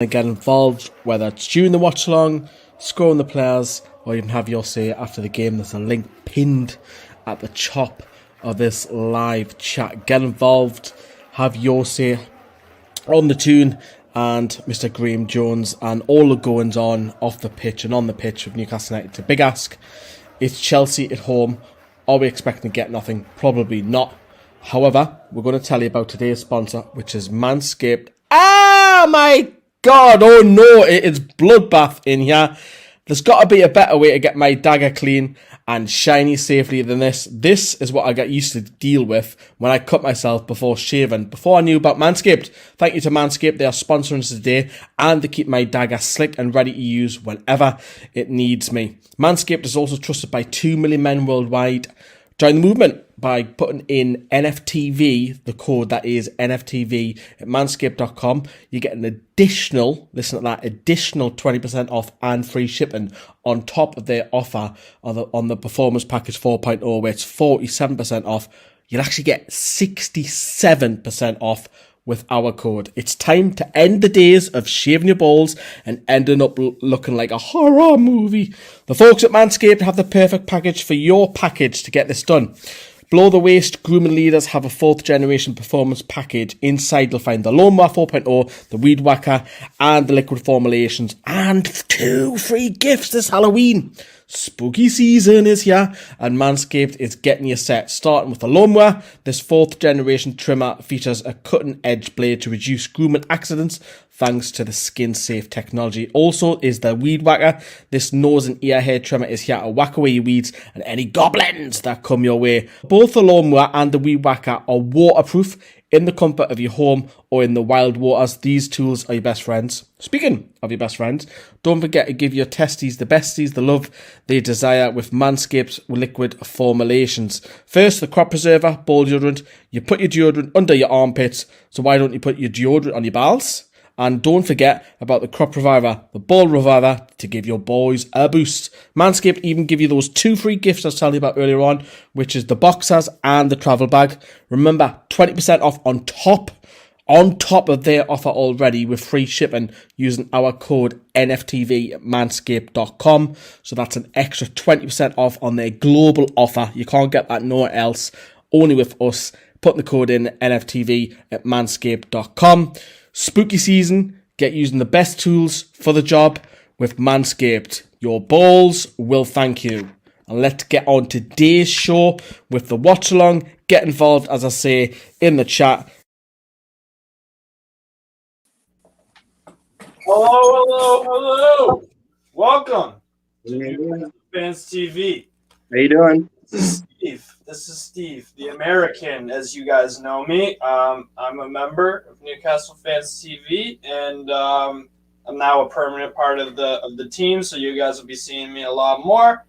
and get involved, whether it's during the watch along, scoring the players, or even have your say after the game. There's a link pinned at the top of this live chat. Get involved, have your say on the Toon and Mr. Graeme Jones and all the goings on off the pitch and on the pitch with Newcastle United. It's a big ask. It's Chelsea at home. Are we expecting to get nothing? Probably not. However, we're going to tell you about today's sponsor, which is Manscaped. Ah, my God, oh no, it is bloodbath in here. There's got to be a better way to get my dagger clean and shiny safely than this. This is what I get used to deal with when I cut myself before shaving. Before I knew about Manscaped, thank you to Manscaped. They are sponsoring us today and they keep my dagger slick and ready to use whenever it needs me. Manscaped is also trusted by 2 million men worldwide. Join the movement by putting in NFTV, the code that is NFTV at manscaped.com. You get an additional, listen to that, additional 20% off and free shipping on top of their offer on the Performance Package 4.0, where it's 47% off. You'll actually get 67% off with our code. It's time to end the days of shaving your balls and ending up looking like a horror movie. The folks at Manscaped have the perfect package for your package to get this done. Below the waist grooming leaders have a 4th generation performance package. Inside you'll find the Lawnmower 4.0, the Weed Whacker and the liquid formulations, and 2 free gifts this Halloween. Spooky season is here and Manscaped is getting you set. Starting with the Lawnmower, this 4th generation trimmer features a cutting edge blade to reduce grooming accidents thanks to the skin safe technology. Also is the Weed Whacker. This nose and ear hair trimmer is here to whack away your weeds and any goblins that come your way. Both the Lawnmower and the Weed Whacker are waterproof in the comfort of your home or in the wild waters. These tools are your best friends. Speaking of your best friends, don't forget to give your testes the besties the love they desire with Manscaped's liquid formulations. First, the crop preserver, ball deodorant. You put your deodorant under your armpits, so why don't you put your deodorant on your balls? And don't forget about the crop reviver, the ball reviver, to give your boys a boost. Manscaped even give you those 2 free gifts I was telling you about earlier on, which is the boxers and the travel bag. Remember, 20% off on top of their offer already with free shipping using our code NFTV at manscaped.com. So that's an extra 20% off on their global offer. You can't get that nowhere else, only with us. Putting the code in NFTV at manscaped.com. Spooky season, get using the best tools for the job with Manscaped. Your balls will thank you. And let's get on today's show with the watch along. Get involved, as I say, in the chat. Hello. Welcome to Fans TV. How you doing? This is Steve, the American, as you guys know me. I'm a member of Newcastle Fans TV, and I'm now a permanent part of the team. So you guys will be seeing me a lot more.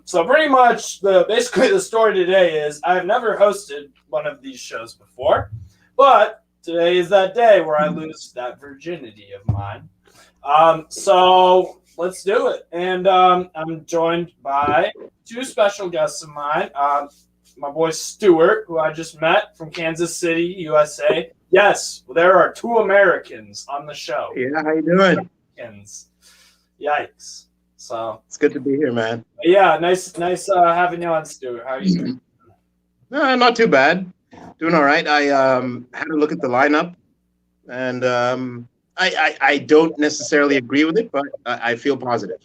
So pretty much, basically the story today is I've never hosted one of these shows before, but today is that day where I lose that virginity of mine. So let's do it. And I'm joined by 2 special guests of mine. My boy Stuart, who I just met from Kansas City, USA. Yes, there are 2 Americans on the show. Yeah, how you doing? Americans. Yikes. So it's good to be here, man. Yeah, nice having you on, Stuart. How are you doing? Not too bad. Doing all right. I had a look at the lineup, and I don't necessarily agree with it, but I feel positive.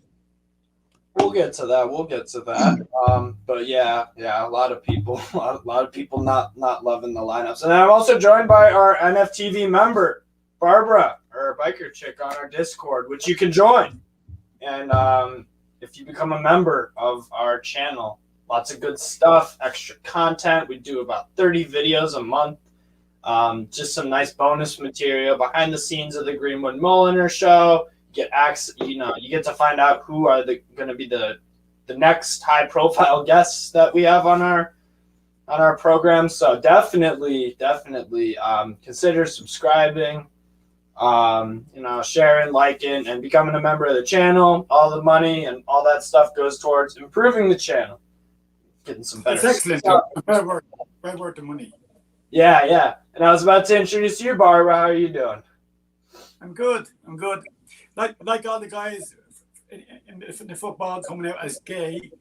We'll get to that. But yeah, a lot of people not loving the lineups. And I'm also joined by our NFTV member, Barbara, or biker chick on our Discord, which you can join. And if you become a member of our channel, lots of good stuff, extra content. We do about 30 videos a month. Just some nice bonus material behind the scenes of the Greenwood Mulliner show. You get to find out who are going to be the next high profile guests that we have on our program. So definitely consider subscribing, sharing, liking, and becoming a member of the channel. All the money and all that stuff goes towards improving the channel, getting some better. That's excellent. Right worth the money. Yeah. And I was about to introduce you, Barbara. How are you doing? I'm good. I'm good. Like all the guys in the football coming out as gay,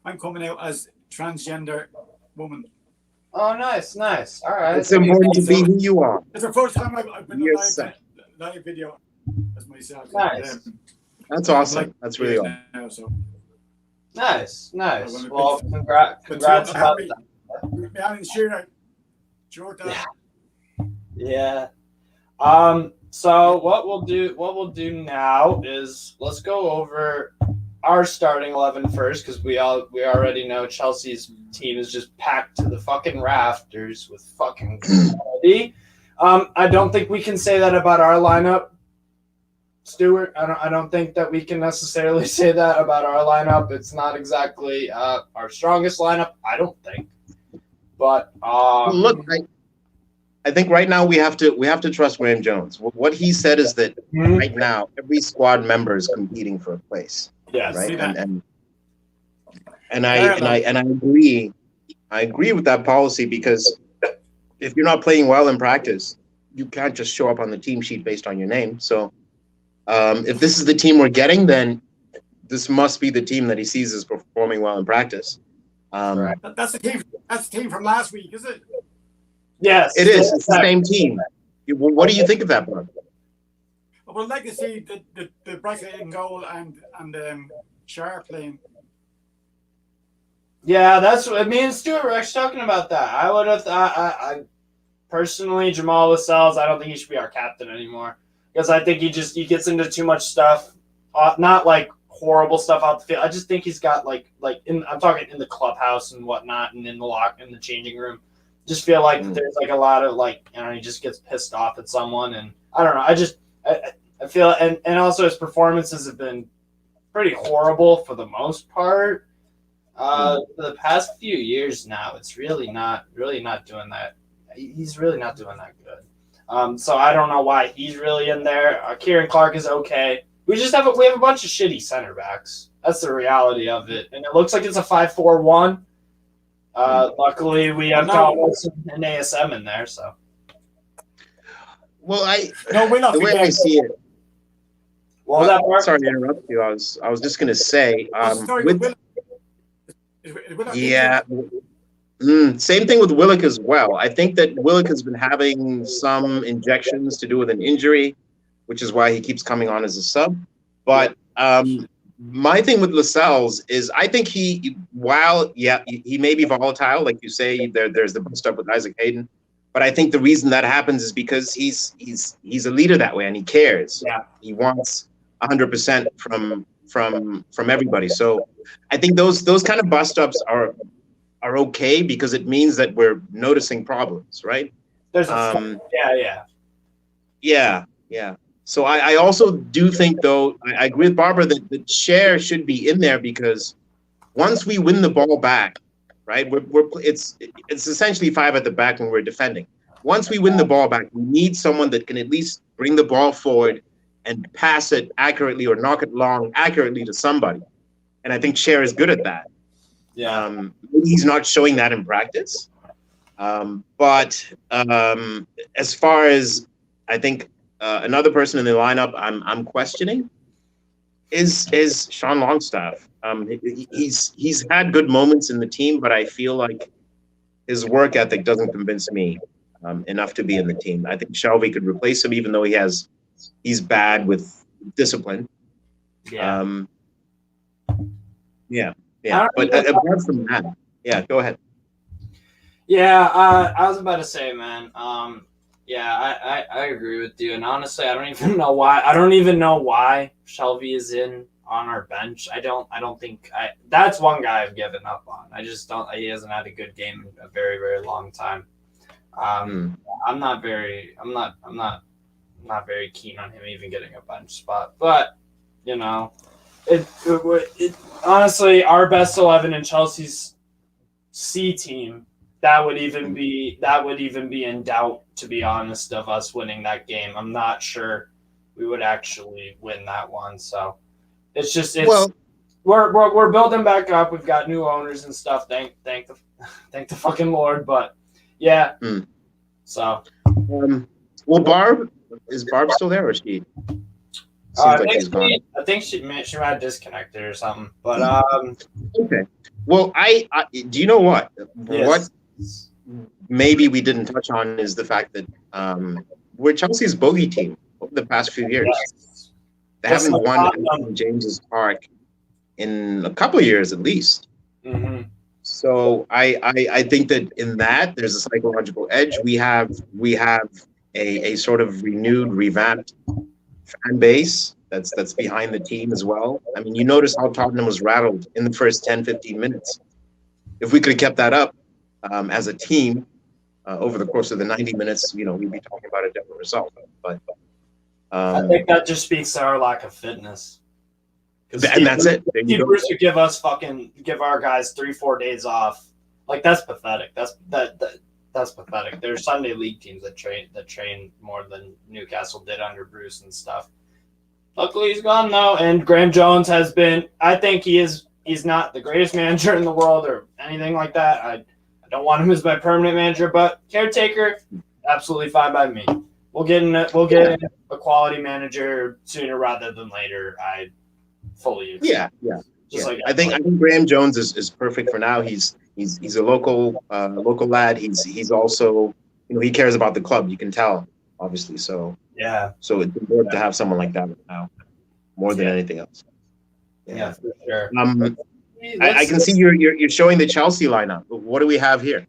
I'm coming out as transgender woman. Oh, nice. All right. It's important to be who you are. It's the first time I've been Yes, on live video as myself. Nice. That's awesome. That's really awesome. Now, so. Nice. Well, congrats about that. Behind short. Yeah. So what we'll do now is let's go over our starting 11 first, because we already know Chelsea's team is just packed to the fucking rafters with fucking quality. I don't think we can say that about our lineup, Stuart. I don't think that we can necessarily say that about our lineup. It's not exactly our strongest lineup, I don't think. But look, I think right now we have to trust Graeme Jones. What he said is that right now every squad member is competing for a place. Yes, right. And I agree. I agree with that policy, because if you're not playing well in practice, you can't just show up on the team sheet based on your name. So if this is the team we're getting, then this must be the team that he sees as performing well in practice. Right. That's the team. That's the team from last week, is it? Yes, it is. It's the same team. What do you think of that, bro? Well, legacy, the bracket in goal and Shar playing. Yeah, that's what me and Stuart were actually talking about that. I would have thought, I personally, Jamal Lascelles, I don't think he should be our captain anymore, because I think he gets into too much stuff, not like horrible stuff out the field. I just think he's got I'm talking in the clubhouse and whatnot, and in the changing room. Just feel like there's like a lot of he just gets pissed off at someone, and I don't know. I feel and also his performances have been pretty horrible for the most part. For the past few years now, it's really not doing that. He's really not doing that good. So I don't know why he's really in there. Kieran Clark is okay. We have a bunch of shitty center backs. That's the reality of it, and it looks like it's a 5-4-1. Luckily, we have Thomas and ASM in there. So, well, we're not the way I see it. Well, sorry to interrupt you. I was just going to say. Same thing with Willock as well. I think that Willock has been having some injections to do with an injury, which is why he keeps coming on as a sub. But my thing with Lascelles is I think he may be volatile, like you say. There's the bust up with Isaac Hayden, but I think the reason that happens is because he's a leader that way, and he cares. Yeah, he wants 100% from everybody. So I think those kind of bust ups are okay, because it means that we're noticing problems, right? There's yeah. So I also do think, though, I agree with Barbara that the chair should be in there, because once we win the ball back, right, it's essentially 5 at the back when we're defending. Once we win the ball back, we need someone that can at least bring the ball forward and pass it accurately or knock it long accurately to somebody. And I think Cher is good at that. Yeah. Maybe he's not showing that in practice. But as far as I think another person in the lineup I'm questioning is Sean Longstaff. He's had good moments in the team, but I feel like his work ethic doesn't convince me enough to be in the team. I think Shelby could replace him, even though he's bad with discipline. Yeah. But apart from that, go ahead. Yeah, I was about to say, man. I agree with you, and honestly, I don't even know why Shelby is on our bench. I don't think that's one guy I've given up on. I just don't. He hasn't had a good game in a very, very long time. I'm not very keen on him even getting a bench spot, but it honestly, our best 11 in Chelsea's C team, that would even be in doubt, to be honest, of us winning that game. I'm not sure we would actually win that one. So we're building back up. We've got new owners and stuff. Thank the fucking Lord. But yeah. So Barb, Is Barb still there, or she? I Seems like think she's gone. I think she might have disconnected or something. But Okay. Well, I do you know what? yes. What maybe we didn't touch on is the fact that we're Chelsea's bogey team over the past few years. Yes. They Just haven't like won Tottenham. at James's Park in a couple of years at least. Mm-hmm. So I think that in that there's a psychological edge. We have a sort of renewed, revamped fan base that's behind the team as well. I mean, you notice how Tottenham was rattled in the first 10, 15 minutes. If we could have kept that up as a team over the course of the 90 minutes, we'd be talking about a different result. But I think that just speaks to our lack of fitness. And that's it. There you Steve go. Bruce would give our guys 3-4 days off. Like, that's pathetic. That's pathetic. There's Sunday league teams that train more than Newcastle did under Bruce and stuff. Luckily, he's gone now, and Graeme Jones has been. I think he's not the greatest manager in the world or anything like that. I don't want him as my permanent manager, but caretaker, absolutely fine by me. We'll get a quality manager sooner rather than later. I fully agree. Yeah. Like I think Graeme Jones is perfect for now. He's a local lad. He's also he cares about the club. You can tell, obviously. So it's important to have someone like that now, more than anything else. Yeah, for sure. I can see you're showing the Chelsea lineup. What do we have here?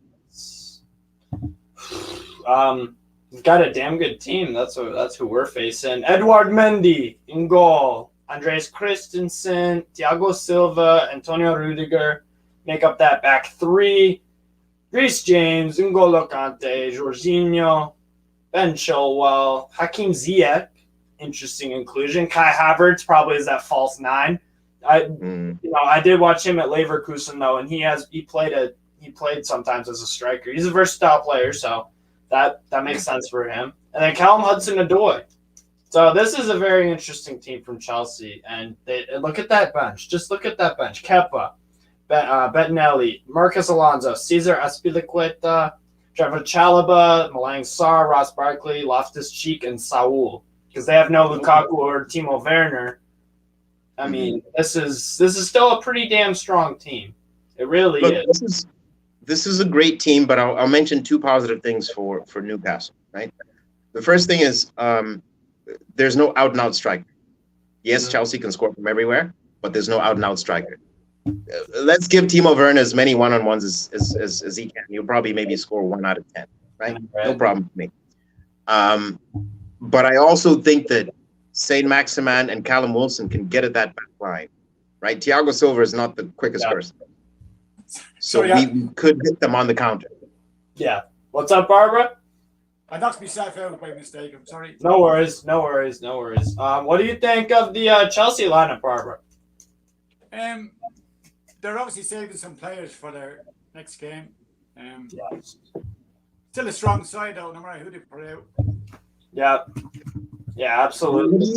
We've got a damn good team. That's who we're facing. Edouard Mendy in goal. Andreas Christensen, Thiago Silva, Antonio Rudiger make up that back three. Reece James, N'Golo Kante, Jorginho, Ben Chilwell, Hakim Ziyech, interesting inclusion. Kai Havertz probably is that false nine. I did watch him at Leverkusen though, and he played sometimes as a striker. He's a versatile player, so that makes sense for him. And then Callum Hudson-Odoi. So this is a very interesting team from Chelsea, and look at that bench. Just look at that bench: Kepa, Bettinelli, Marcus Alonso, Cesar Azpilicueta, Trevor Chalobah, Malang Sarr, Ross Barkley, Loftus-Cheek, and Saul. Because they have no Lukaku or Timo Werner. I mean, this is still a pretty damn strong team. It really is. This is a great team, but I'll mention two positive things for Newcastle. Right, the first thing is there's no out and out striker. Yes, Chelsea can score from everywhere, but there's no out and out striker. Let's give Timo Werner as many one-on-ones as he can. He'll probably maybe score 1 out of 10. Right, no problem for me. But I also think that Saint Maximin and Callum Wilson can get at that back line. Right, Thiago Silva is not the quickest person, so we could hit them on the counter. Yeah. What's up, Barbara? I knocked myself out by mistake. I'm sorry. No worries. What do you think of the Chelsea lineup, Barbara? They're obviously saving some players for their next game. Still a strong side, though, no matter who they put out. Yeah, absolutely.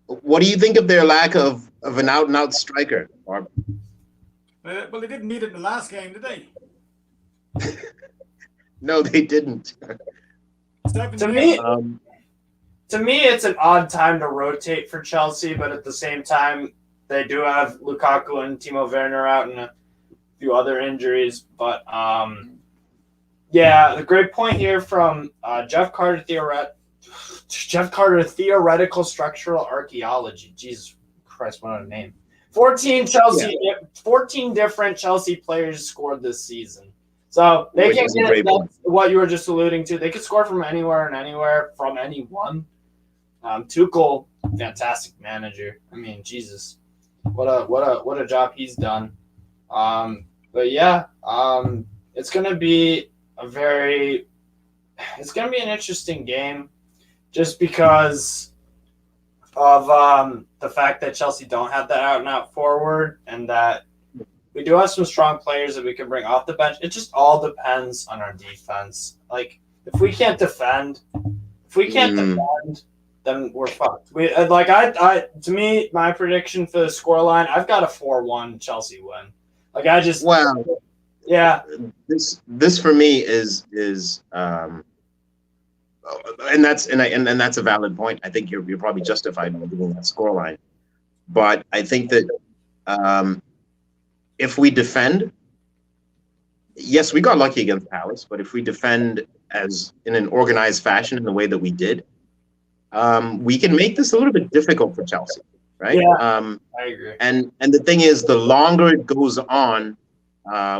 What do you think of their lack of an out and out striker, Barbara? Well, they didn't need it in the last game, did they? No, they didn't. To me, it's an odd time to rotate for Chelsea, but at the same time, they do have Lukaku and Timo Werner out and a few other injuries. But the great point here from Jeff Carter, Theoretical Structural Archaeology. Jesus Christ, what a name! 14 different Chelsea players scored this season. So they can get what you were just alluding to. They could score from anywhere and anywhere from anyone. Tuchel, fantastic manager. I mean, Jesus, what a job he's done. It's gonna be an interesting game, just because of the fact that Chelsea don't have that out and out forward, and that we do have some strong players that we can bring off the bench. It just all depends on our defense. Like, if we can't defend, then we're fucked. To me, my prediction for the scoreline, I've got a 4-1 Chelsea win. This for me is and that's a valid point. I think you're probably justified in giving that scoreline, but I think that if we defend, yes, we got lucky against Palace, but if we defend as in an organized fashion in the way that we did, we can make this a little bit difficult for Chelsea, right? Yeah, I agree. And the thing is, the longer it goes on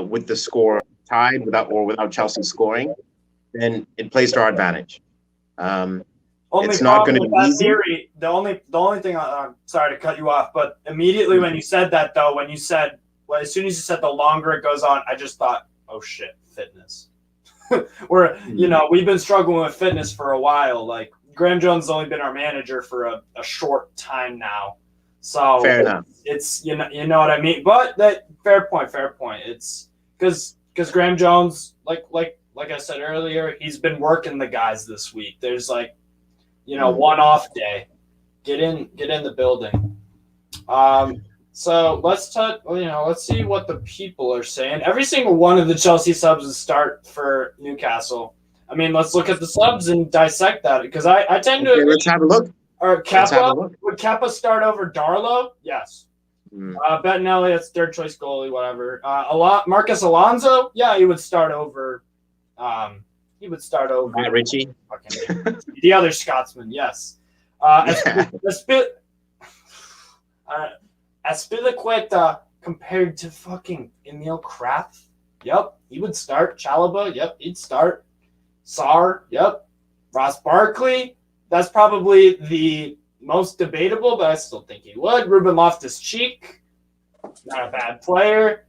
with the score tied without Chelsea scoring, then it plays to our advantage. It's not going to be easy. Theory, the only thing I'm sorry to cut you off, but immediately when you said that though, as soon as you said the longer it goes on, I just thought, oh shit, fitness. We've been struggling with fitness for a while. Like Graeme Jones has only been our manager for a short time now, so fair enough. It's you know what I mean. But that fair point. It's because Graeme Jones, like I said earlier, he's been working the guys this week. There's one off day. Get in the building. So let's see what the people are saying. Every single one of the Chelsea subs is start for Newcastle. I mean, let's look at the subs and dissect that because I tend to. Okay, let's have a look. Or Kappa, would Kappa start over Darlow? Yes. Bettinelli, that's third choice goalie, whatever. Marcus Alonso, yeah, he would start over. Matt Ritchie, the other Scotsman, yes. Aspilicueta compared to fucking Emil Kraft. Yep, he would start. Chalobah, yep, he'd start. Sarr, yep. Ross Barkley, that's probably the most debatable, but I still think he would. Ruben Loftus-Cheek, not a bad player.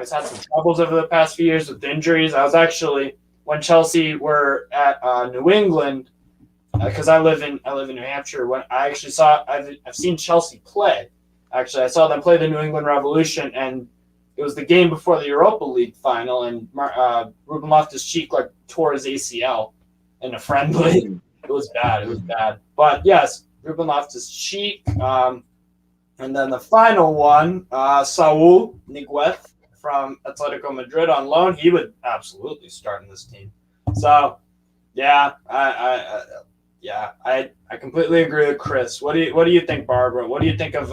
He's had some troubles over the past few years with injuries. I was actually, when Chelsea were at New England, because I live in New Hampshire. When I actually I've seen Chelsea play. Actually, I saw them play the New England Revolution, and it was the game before the Europa League final, and Ruben Loftus-Cheek tore his ACL in a friendly. It was bad. But yes, Ruben Loftus-Cheek. And then the final one, Saul Niguez from Atletico Madrid on loan. He would absolutely start in this team. So, yeah, I completely agree with Chris. What do you think, Barbara? What do you think of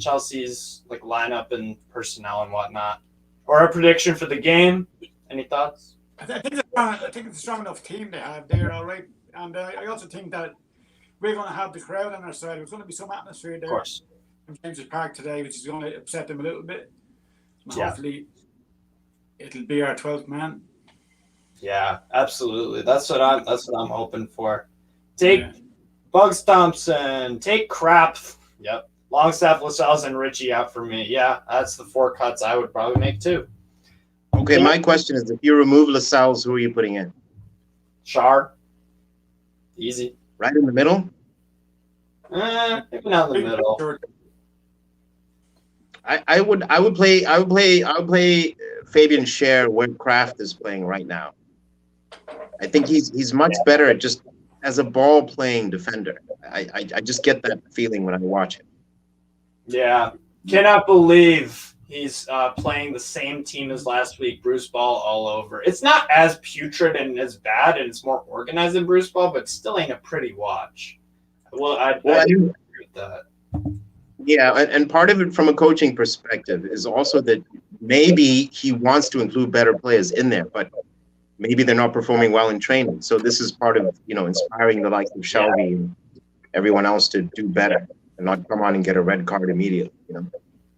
Chelsea's lineup and personnel and whatnot, or a prediction for the game? Any thoughts? I think it's a strong enough team they have there, all right. And I also think that we're going to have the crowd on our side. There's going to be some atmosphere there. Of course. In James's Park today, which is going to upset them a little bit. Yeah. Hopefully, it'll be our 12th man. Yeah, absolutely. That's what I'm hoping for. Take Bugs Thompson. Take Crap. Yep. Longstaff, Lascelles, and Richie out for me. Yeah, that's the 4 cuts I would probably make too. Okay, my question is: if you remove Lascelles, who are you putting in? Shar. Easy. Right in the middle. Maybe not in the middle. I would play Fabian Schär where Kraft is playing right now. I think he's much better at just as a ball playing defender. I just get that feeling when I watch him. Yeah, cannot believe he's playing the same team as last week. Bruce Ball all over. It's not as putrid and as bad, and it's more organized than Bruce Ball, but still ain't a pretty watch. Well, I agree with that. Yeah, and part of it from a coaching perspective is also that maybe he wants to include better players in there, but maybe they're not performing well in training. So this is part of, inspiring the likes of Shelby and everyone else to do better and not come on and get a red card immediately,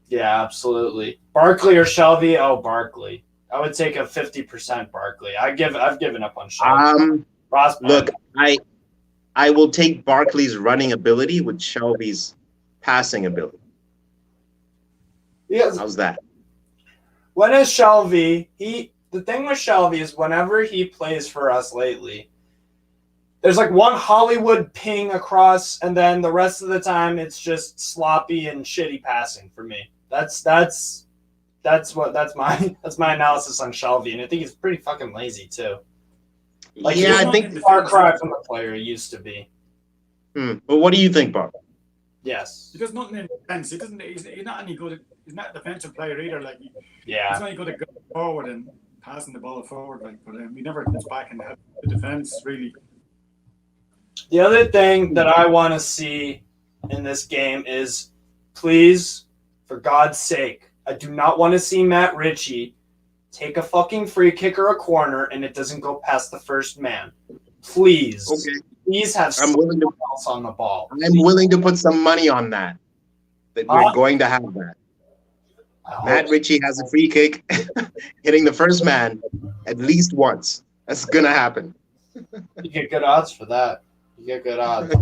Yeah, absolutely. Barkley or Shelby? Oh, Barkley. I would take a 50% Barkley. I've given up on Shelby. Look, I will take Barkley's running ability with Shelby's passing ability. Yes. How's that? When is Shelby? The thing with Shelby is whenever he plays for us lately, there's one Hollywood ping across, and then the rest of the time it's just sloppy and shitty passing for me. That's my analysis on Shelby, and I think he's pretty fucking lazy too. I think far cry from the player he used to be. But what do you think, Bob? Yes. He does nothing in defense. He's not any good. He's not a defensive player either. He's not any good at going forward, and passing the ball forward, but we never gets back in the defense really. The other thing that I want to see in this game is, please, for God's sake, I do not want to see Matt Ritchie take a fucking free kick or a corner and it doesn't go past the first man. Please. Okay. Please have someone else on the ball. I'm willing to put some money on that we're going to have that. Matt Ritchie has a free kick hitting the first man at least once. That's going to happen. You get good odds for that. You get good odds.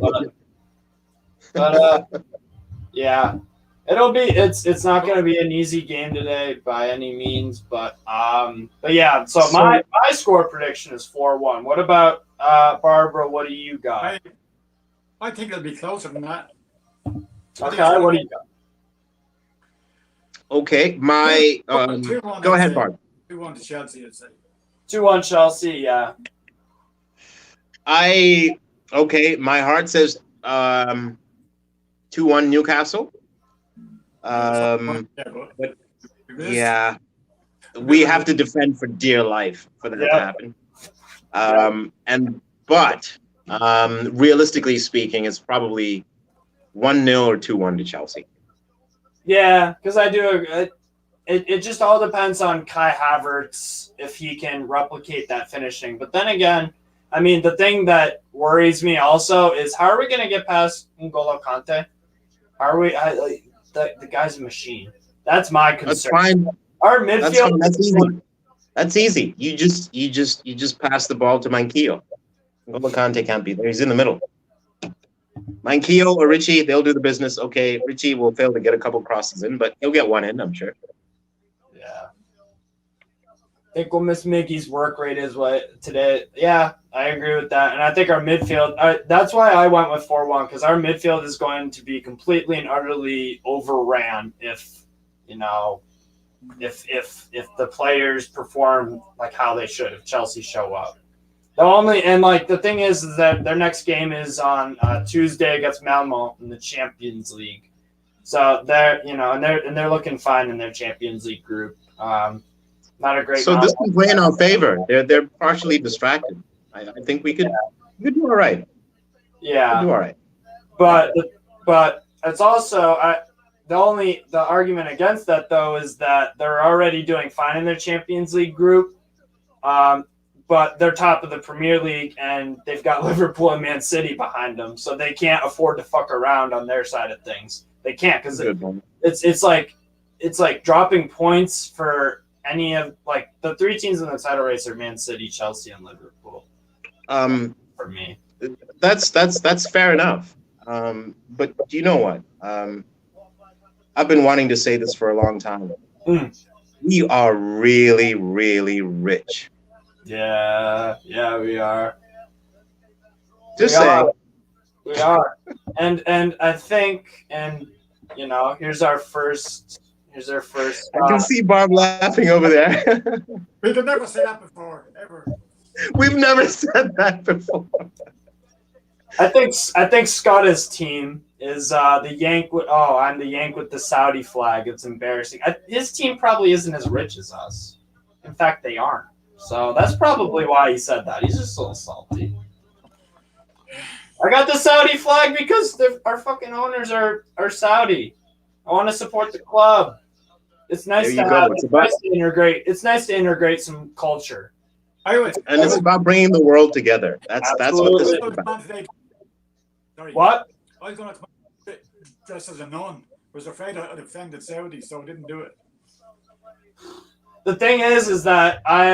But yeah. It's not going to be an easy game today by any means, but yeah. So my score prediction is 4-1. What about Barbara? What do you got? I think it'll be closer than that. Okay, what do you got? Okay, go ahead, Barb. 2-1 to Chelsea, I'd say. 2-1 Chelsea, yeah. My heart says 2-1 Newcastle. But yeah, we have to defend for dear life for that to happen. But realistically speaking, it's probably 1-0 or 2-1 to Chelsea. Yeah, because I do. It just all depends on Kai Havertz if he can replicate that finishing. But then again, I mean, the thing that worries me also is how are we going to get past N'Golo Kante? How are we? The guy's a machine. That's my concern. That's fine. Our midfield. That's easy. That's easy. You just pass the ball to Manquillo. N'Golo Kante can't be there. He's in the middle. Manquillo or Richie, they'll do the business. Okay, Richie will fail to get a couple crosses in, but he'll get one in, I'm sure. Yeah. I think we'll miss Mickey's work rate is what today. Yeah, I agree with that. And I think our midfield, that's why I went with 4-1, because our midfield is going to be completely and utterly overran if the players perform like how they should, if Chelsea show up. The thing is that their next game is on Tuesday against Malmo in the Champions League. So they're looking fine in their Champions League group. Not a great. So this can play in our favor. They're partially distracted. I think we could do all right. Yeah, do all right. But it's also the argument against that though is that they're already doing fine in their Champions League group. But they're top of the Premier League, and they've got Liverpool and Man City behind them, so they can't afford to fuck around on their side of things. They can't because it's like dropping points for any of the three teams in the title race are Man City, Chelsea, and Liverpool. For me, that's fair enough. But do you know what? I've been wanting to say this for a long time. We are really, really rich. Yeah, we are. Just saying. We are. And I think, here's our first. I can see Barb laughing over there. We could never say that before, ever. We've never said that before. I think Scotta's team is the Yank with. Oh, I'm the Yank with the Saudi flag. It's embarrassing. His team probably isn't as rich as us. In fact, they aren't. So that's probably why he said that. He's just a little salty. I got the Saudi flag because our fucking owners are Saudi. I want to support the club. It's nice to have. It's nice to integrate. It's nice to integrate some culture. And it's about bringing the world together. That's what this is about. Sorry. What? I was going to dress as a nun. Was afraid I'd offended Saudi, so I didn't do it. The thing is that I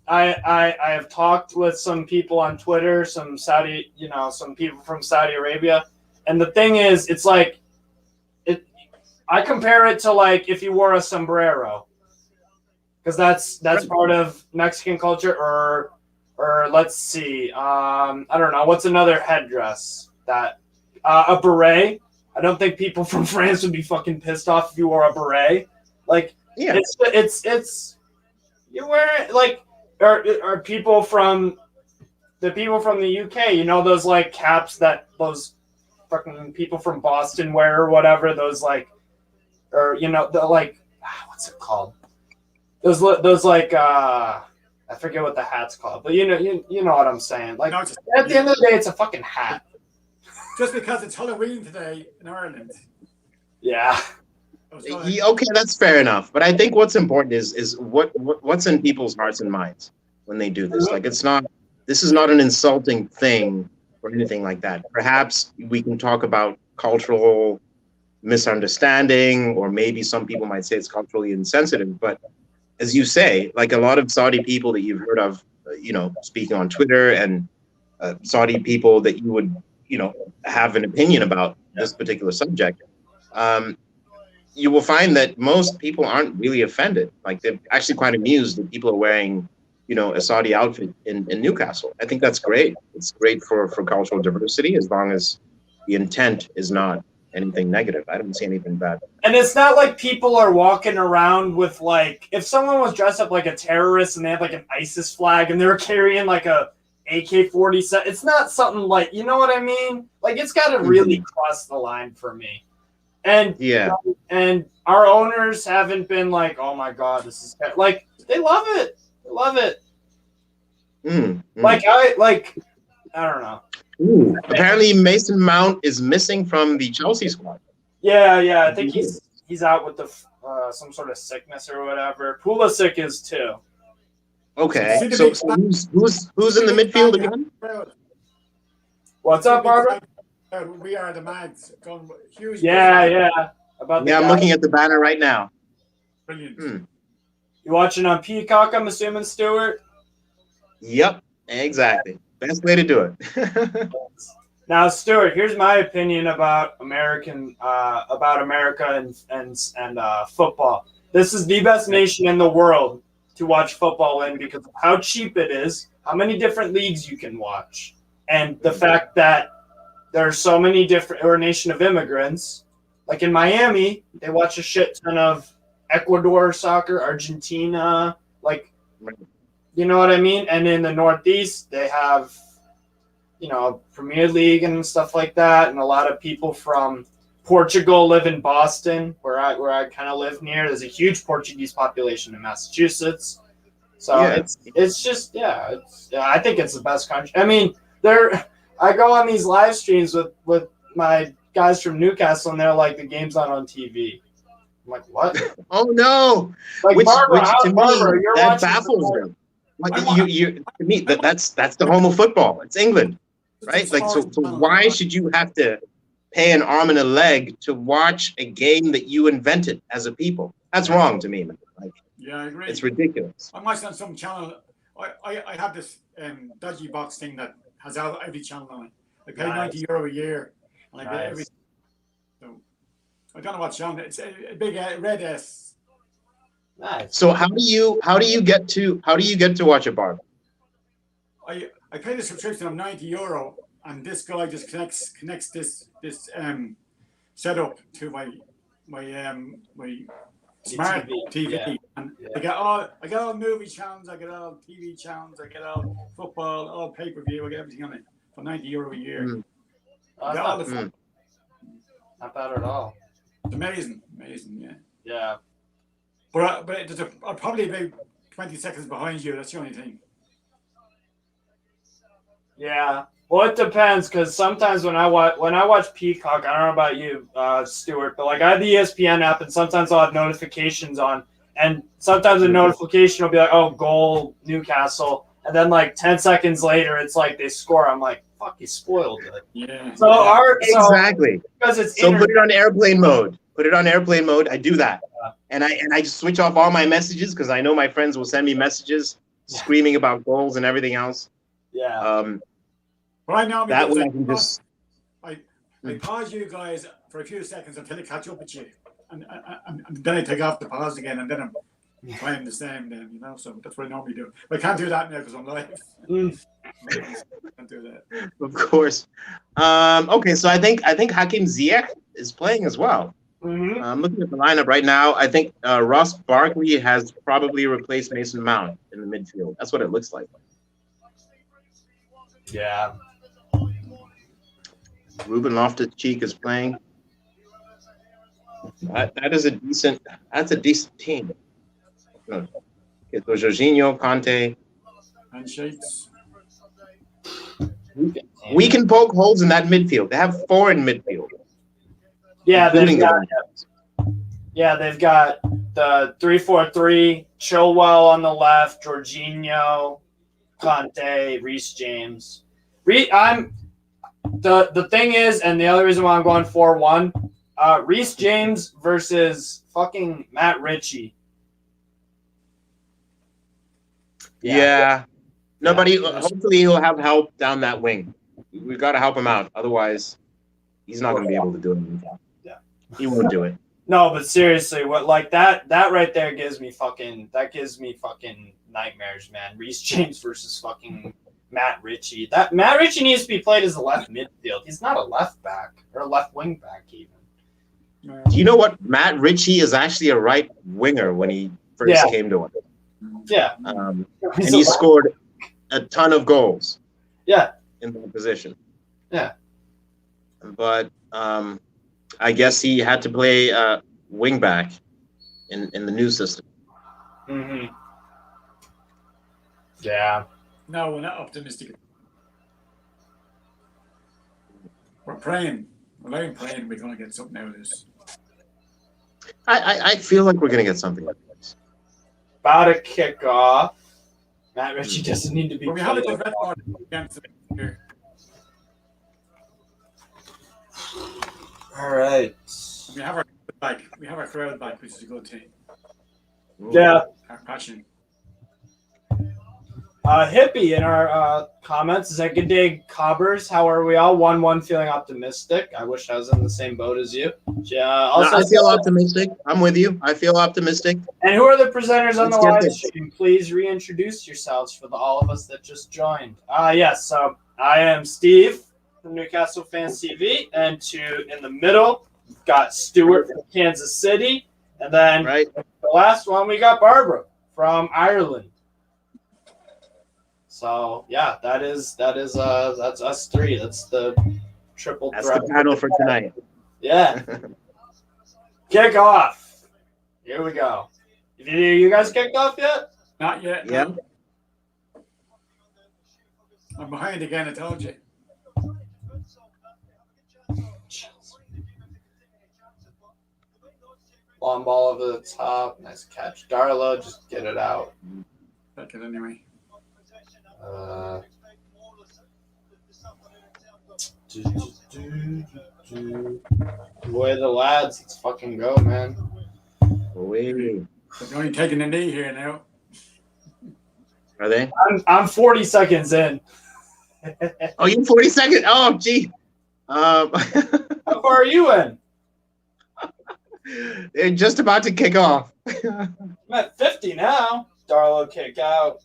have talked with some people on Twitter, some people from Saudi Arabia, and the thing is, it's like, I compare it to like if you wore a sombrero, because that's part of Mexican culture, or let's see, I don't know, what's another headdress that a beret. I don't think people from France would be fucking pissed off if you wore a beret. Like, yeah, it's. You wear it like, or people from the UK, those like caps that those fucking people from Boston wear or whatever, those like, or the like, what's it called? Those like I forget what the hat's called, but you know what I'm saying. Like No, at the end of the day, it's a fucking hat. just because it's Halloween today in Ireland. Yeah. Okay, that's fair enough. But I think what's important is what's in people's hearts and minds when they do this. Like, this is not an insulting thing or anything like that. Perhaps we can talk about cultural misunderstanding, or maybe some people might say it's culturally insensitive. But as you say, like a lot of Saudi people that you've heard of, speaking on Twitter, and Saudi people that you would, have an opinion about this particular subject, you will find that most people aren't really offended. Like, they're actually quite amused that people are wearing, a Saudi outfit in Newcastle. I think that's great. It's great for cultural diversity, as long as the intent is not anything negative. I don't see anything bad. And it's not like people are walking around with, like, if someone was dressed up like a terrorist and they had like an ISIS flag and they were carrying like a AK-47, it's not something like, you know what I mean? Like, it's got to really cross the line for me. And and our owners haven't been like, oh my God, this is like, they love it. They love it. Like, I don't know. Ooh, apparently Mason Mount is missing from the Chelsea squad. Yeah. I think he's out with the some sort of sickness or whatever. Pulisic is too. Okay, so who's in the midfield again? What's up, Barbara? We are the Mags. Huge. Yeah. I'm looking at the banner right now. Brilliant. You watching on Peacock, I'm assuming, Stuart? Yep, exactly. Best way to do it. Now, Stuart, here's my opinion about America and football. This is the best nation in the world to watch football in because of how cheap it is, how many different leagues you can watch, and the fact that there are so many different. We're a nation of immigrants. Like in Miami, they watch a shit ton of Ecuador soccer, Argentina, like, you know what I mean? And in the Northeast, they have, Premier League and stuff like that. And a lot of people from Portugal live in Boston, where I kind of live near. There's a huge Portuguese population in Massachusetts. So it's just, I think it's the best country. I mean, I go on these live streams with my guys from Newcastle, and they're like, the game's not on TV. I'm like, what? Oh no! Like, which to me, that baffles them. Like, to me, that's the home of football. It's England, right? Like, so why should you have to pay an arm and a leg to watch a game that you invented as a people? That's wrong to me, man. Like, yeah, I agree. It's ridiculous. I'm watching on some channel. I have this dodgy box thing that has every channel on it. I pay €90 a year, and I get everything. So I don't know what channel. It's a big red S. Nice. So how do you get to watch a bar? I pay the subscription of €90, and this guy just connects this setup to my smart TV. Yeah. And I get all movie channels, I get all TV channels, I get all football, all pay-per-view, I get everything on it for €90 a year. Not bad at all. It's amazing, yeah. Yeah. But I'm probably about 20 seconds behind you. That's the only thing. Yeah. Well, it depends, because sometimes when I watch Peacock, I don't know about you, Stuart, but like I have the ESPN app, and sometimes I'll have notifications on, and sometimes a notification will be like, "Oh, goal Newcastle," and then like 10 seconds later, it's like they score. I'm like, "Fuck, you spoiled it." Yeah. Exactly. Because it's so put it on airplane mode. Put it on airplane mode. I do that, and I just switch off all my messages because I know my friends will send me messages screaming about goals and everything else. Yeah. Right now, that way I can just. I pause you guys for a few seconds until I catch up with you, and then I take off the pause again, and then I'm playing the same. Then so that's what I normally do. But I can't do that now because I'm live. Can't do that. Of course. Okay, so I think Hakim Ziyech is playing as well. Mm-hmm. I'm looking at the lineup right now. I think Ross Barkley has probably replaced Mason Mount in the midfield. That's what it looks like. Yeah. Ruben Loftus-Cheek is playing. That's a decent team. No. Okay, so Jorginho, Conte, Handshakes. We can poke holes in that midfield. They have 4 in midfield. Yeah, including they've got the 3-4-3, Chilwell on the left, Jorginho, Conte, Reece James. The thing is, and the other reason why I'm going 4-1, Reece James versus fucking Matt Ritchie. Yeah. Nobody. Hopefully, he'll have help down that wing. We've got to help him out. Otherwise, he's not going to be able to do anything. Yeah. He won't do it. No, but seriously, what like that right there gives me fucking nightmares, man. Reece James versus fucking Matt Ritchie. That Matt Ritchie needs to be played as a left midfield. He's not a left back or a left wing back even. Do you know what? Matt Ritchie is actually a right winger when he first came to us. Yeah. And he scored a ton of goals. Yeah. In that position. Yeah. But I guess he had to play wing back in the new system. Mm-hmm. Yeah. No, we're not optimistic. We're praying. We're not praying we're going to get something out of this. I feel like we're going to get something out of this. About to kick off. Matt Ritchie doesn't need to be. Well, we have a red card against it here. All right. We have our back. We have our crowd back, which is a good thing. Yeah. Our passion. Hippie in our comments is that good day, Cobbers. How are we all? 1-1, feeling optimistic. I wish I was in the same boat as you. Also, I feel optimistic. I'm with you. I feel optimistic. And who are the presenters on the Let's get live this. stream? Please reintroduce yourselves for all of us that just joined. Yes, so I am Steve from Newcastle Fans TV, and in the middle, we've got Stuart from Kansas City, and then the last one we got Barbara from Ireland. So yeah, that's us three. That's the triple threat. That's the panel for tonight. Yeah. Kick off. Here we go. You guys kicked off yet? Not yet. Yeah. No. I'm behind again, I told you. Long ball over the top. Nice catch. Darlow, just get it out. Take it anyway. Boy, the lads, let's fucking go, man. Wait. They're only taking a knee here now. Are they? I'm 40 seconds in. Oh, you 40 seconds? Oh, gee. How far are you in? They're just about to kick off. I'm at 50 now. Darlow kick out.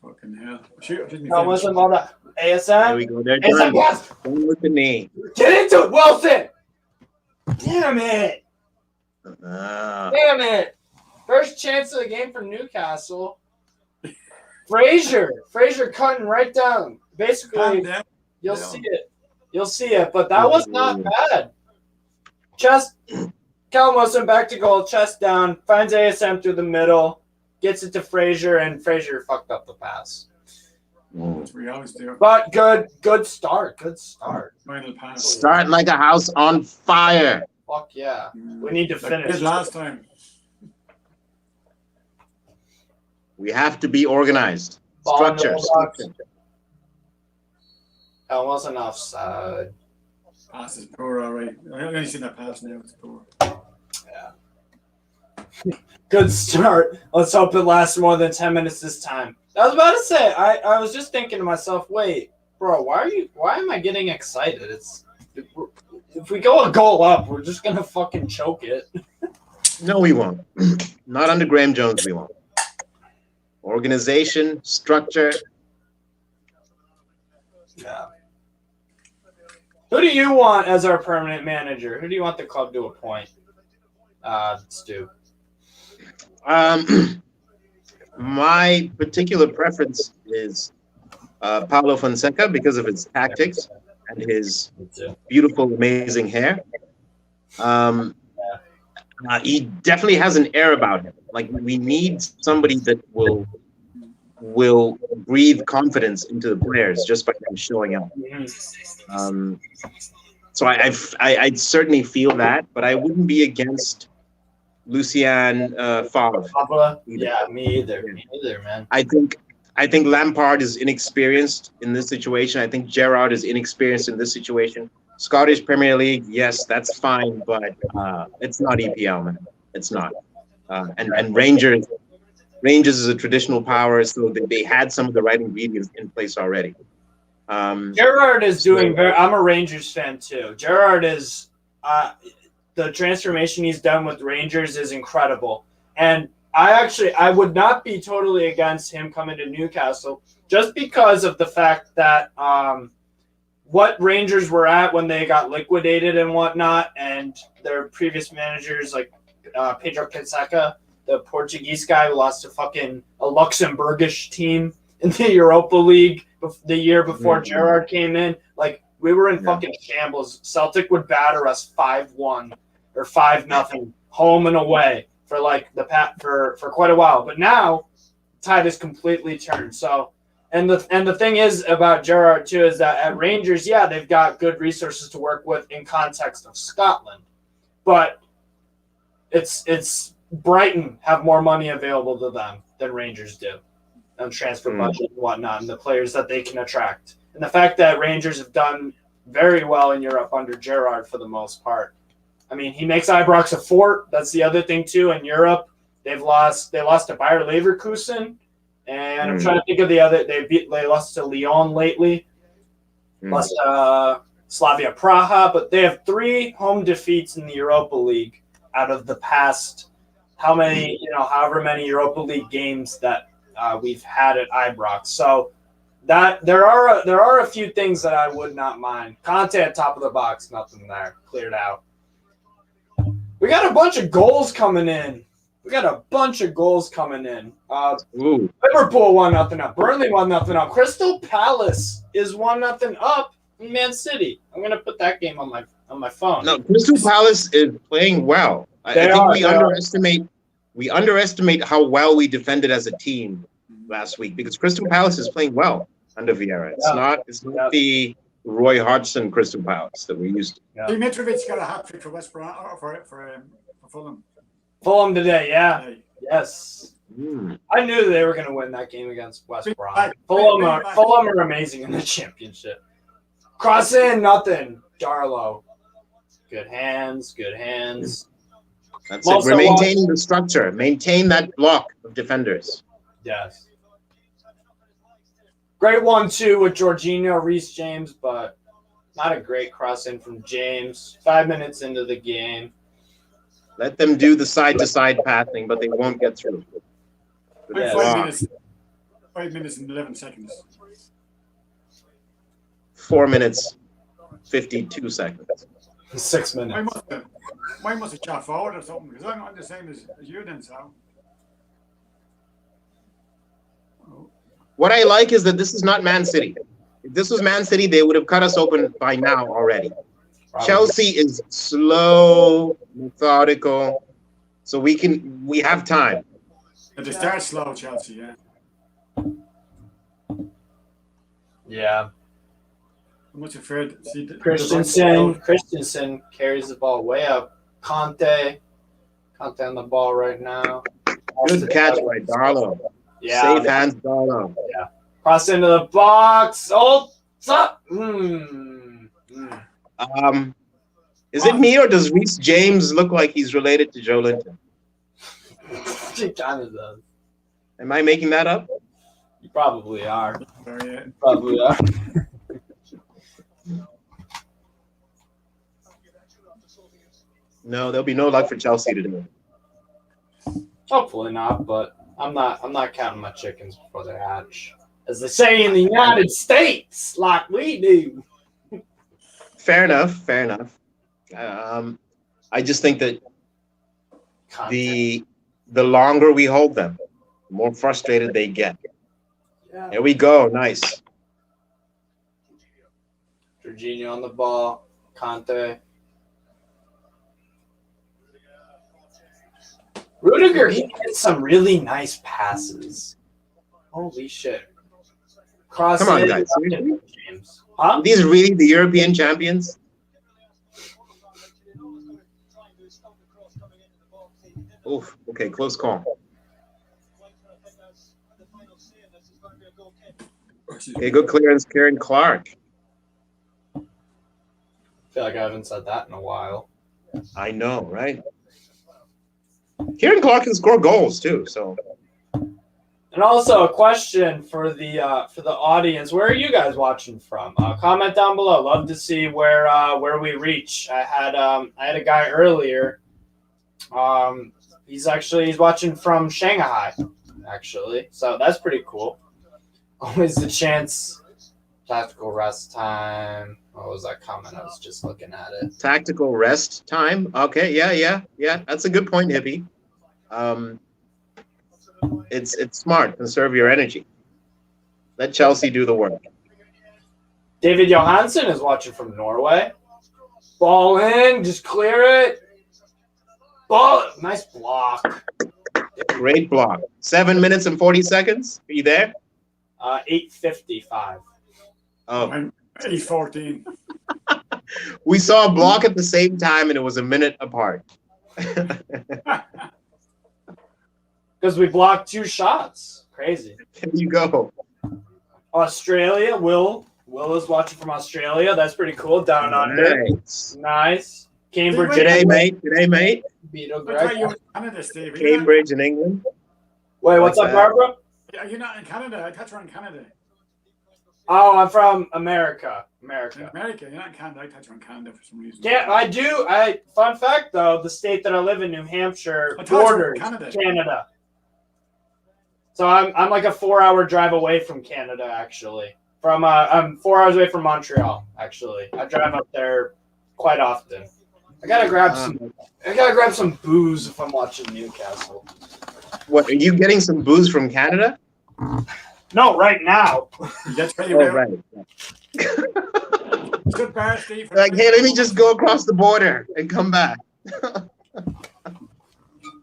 Fucking hell. Shoot, No, Wilson, ball that. ASM. There we go. They're ASM, done. pass. Going with the knee. Get into it, Wilson. Damn it. Ah. Damn it. First chance of the game for Newcastle. Frazier cutting right down. Basically, you'll see it. You'll see it, but that was not bad. Chest, Callum Wilson back to goal, chest down, finds ASM through the middle, gets it to Frazier, and Frazier fucked up the pass. That's what we always do. But good start. Good start. Final pass. Start like a house on fire. Fuck yeah. We need to Like finish. did last time. We have to be organized. Ball in the Structure. box. Structure. That wasn't offside. Pass is poor, all right. I only seen that pass now. It's poor. Yeah. Good start. Let's hope it lasts more than 10 minutes this time. I was about to say, I was just thinking to myself, wait, bro, why am I getting excited? If we go a goal up, we're just gonna fucking choke it. No, we won't. Not under Graeme Jones, we won't. Organization, structure. Yeah. Who do you want as our permanent manager? Who do you want the club to appoint? Stu. My particular preference is Paulo Fonseca because of his tactics and his beautiful, amazing hair. He definitely has an air about him. Like, we need somebody that will will breathe confidence into the players just by them showing up. So I certainly feel that, but I wouldn't be against Lucien Favre. Yeah, me either. Me either, man. I think Lampard is inexperienced in this situation. I think Gerrard is inexperienced in this situation. Scottish Premier League, yes, that's fine, but it's not EPL, man. It's not. And Rangers is a traditional power, so they had some of the right ingredients in place already. Gerrard is doing very. I'm a Rangers fan too. Gerrard is the transformation he's done with Rangers is incredible, and I would not be totally against him coming to Newcastle just because of the fact that what Rangers were at when they got liquidated and whatnot, and their previous managers like Pedro Fonseca, the Portuguese guy who lost to fucking a Luxembourgish team in the Europa League the year before Gerrard came in. Like, we were in fucking shambles. Celtic would batter us 5-1 or 5-0 home and away for like for quite a while. But now tide has completely turned. So and the thing is about Gerrard too is that at Rangers, yeah, they've got good resources to work with in context of Scotland. But it's Brighton have more money available to them than Rangers do on transfer budget and whatnot, and the players that they can attract. And the fact that Rangers have done very well in Europe under Gerrard for the most part. I mean, he makes Ibrox a fort. That's the other thing too. In Europe, they lost to Bayer Leverkusen, and I'm trying to think of the other. They lost to Lyon lately, lost to Slavia Praha, but they have 3 home defeats in the Europa League out of the past however many Europa League games that we've had at Ibrox. So that there are a few things that I would not mind. Conte at top of the box, nothing there, cleared out. We got a bunch of goals coming in. Liverpool 1-0 up. Burnley 1-0 up. Crystal Palace is 1-0 up in Man City. I'm gonna put that game on my phone. No, Crystal Palace is playing well. I think we underestimate how well we defended as a team last week because Crystal Palace is playing well under Vieira. It's not the Roy Hodgson Crystal Palace that we used to. Mitrovic got a hat trick for West Brom for Fulham. Fulham today, yeah. Yes. I knew they were going to win that game against West Brom. Fulham are amazing in the championship. Cross in, nothing. Darlow. Good hands. That's it. We're maintaining the structure. Maintain that block of defenders. Yes. Great 1-2 with Jorginho, Reece James, but not a great cross in from James. 5 minutes into the game. Let them do the side-to-side passing, but they won't get through. Yeah. 5 minutes and 11 seconds. 4 minutes, 52 seconds. 6 minutes. Mine must have shot forward or something, because I'm the same as you then, so. What I like is that this is not Man City. If this was Man City, they would have cut us open by now already. Probably. Chelsea is slow, methodical, so we have time. But they start slow, Chelsea, yeah. Yeah. I'm much afraid to see Christensen carries the ball way up. Conte on the ball right now. Good catch by Darlow. Yeah. Safe hands, Darlow. Yeah. Cross into the box. Oh, stop. Is it me or does Reece James look like he's related to Joe Linton? He kind of does. Am I making that up? You probably are. Probably are. No, there'll be no luck for Chelsea today. Hopefully not, but I'm not counting my chickens before they hatch, as they say in the United States, like we do. Fair enough. I just think that the longer we hold them, the more frustrated they get. Yeah. There we go. Nice. Jorginho on the ball. Conte. Rudiger, he gets some really nice passes. Holy shit. Cross Come on, in, guys. Seriously? James. Huh? Are these really the European champions? Oof. Okay, close call. Okay, good clearance, Kieran Clark. I feel like I haven't said that in a while. I know, right? Kieran Clark can score goals too, so. And also a question for the audience: where are you guys watching from? Comment down below. Love to see where we reach. I had a guy earlier. He's watching from Shanghai, actually. So that's pretty cool. Always the chance. Tactical rest time. What was that comment? I was just looking at it. Tactical rest time. Okay, yeah. That's a good point, Hippie. It's smart. Conserve your energy. Let Chelsea do the work. David Johansson is watching from Norway. Ball in, just clear it. Ball, nice block. Great block. 7 minutes and 40 seconds. Are you there? 8:55. Oh, I'm 8:14. we saw a block at the same time, and it was a minute apart. Because we blocked 2 shots. Crazy. There you go. Australia, Will is watching from Australia. That's pretty cool. Down under. Nice. Cambridge. G'day, mate. G'day, mate. Beetle I Greg. thought you were in Canada, Steve. Cambridge in England. Wait, what's up, Barbara? Are you not in Canada? I thought you were in Canada. Oh, I'm from America. In America, you're not in Canada. I thought you were in Canada for some reason. Yeah, I do. Fun fact though, the state that I live in, New Hampshire, I thought you were borders in Canada. Canada. So I'm like a 4-hour drive away from Canada, actually. I'm 4 hours away from Montreal, actually. I drive up there quite often. I gotta grab some booze if I'm watching Newcastle. What, are you getting some booze from Canada? No, right now. That's right. Oh, right. Good bar, Steve. Like, hey, let me just go across the border and come back.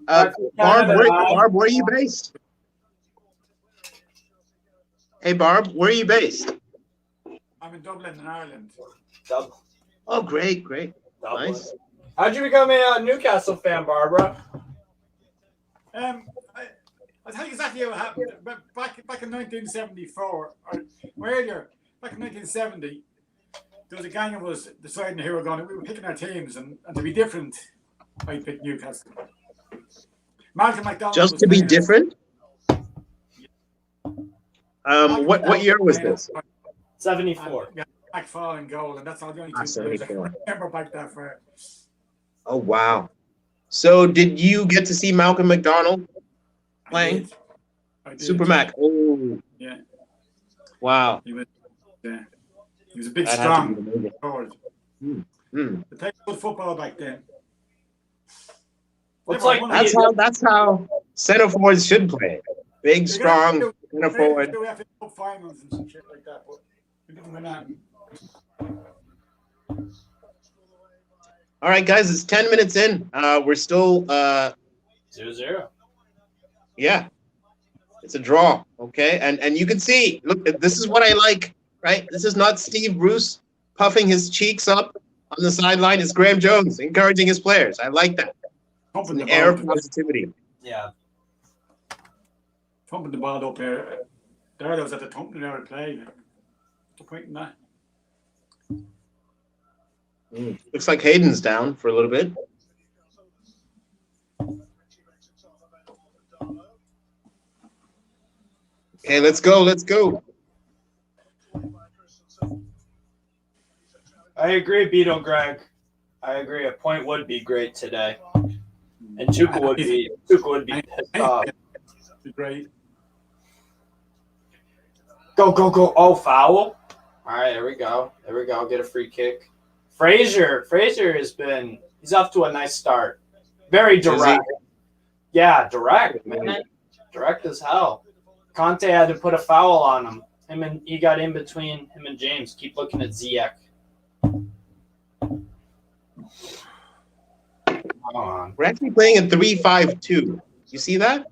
Barb, where are you based? Hey, Barb, where are you based? I'm in Dublin, in Ireland. Dublin. Oh, great. Nice. How'd you become a Newcastle fan, Barbara? I'll tell you exactly what happened. But back in 1974, or earlier, back in 1970, there was a gang of us deciding who we were picking our teams, and to be different, I picked Newcastle. Malcolm McDonald. Just to be different? What year was this? 74. Yeah, back fall and goal, and that's all the only two 74. I remember back that far. Oh, wow. So did you get to see Malcolm McDonald playing? I did. Super Mac. Oh, Yeah. wow. He was a big, That had to strong be amazing. forward. Hmm. They played good football back then. That's how center forwards should play. Big, strong center forward. We have to finals and some shit like that, but we didn't win that. All right, guys, it's 10 minutes in. We're still 0-0. Yeah, it's a draw. Okay, and you can see, look, this is what I like, right? This is not Steve Bruce puffing his cheeks up on the sideline. It's Graeme Jones encouraging his players. I like that. It's an air of positivity. Yeah. Thumping the ball up there. There was at the thumping there to play. What's the point in that? Looks like Hayden's down for a little bit. Okay, let's go. I agree, Beetle Greg. I agree. A point would be great today. And Tuchel would be pissed off. Great. Go. Oh, foul. All right, there we go. Get a free kick. Frazier he's off to a nice start. Very direct. Yeah, direct, man. Direct as hell. Conte had to put a foul on him. He got in between him and James. Keep looking at Ziyech. Come on. We're actually playing a 3-5-2. You see that?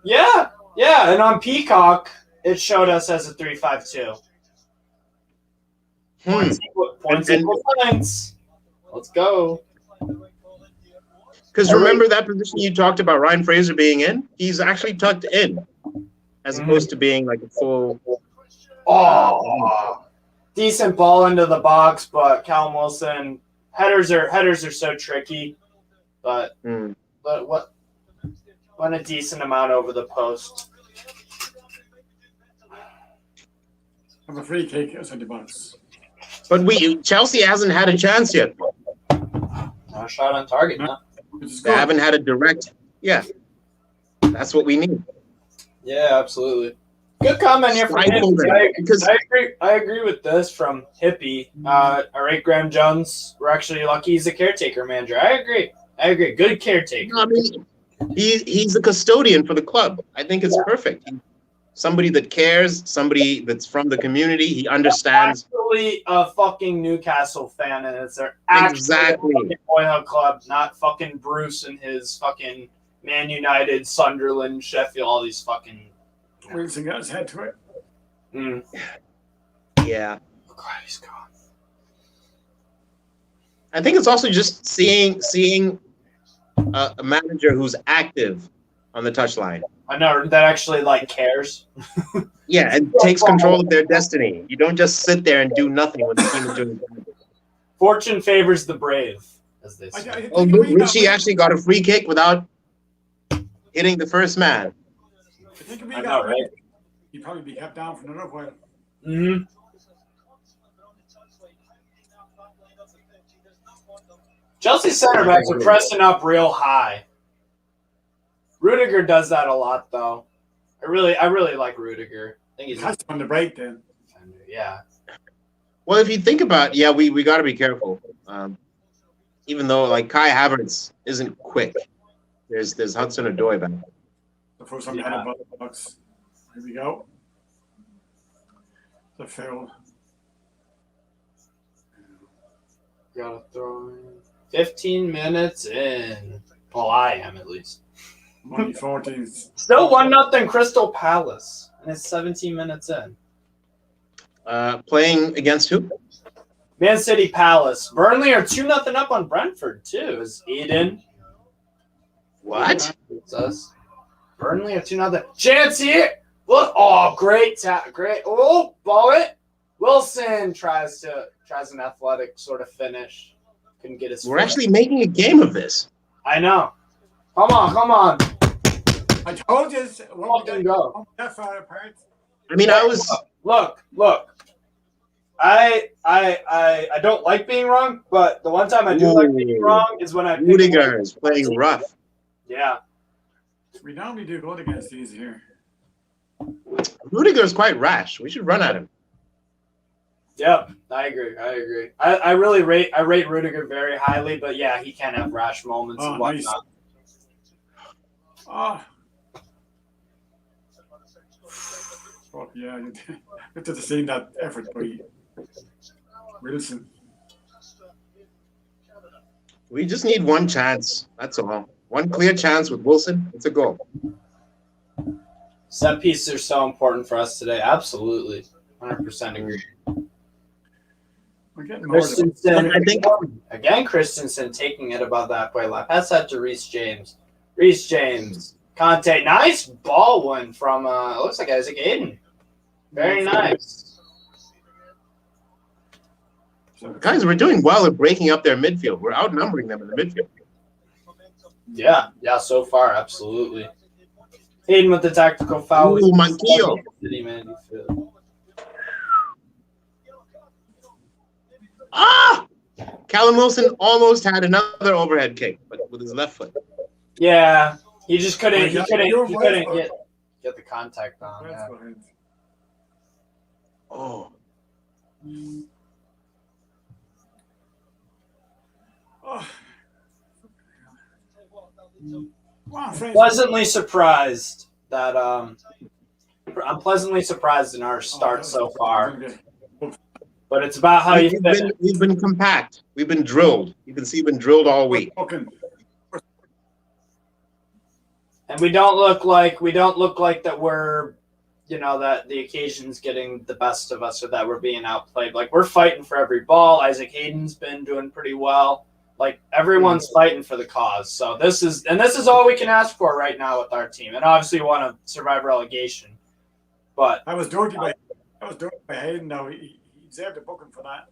Yeah. And on Peacock, It showed us as a 3-5-2. Points And equal points. Let's go. because remember that position you talked about Ryan Fraser being in? He's actually tucked in, as opposed to being like a full. Oh, decent ball into the box, but Callum Wilson headers are so tricky. But what a decent amount over the post. Have a free kick outside the box. But Chelsea hasn't had a chance yet. No shot on target, no. They haven't had a direct. Yeah, that's what we need. Yeah, absolutely. Good comment here from Hippie. I agree with this from Hippie. All right, Graeme Jones. We're actually lucky he's a caretaker manager. I agree. Good caretaker. I mean, he's a custodian for the club. I think it's perfect. Somebody that cares, somebody that's from the community. He understands. Actually, a fucking Newcastle fan, and it's their actually Boyhood club, not fucking Bruce and his fucking Man United, Sunderland, Sheffield, all these fucking. Wilson got his head to it. Yeah. Oh, God, he's gone. I think it's also just seeing a manager who's active on the touchline. I know that actually cares. Yeah, and takes control of their destiny. You don't just sit there and do nothing when the team is doing it. Fortune favors the brave, as they say. Richie actually got a free kick without hitting the first man. I think if he got right, he'd probably be kept down for another while. Mm-hmm. Chelsea center backs are pressing up real high. Rudiger does that a lot, though. I really like Rudiger. I think he's on the break then. Yeah. Well, if you think about, we got to be careful. Even though Kai Havertz isn't quick, there's Hudson-Odoi back. The first time out of the box. Here we go. The foul. Gotta throw in 15 minutes in. Well, I am at least. Money 40s. Still 1-0 Crystal Palace, and it's 17 minutes in. Playing against who? Man City Palace. Burnley are 2-0 up on Brentford too. Is Eden? What? It's us. Burnley are 2-0. Chance here. Look! Oh, great! Great! Oh, ball it. Wilson tries an athletic sort of finish. Couldn't get his. We're actually making a game of this. I know. Come on. I told you. Fucking go. That far apart. I mean, I was. Look. I don't like being wrong, but the one time I do like being wrong is when I. Rudiger is playing rough. Yeah. We normally do good against these here. Rudiger is quite rash. We should run at him. Yep, I agree. I really rate Rudiger very highly, but yeah, he can have rash moments and whatnot. Nice. Oh, yeah, you have to see that effort by Wilson. We just need one chance. That's all. One clear chance with Wilson. It's a goal. Set pieces are so important for us today. Absolutely. 100% agree. We're getting Christensen, I think again, Christensen taking it about that play. Pass that to Reece James. Conte. Nice ball win from, it looks like Isaac Aiden. Very nice. Guys, we're doing well at breaking up their midfield. We're outnumbering them in the midfield. Yeah, so far, absolutely. Aiden with the tactical foul. Ooh, Manquillo. Callum Wilson almost had another overhead kick, but with his left foot. Yeah, he just couldn't. He couldn't get the contact on. Yeah. Oh. Pleasantly surprised that I'm pleasantly surprised in our start so far. But it's about how you fit. We've been compact. We've been drilled. You can see we've been drilled all week. And we don't look like that we're, that the occasion's getting the best of us or that we're being outplayed. Like, we're fighting for every ball. Isaac Hayden's been doing pretty well. Like, everyone's fighting for the cause. So this is all we can ask for right now with our team. And obviously we want to survive relegation. But I was dirty by Hayden though. He deserved a booking for that.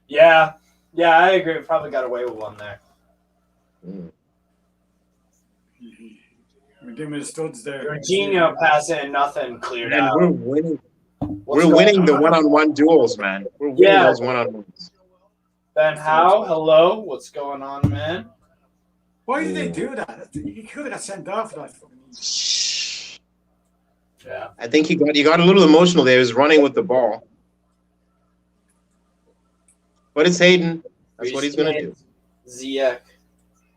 yeah, I agree. We probably got away with one there. We give me the studs there. Jorginho pass in, nothing cleared And out. we're winning. What's We're going winning on? the one-on-one duels, man. We're winning those one-on-ones. Ben Howe, hello. What's going on, man? Why did they do that? He could have got sent off for that. Yeah. I think he got a little emotional there. He was running with the ball. But it's Hayden. That's what he's going to do. Ziyech.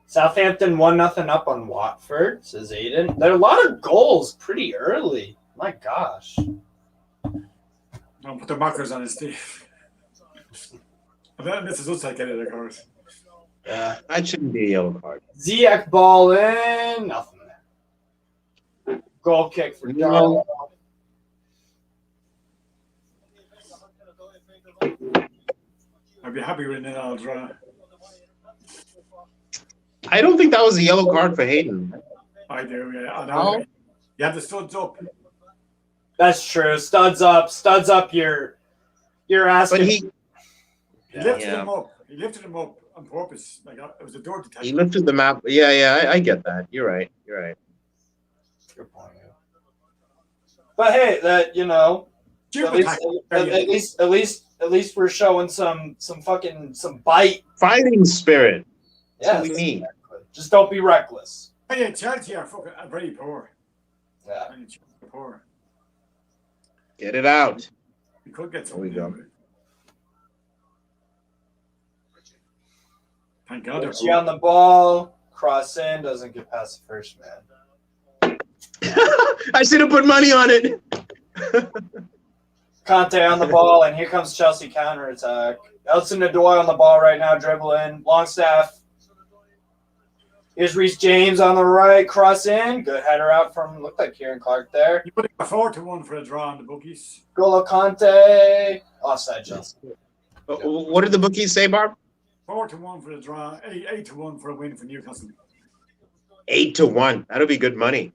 Southampton 1-0 up on Watford, says Aiden. There are a lot of goals pretty early. My gosh. Don't put the markers on his team. And then this is us taking it, of course. Yeah. That shouldn't be a yellow card. Ziyech ball in. Nothing there. Goal kick for Darwin. I'd be happy with an all draw. I don't think that was a yellow card for Hayden. I do, yeah. I know. You have the studs up. That's true. Studs up. You're asking. But he Lifted him up. He lifted him up on purpose. Like it was a door to take. he lifted the map. Yeah, I get that. You're right. Good point. But hey, that at least we're showing some bite. Fighting spirit. That's Yeah, what we need. Just don't be reckless. Oh, yeah, Chelsea are fucking very poor. Yeah. Poor. Get it out. We could get There we something. go. Thank God. Richie on the ball, cross in, doesn't get past the first man. I should have put money on it. Conte on the ball, and here comes Chelsea counterattack. Elson-Odoi on the ball right now, dribbling. Longstaff. Here's Reece James on the right, cross in. Good header out from, looked like Kieran Clark there. You put it 4-1 for a draw on the bookies. Golo Conte. Offside, Chelsea. What did the bookies say, Barb? 4-1 for a draw. 8-1 for a win for Newcastle. 8-1. That'll be good money.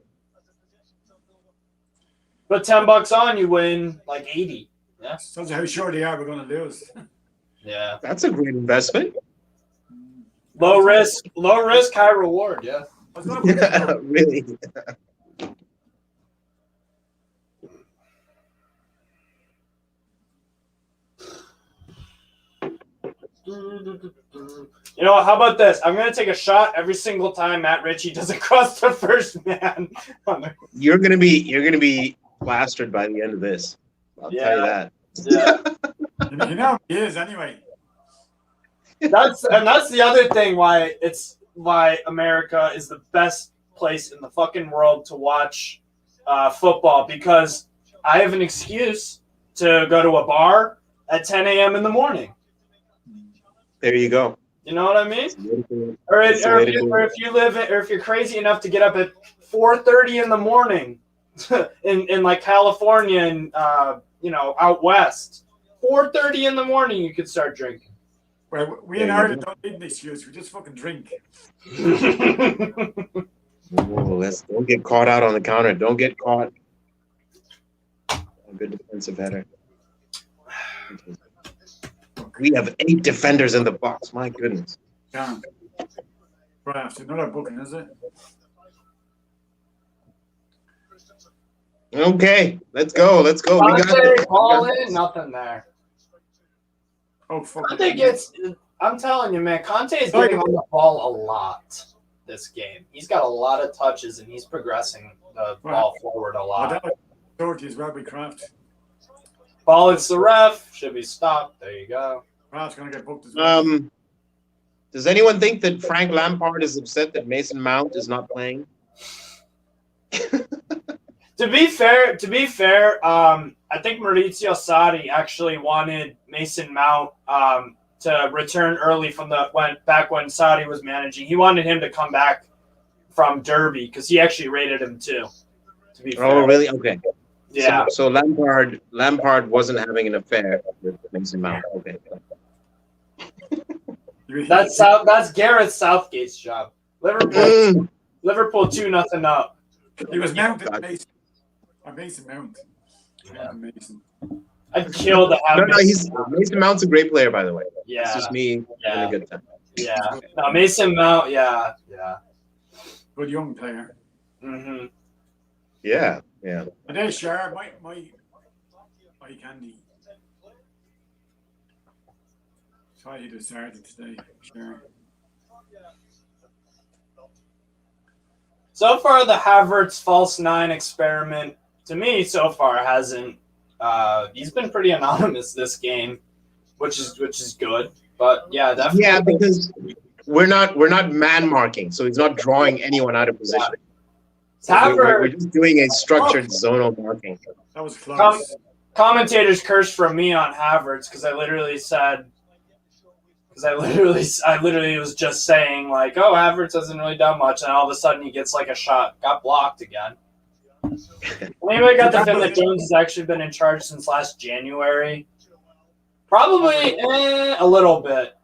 But $10 on, you win like 80. Yeah. Tells you how sure they are we're going to lose. Yeah. That's a great investment. Low risk, high reward. Yeah. I was gonna put it Really. You know what? How about this? I'm going to take a shot every single time Matt Ritchie doesn't cross the first man. You're gonna be plastered by the end of this. I'll tell you that. Yeah. you know he is anyway. That's the other thing why America is the best place in the fucking world to watch football, because I have an excuse to go to a bar at 10 a.m. in the morning. There you go. You know what I mean? Or if you're crazy enough to get up at 4:30 in the morning in like California and out west, 4:30 in the morning you could start drinking. Well, we in Ireland don't need an excuse. We just fucking drink. Don't get caught out on the counter. Don't get caught. A good defensive header. We have 8 defenders in the box. My goodness. Yeah. Right, another booking, is it? Okay, let's go. We got it. Ball in, nothing there. Oh, fuck. I'm telling you, man, Conte is getting on the ball a lot this game. He's got a lot of touches, and he's progressing the ball forward a lot. Authority is Robbie Kraft. Ball is the ref. Should be stopped. There you go. Kraft's going to get booked as well. Does anyone think that Frank Lampard is upset that Mason Mount is not playing? To be fair, I think Maurizio Sarri actually wanted Mason Mount to return early from when Sarri was managing. He wanted him to come back from Derby because he actually rated him too. To be fair. Oh, really? Okay. Yeah. So Lampard wasn't having an affair with Mason Mount. Okay. That's Gareth Southgate's job. Liverpool 2-0 up. He was mounted God. Mason. Or Mason Mount. Yeah. Mason. I'd kill to have Mason Mount's a great player, by the way. Yeah. It's just me having a good time. Yeah. No, Mason Mount, yeah. Good young player. Mm-hmm. Yeah. And then sure, my candy. Sorry he'd have started today. Sure. So far, the Havertz false nine experiment, to me, so far hasn't. He's been pretty anonymous this game, which is good. But yeah, definitely. Yeah, because we're not man marking, so he's not drawing anyone out of position. We're just doing a structured zonal marking. That was close. Commentators cursed from me on Havertz because I literally was just saying like, oh, Havertz hasn't really done much, and all of a sudden he gets like a shot, got blocked again. Anybody got the feeling that Jones has actually been in charge since last January? Probably a little bit.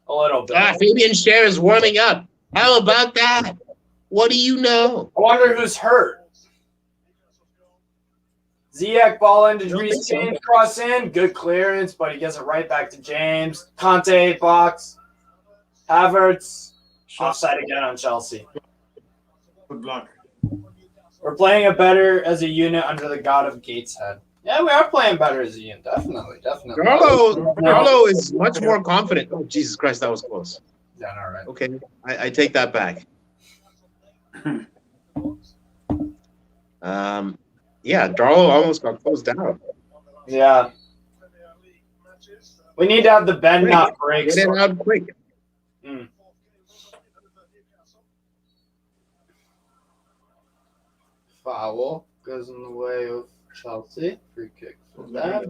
Fabian Schär is warming up. How about that? What do you know? I wonder who's hurt. Ziyech ball into Reece James, cross in, good clearance, but he gets it right back to James. Conte box. Havertz offside again on Chelsea. Good block. We're playing it better as a unit under the god of Gateshead. Yeah, we are playing better as a unit. Definitely. Darlow is much more confident. Oh, Jesus Christ, that was close. Yeah, all right. Okay, I take that back. Yeah, Darlow almost got closed down. Yeah. We need to have the bend not break. Get it out quick. Foul goes in the way of Chelsea. Free kick for that.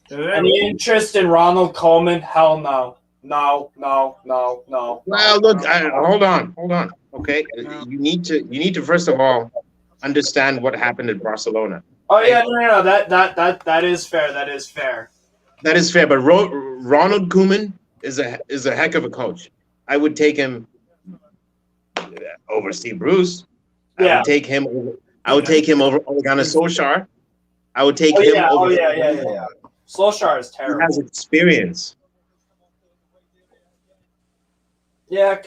Any interest in Ronald Koeman? Hell no. No. Well, look, hold on. Okay, you need to first of all understand what happened at Barcelona. Oh yeah, no. That is fair. That is fair. But Ronald Koeman is a heck of a coach. I would take him over Steve Bruce. Yeah. I would take him over Ole Gunnar Solskjaer. I would take him over. Yeah. Solskjaer is terrible. He has experience. Yeah.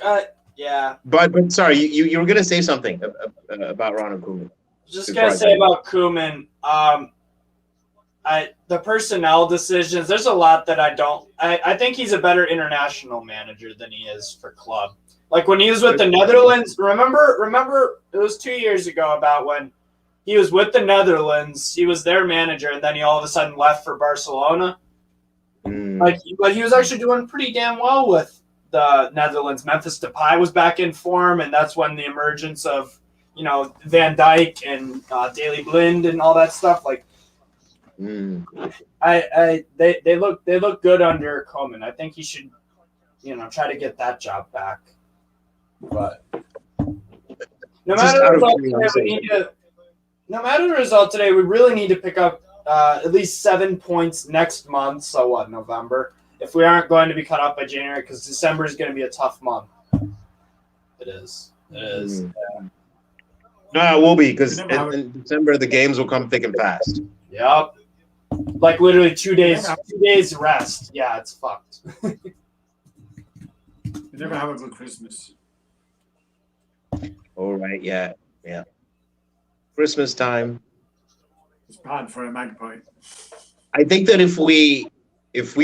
But sorry, you were gonna say something about Ronald Koeman. Just gonna say about Koeman, the personnel decisions. There's a lot that I don't. I think he's a better international manager than he is for club. Like when he was with the Netherlands. Remember, it was 2 years ago about when he was with the Netherlands. He was their manager, and then he all of a sudden left for Barcelona. But he was actually doing pretty damn well with the Netherlands. Memphis Depay was back in form, and that's when the emergence of Van Dijk and Daley Blind and all that stuff. Like, they look good under Koeman. I think he should, try to get that job back. But no matter the result today, we really need to pick up at least 7 points next month. So what, November? If we aren't going to be cut off by January, because December is going to be a tough month. It is. Yeah. No, it will be, because in December the games will come thick and fast. Yep. Like literally 2 days. 2 days rest. Yeah, it's fucked. You never have a good Christmas. All right. Yeah. Christmas time. It's bad for a Magpie. I think that if we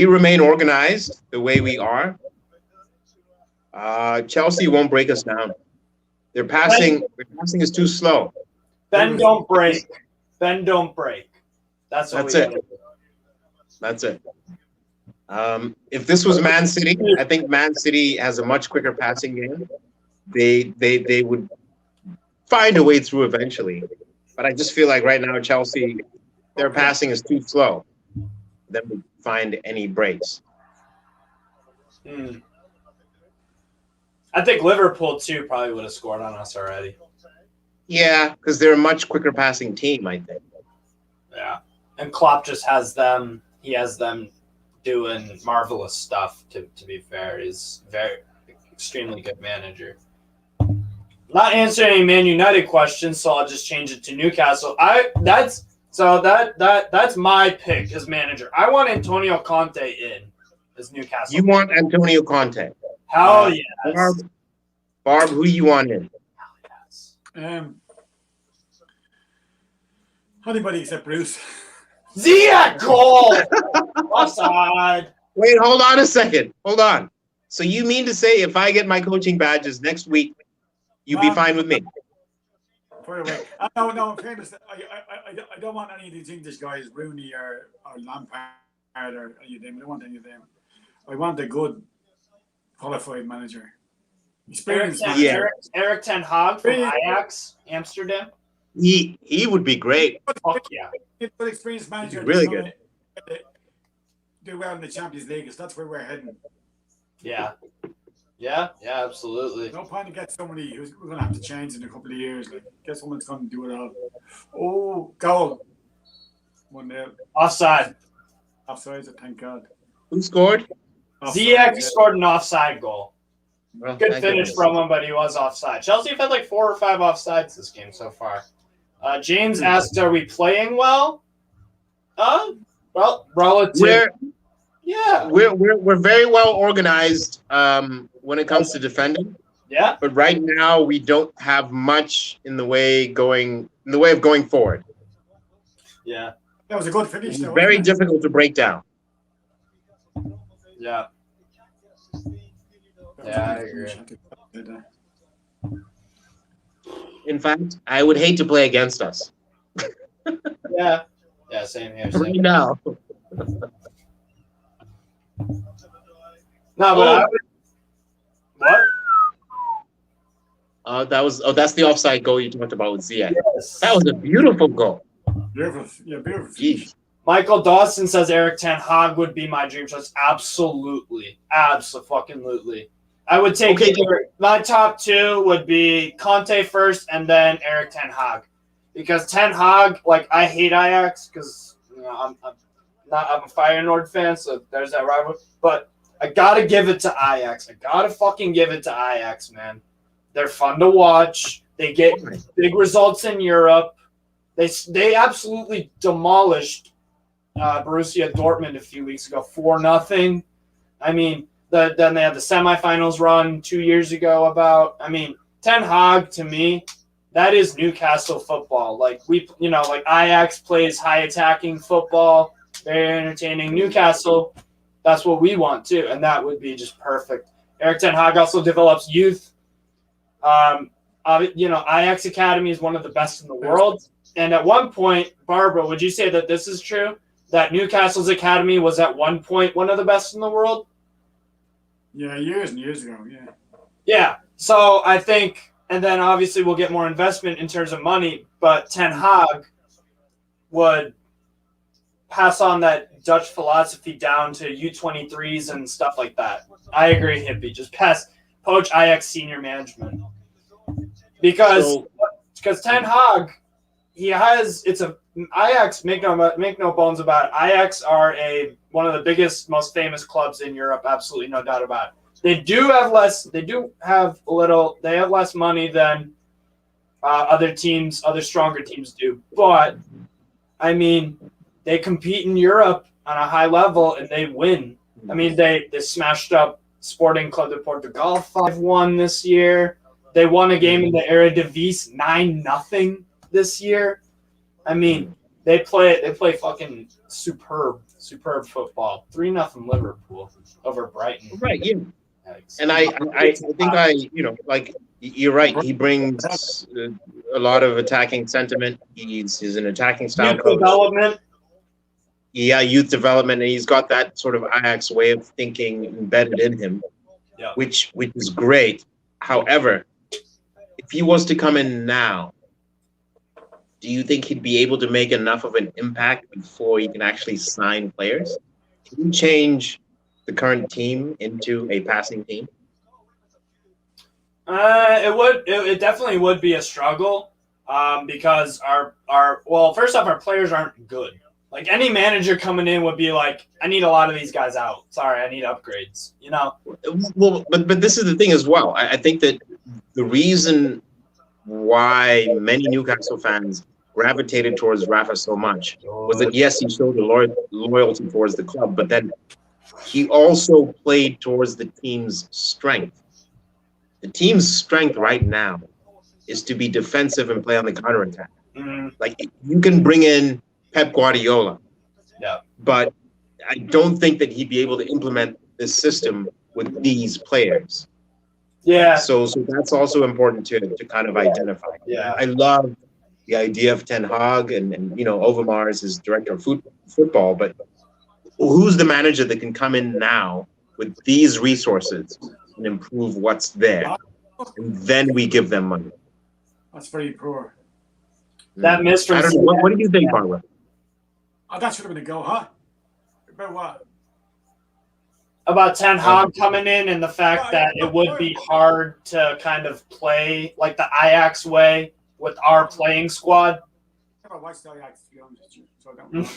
remain organized the way we are, Chelsea won't break us down. Their passing is too slow. Bend don't break. That's it. That's it. If this was Man City, I think Man City has a much quicker passing game. They would find a way through eventually. But I just feel like right now Chelsea, their passing is too slow. Then we find any breaks. I think Liverpool too probably would have scored on us already. Yeah, because they're a much quicker passing team, I think. Yeah, and Klopp just has them. He has them doing marvelous stuff. To be fair, he's very extremely good manager. Not answering any Man United questions, so I'll just change it to Newcastle. That's my pick as manager. I want Antonio Conte in as Newcastle. You want Antonio Conte? Hell yes. Barb, who do you want in? Anybody except Bruce. Ziyech goal. Offside. Wait, hold on a second. Hold on. So you mean to say if I get my coaching badges next week, you'd be fine with me? No, in fairness, I don't want any of these English guys, Rooney or Lampard or any of them. I don't want any of them. I want a good, qualified manager. Experienced manager. Eric Ten Hag from Ajax, Amsterdam. He would be great. Fuck yeah. Good experienced manager. Really good. Do well in the Champions League, because that's where we're heading. Yeah. Yeah, absolutely. No point to get somebody who's we're going to have to change in a couple of years. Like, get someone that's going to do it all. Oh, goal. 1-0. Offside. Offside, thank God. Who scored? Ziyech scored an offside goal. Well, Good finish from him, but he was offside. Chelsea have had like 4 or 5 offsides this game so far. James asks, "Are we playing well?" Well, relative. We're very well organized when it comes to defending. Yeah. But right now we don't have much in the way of going forward. Yeah. That was a good finish. It's very difficult to break down. Yeah. Yeah, I agree. In fact, I would hate to play against us. Yeah. Yeah, same here. Right now. No, but I would... What? That's the offside goal you talked about with Ziyech. Yes. That was a beautiful goal. Beautiful. Yeah, beautiful. Jeez. Michael Dawson says Eric Ten Hag would be my dream choice. Absolutely. Absolutely. I would take either, my top 2 would be Conte first and then Eric Ten Hag. Because Ten Hag, like, I hate Ajax because I'm a Feyenoord fan, so there's that rivalry. But I gotta give it to Ajax. I gotta fucking give it to Ajax, man. They're fun to watch. They get big results in Europe. They absolutely demolished Borussia Dortmund a few weeks ago, 4-0. I mean, then they had the semifinals run 2 years ago. Ten Hag, to me, that is Newcastle football. Like like Ajax plays high attacking football, very entertaining. Newcastle, that's what we want too, and that would be just perfect. Eric Ten Hag also develops youth. Ajax Academy is one of the best in the world. And at one point, Barbara, would you say that this is true? That Newcastle's academy was at one point one of the best in the world? Yeah, years and years ago, yeah. Yeah, so I think, and then obviously we'll get more investment in terms of money, but Ten Hag would pass on that Dutch philosophy down to U23s and stuff like that. I agree, Hippie. Just poach Ajax senior management. Because Ten Hag, Ajax, make no bones about it. Ajax are one of the biggest, most famous clubs in Europe. Absolutely no doubt about it. They have less money than other stronger teams do. But I mean, they compete in Europe on a high level and they win. I mean, they smashed up Sporting Club de Portugal 5-1 this year. They won a game in the Eredivisie 9-0 this year. I mean, they play fucking superb football. 3-0 Liverpool over Brighton. Right, yeah. And I think you're right. He brings a lot of attacking sentiment. He's an attacking style coach. Development. Yeah, youth development, and he's got that sort of Ajax way of thinking embedded in him, which is great. However, if he was to come in now, do you think he'd be able to make enough of an impact before he can actually sign players? Can you change the current team into a passing team? It definitely would be a struggle. because first off, our players aren't good. Like any manager coming in would be like, I need a lot of these guys out. Sorry, I need upgrades. You know. Well, but this is the thing as well. I think that the reason why many Newcastle fans gravitated towards Rafa so much was that yes, he showed the loyalty towards the club, but then he also played towards the team's strength. The team's strength right now is to be defensive and play on the counterattack. Mm-hmm. Like you can bring in Pep Guardiola, but I don't think that he'd be able to implement this system with these players. Yeah. So that's also important to kind of identify. Yeah. I love the idea of Ten Hag and Overmars is his director of football, but who's the manager that can come in now with these resources and improve what's there, and then we give them money? That's very poor. That missed from. I don't know. What do you think, Barbara? Oh, that should have been a go, huh? About what? About Ten Hag coming in and the fact that it would be hard to kind of play like the Ajax way with our playing squad. I watched the Ajax, to be honest with you, so I don't know.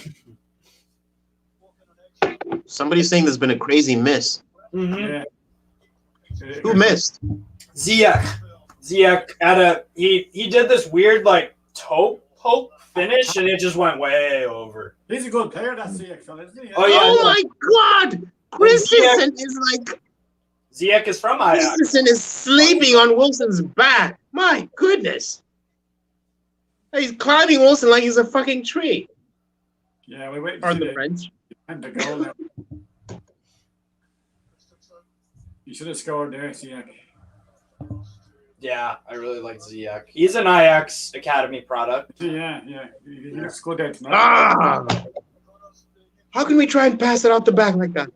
Somebody's saying there's been a crazy miss. Mm-hmm. Yeah. Who missed? Ziyech he did this weird like toe poke finish and it just went way over. He's a good player, that Ziyech fella, isn't he? Oh, yeah. Oh my God! Christensen is like Ziyech is from Ajax. Christensen is sleeping on Wilson's back. My goodness. He's climbing Wilson like he's a fucking tree. Yeah, we wait Pardon the French. And the goal now. You should have scored there, Ziyech. Yeah, I really like Ziyech. He's an Ajax Academy product. Yeah. He looks good there tonight. Ah! How can we try and pass it out the back like that?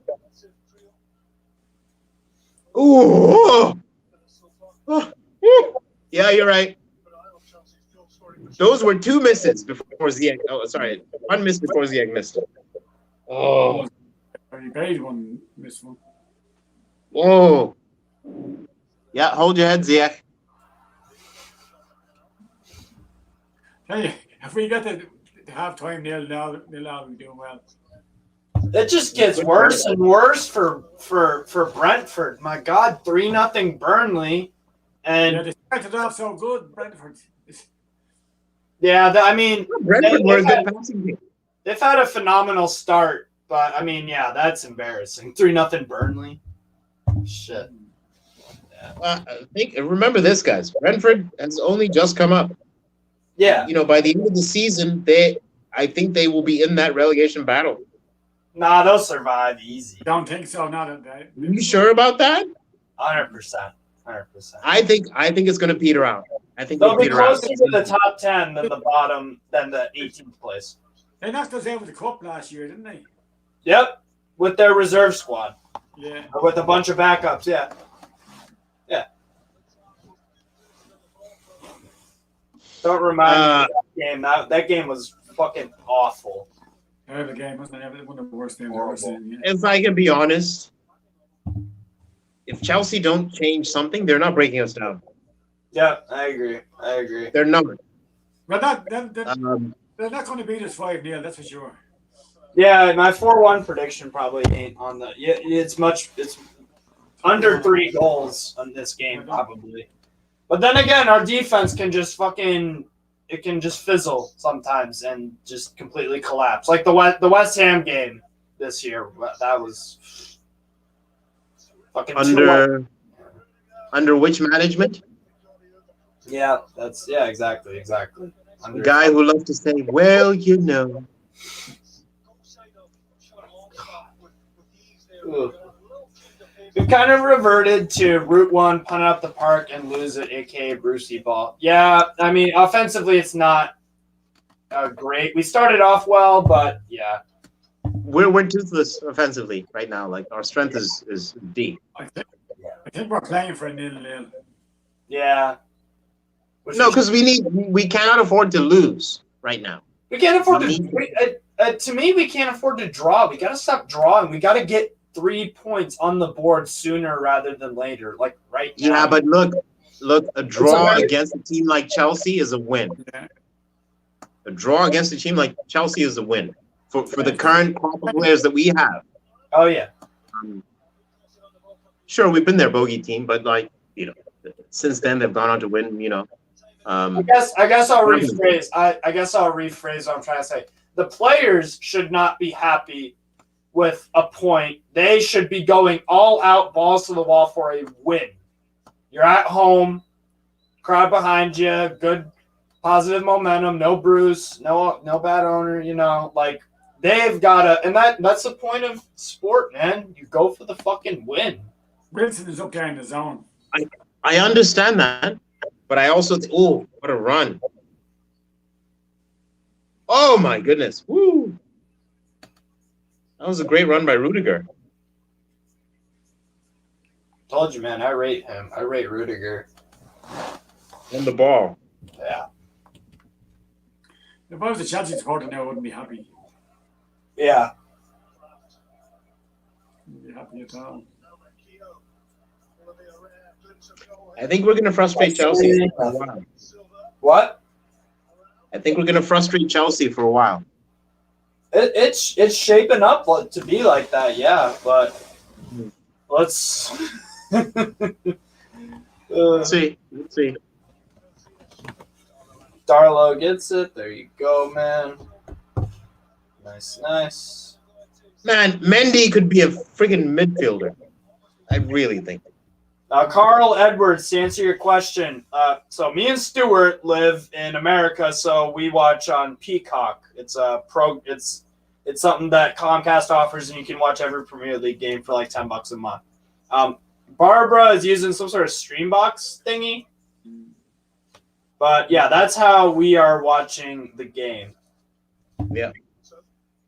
Ooh! Oh. Yeah, you're right. Those were two misses before Ziyech. Oh, sorry. One miss before Ziyech missed it. Oh. He paid one, missed one. Whoa. Yeah, hold your head, Ziyech. Hey, if we get to half time nil now, we're doing well. It just gets worse and worse for Brentford. My God, 3-0 Burnley, and they started off so good, Brentford. Yeah, Brentford were a good passing team. They've had a phenomenal start, but I mean, yeah, that's embarrassing. 3-0 Burnley. Shit. Yeah. Remember this, guys. Brentford has only just come up. Yeah. By the end of the season, I think they will be in that relegation battle. Nah, they'll survive easy. Don't think so. Not a day. Are you sure about that? 100%. I think it's going to peter out. I think they'll be peter out. closer to the top 10 than the bottom than the 18th place. They knocked us out with the cup last year, didn't they? Yep, with their reserve squad. Yeah. Or with a bunch of backups. Yeah. Don't remind me of that game. That game was fucking awful. The game wasn't one of the worst games I've ever seen. Yeah. If I can be honest, if Chelsea don't change something, they're not breaking us down. Yeah, I agree. They're not. But they're not going to beat us 5-0, that's for sure. Yeah, my 4-1 prediction probably ain't on the. Yeah, it's under 3 goals on this game probably. But then again, our defense can just fizzle sometimes and just completely collapse. Like the West Ham game this year, that was fucking under which management? Yeah, exactly. The guy who loves to say, "Well, We've kind of reverted to Route 1, punt it up the park, and lose it, a.k.a. Brucey ball. Yeah, I mean, offensively, it's not great. We started off well, but yeah. We're toothless offensively right now. Like, our strength is deep. I think we're playing for a 0-0. Yeah. Because we cannot afford to lose right now. We can't afford to me, we can't afford to draw. We got to stop drawing. We got to get 3 points on the board sooner rather than later. Like right now. Yeah, but look, Look, a draw against a team like Chelsea is a win. Yeah. A draw against a team like Chelsea is a win for the current crop of players that we have. Oh yeah. Sure, we've been their bogey team, but like since then they've gone on to win. I guess I'll rephrase. I guess I'll rephrase what I'm trying to say. The players should not be happy with a point. They should be going all out, balls to the wall for a win. You're at home, crowd behind you, good positive momentum, no Bruce, no bad owner, like they've gotta, and that's the point of sport, man. You go for the fucking win. Wilson is up there in the zone. I understand that, but I also what a run. Oh my goodness. Woo. That was a great run by Rudiger. Told you, man, I rate him. I rate Rudiger. And the ball. Yeah. If I was a Chelsea supporter now, I wouldn't be happy. Yeah. Wouldn't be happy at all. I think we're going to frustrate Chelsea for a while. What? I think we're going to frustrate Chelsea for a while. It's shaping up to be like that, yeah. But let's Let's see. Darlow gets it. There you go, man. Nice. Man, Mendy could be a friggin' midfielder. I really think. Now, Carl Edwards, to answer your question, so me and Stuart live in America, so we watch on Peacock. It's it's something that Comcast offers, and you can watch every Premier League game for like $10 a month. Barbara is using some sort of Streambox thingy, but yeah, that's how we are watching the game. Yeah.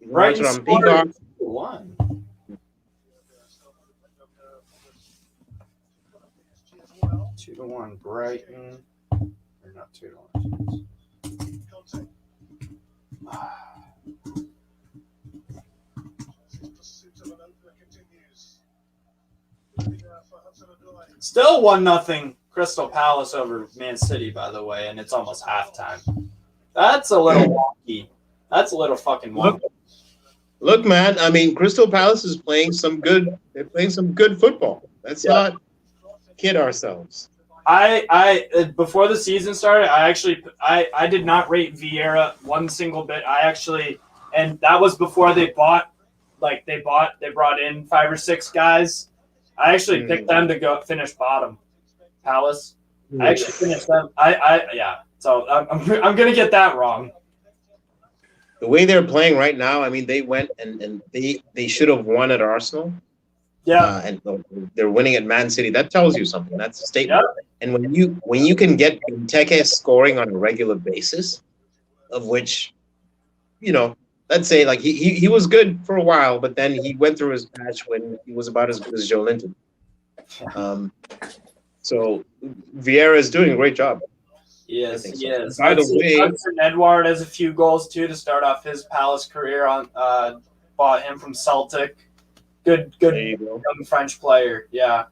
Right, on Peacock. 2-1. 2-1 Brighton. Or not 2-1. Still 1-0 Crystal Palace over Man City, by the way, and it's almost halftime. That's a little wonky. That's a little fucking wonky. Look, man. I mean, Crystal Palace is playing some good. They're playing some good football. Let's not kid ourselves. I before the season started, I did not rate Vieira one single bit. And that was before they brought in 5 or 6 guys. I actually picked them to go finish bottom. Palace. I actually finished them. So I'm gonna get that wrong. The way they're playing right now, I mean, they went and they should have won at Arsenal. Yeah. And they're winning at Man City. That tells you something. That's a statement. Yep. And when you can get Benteke scoring on a regular basis, of which, let's say like he was good for a while, but then he went through his patch when he was about as good as Joe Linton. So Vieira is doing a great job. Yes. By the way, Hudson Edward has a few goals too to start off his Palace career. Bought him from Celtic. Good young French player. Yeah.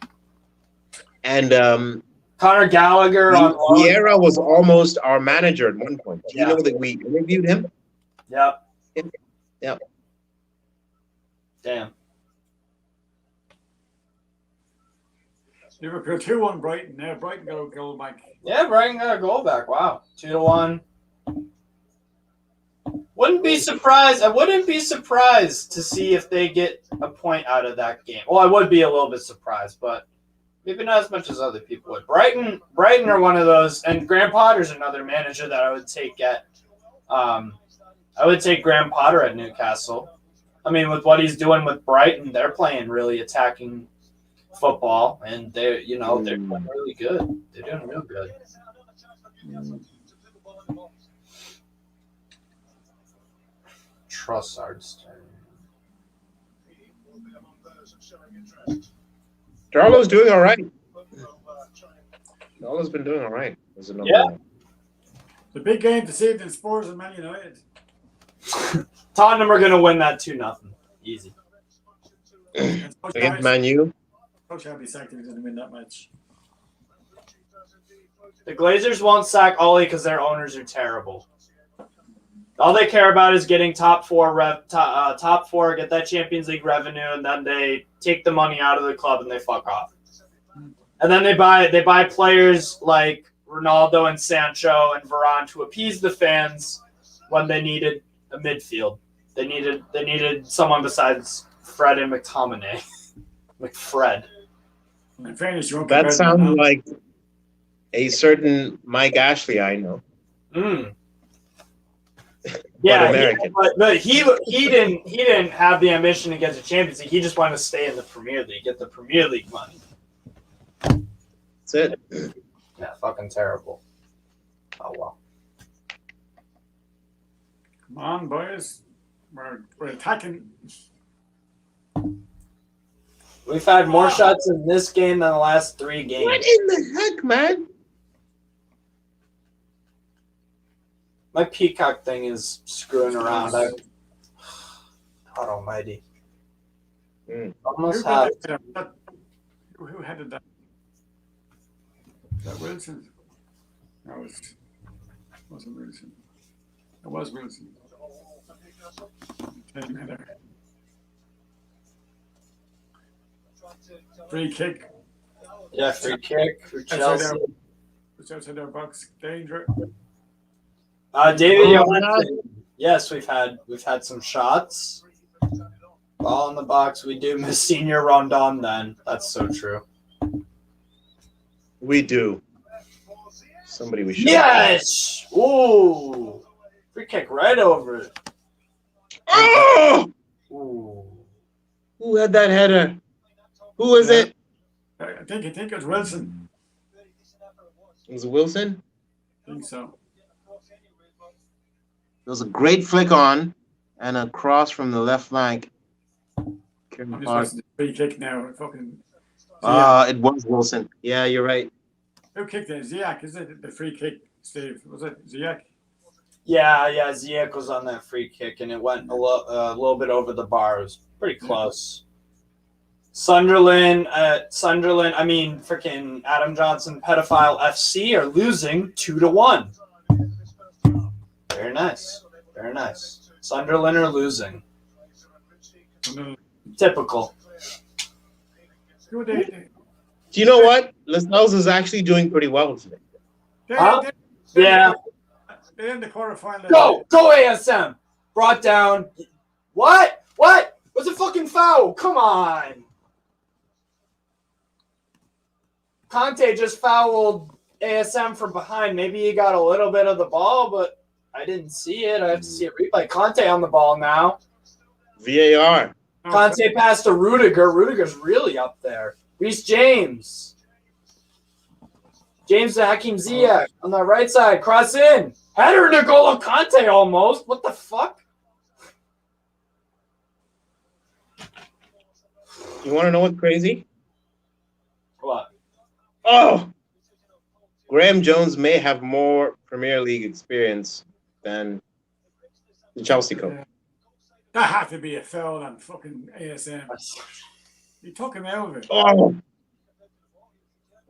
And Conor Gallagher on loan. Vieira was almost our manager at one point. Do you know that we interviewed him? Yep. Yep. Damn. Liverpool 2-1 Brighton. Now Brighton got a goal back. Yeah, Brighton got a goal back. Wow. 2-1. Wouldn't be surprised. I wouldn't be surprised to see if they get a point out of that game. Well, I would be a little bit surprised, but maybe not as much as other people would. Brighton are one of those, and Graham Potter's another manager that I would take at. I would take Graham Potter at Newcastle. I mean, with what he's doing with Brighton, they're playing really attacking football, and they're doing really good. They're doing real good. Trossard's turn. Darlow's doing all right. Darlow's been doing all right. Yeah. The big game this evening, Spurs and Man United. Tottenham are going to win that 2-0. Easy. Against Man U. Coach I'd be sacked if he didn't win that match. The Glazers won't sack Ollie because their owners are terrible. All they care about is getting top four, get that Champions League revenue, and then they take the money out of the club and they fuck off. And then they buy players like Ronaldo and Sancho and Varane to appease the fans when they needed a midfield. They needed someone besides Fred and McTominay. McFred. In fairness, you won't That compare sounds them now. like a certain Mike Ashley I know. Yeah, American. but he didn't have the ambition to get to Champions League. He just wanted to stay in the Premier League, get the Premier League money. That's it. Yeah, fucking terrible. Oh well. Come on, boys. We're attacking. We've had more shots in this game than the last 3 games. What in the heck, man? My peacock thing is screwing around. God almighty. Almost have. Who headed that? Is that Wilson? No, it wasn't Wilson. It was Wilson. Free kick. Yeah, free kick for Chelsea. It's outside our box. Danger. David Johansson. Yes, we've had some shots. Ball in the box. We do miss Senior Rondon then. That's so true. We do. Somebody we should. Yes! Ooh. Free kick right over it. Oh! Ooh. Who had that header? Who was it? I think it was Wilson. Was it Wilson? I think so. There was a great flick on and a cross from the left flank. I'm just watching the free kick now. Fucking. It was Wilson. Yeah, you're right. Who kicked it? Ziyech, is it? The free kick, Steve. Was it Ziyech? Yeah, Ziyech was on that free kick, and it went a little bit over the bar. It was pretty close. Sunderland, freaking Adam Johnson, pedophile FC are losing 2-1. Very nice. Very nice. Sunderland are losing. Typical. Who they? Do you know what? Lascelles is actually doing pretty well today. Yeah. They're in the quarterfinal. Go ASM. Brought down. What? Was a fucking foul? Come on. Conte just fouled ASM from behind. Maybe he got a little bit of the ball, but I didn't see it. I have to see it replay. Conte on the ball now. VAR. Conte passed to Rudiger. Rudiger's really up there. Reece James. James to Hakim Ziyech on the right side. Cross in. Header N'Golo Conte almost. What the fuck? You want to know what's crazy? What? Oh! Graeme Jones may have more Premier League experience than the Chelsea coach. That had to be a foul on fucking ASM. He took him out of it. Oh!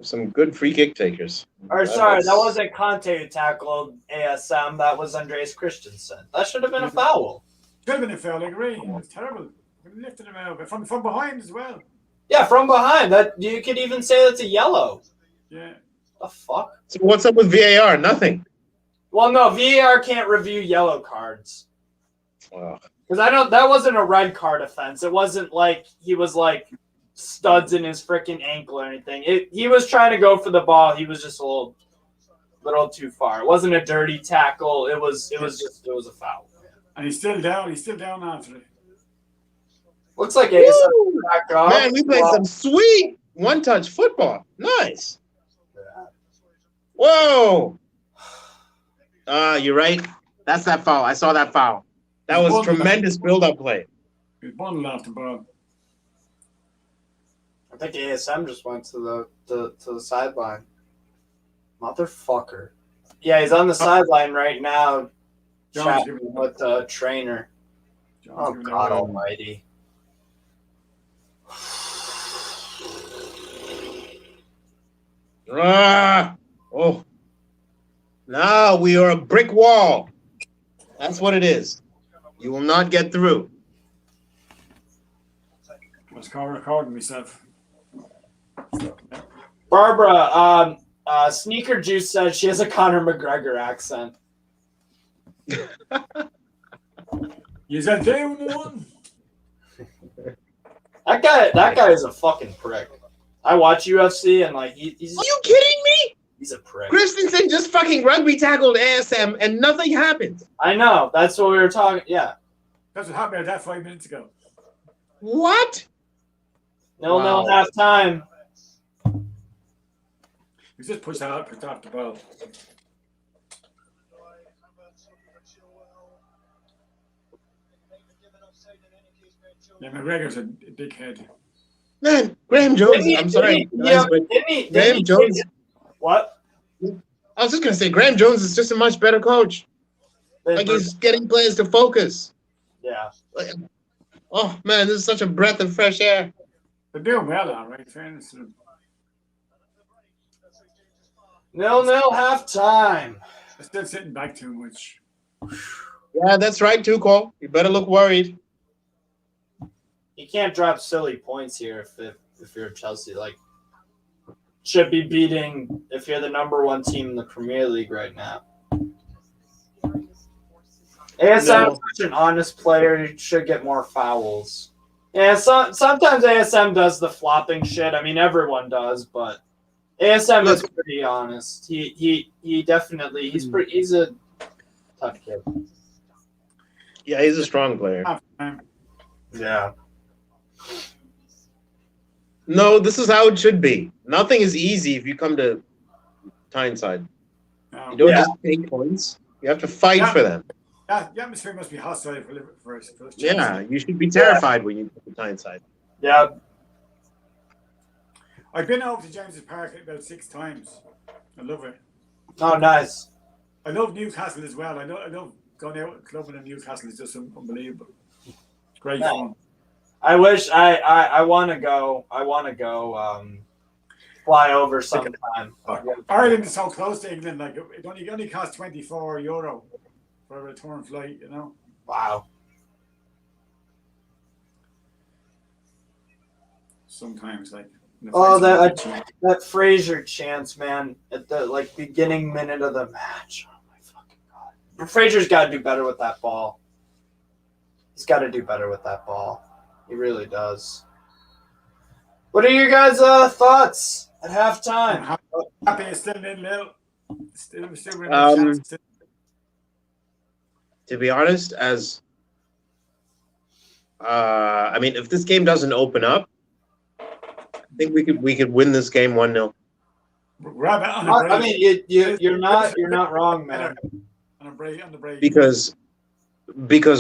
Some good free kick takers. Or sorry, that wasn't Conte who tackled ASM. That was Andreas Christensen. That should have been a foul. Should have been a foul, I agree. It was terrible. We lifted him out, but from behind as well. Yeah, from behind. That you could even say that's a yellow. Yeah. The fuck? So what's up with VAR? Nothing. Well, no, VAR can't review yellow cards. Wow. Because that wasn't a red card offense. It wasn't like he was like studs in his freaking ankle or anything. He was trying to go for the ball. He was just a little too far. It wasn't a dirty tackle. It was a foul. And he's still down. He's still down after it. Looks like Ace back up. Man, we played some sweet one-touch football. Nice. Whoa. You're right. That's that foul. I saw that foul. That was tremendous build-up play. He's bundled off the ball. I think ASM just went to the sideline. Motherfucker. Yeah, he's on the sideline right now, chatting with the trainer. Oh, God almighty. Ah! Oh. now we are a brick wall. That's what it is. You will not get through. I was recording myself. Barbara, Sneaker Juice said she has a Conor McGregor accent. You said down one. That guy is a fucking prick. I watch UFC and like he's. Are you kidding me? He's a prick. Christensen just fucking rugby tackled ASM and nothing happened. I know. That's what we were talking. Yeah. That's what happened about that 5 minutes ago. What? No, Wow. half time. We just pushed that out, pushed off the ball. Yeah, McGregor's a big head. Man, Graeme Jones. I'm sorry, guys, but Graeme Jones. What? I was just gonna say Graeme Jones is just a much better coach. Like he's getting players to focus. Yeah. Like, oh man, this is such a breath of fresh air. They're doing well, all right. Fairness to them. 0-0 half time. They're still sitting back too much. Yeah, that's right, Tuchel. You better look worried. You can't drop silly points here if you're Chelsea. Like, should be beating if you're the number one team in the Premier League right now. ASM is such an honest player. He should get more fouls. Yeah, sometimes ASM does the flopping shit. I mean, everyone does, but ASM is pretty honest. He definitely he's a tough kid. Yeah, he's a strong player. Yeah. No, this is how it should be. Nothing is easy if you come to Tyneside. You don't just take points. You have to fight for them. Yeah, the atmosphere must be hostile for Yeah, you should be terrified when you come to Tyneside. Yeah. I've been over to James's Park about 6 times. I love it. Oh, nice. I love Newcastle as well. I love going out clubbing in Newcastle. It's just unbelievable. Great fun. I wish I want to go. I want to go fly over sometime. Ireland is so close to England. Like it only costs €24 for a return flight. You know. Wow. Sometimes like. Oh, that Fraser chance, man, at the beginning minute of the match. Oh my fucking god! But Fraser's got to do better with that ball. He's got to do better with that ball. He really does. What are your guys' thoughts at halftime? Happy it's still in Lil. Still to be honest, I mean, if this game doesn't open up, I think we could win this game 1-0. I mean, you're not wrong, man. On the break. Because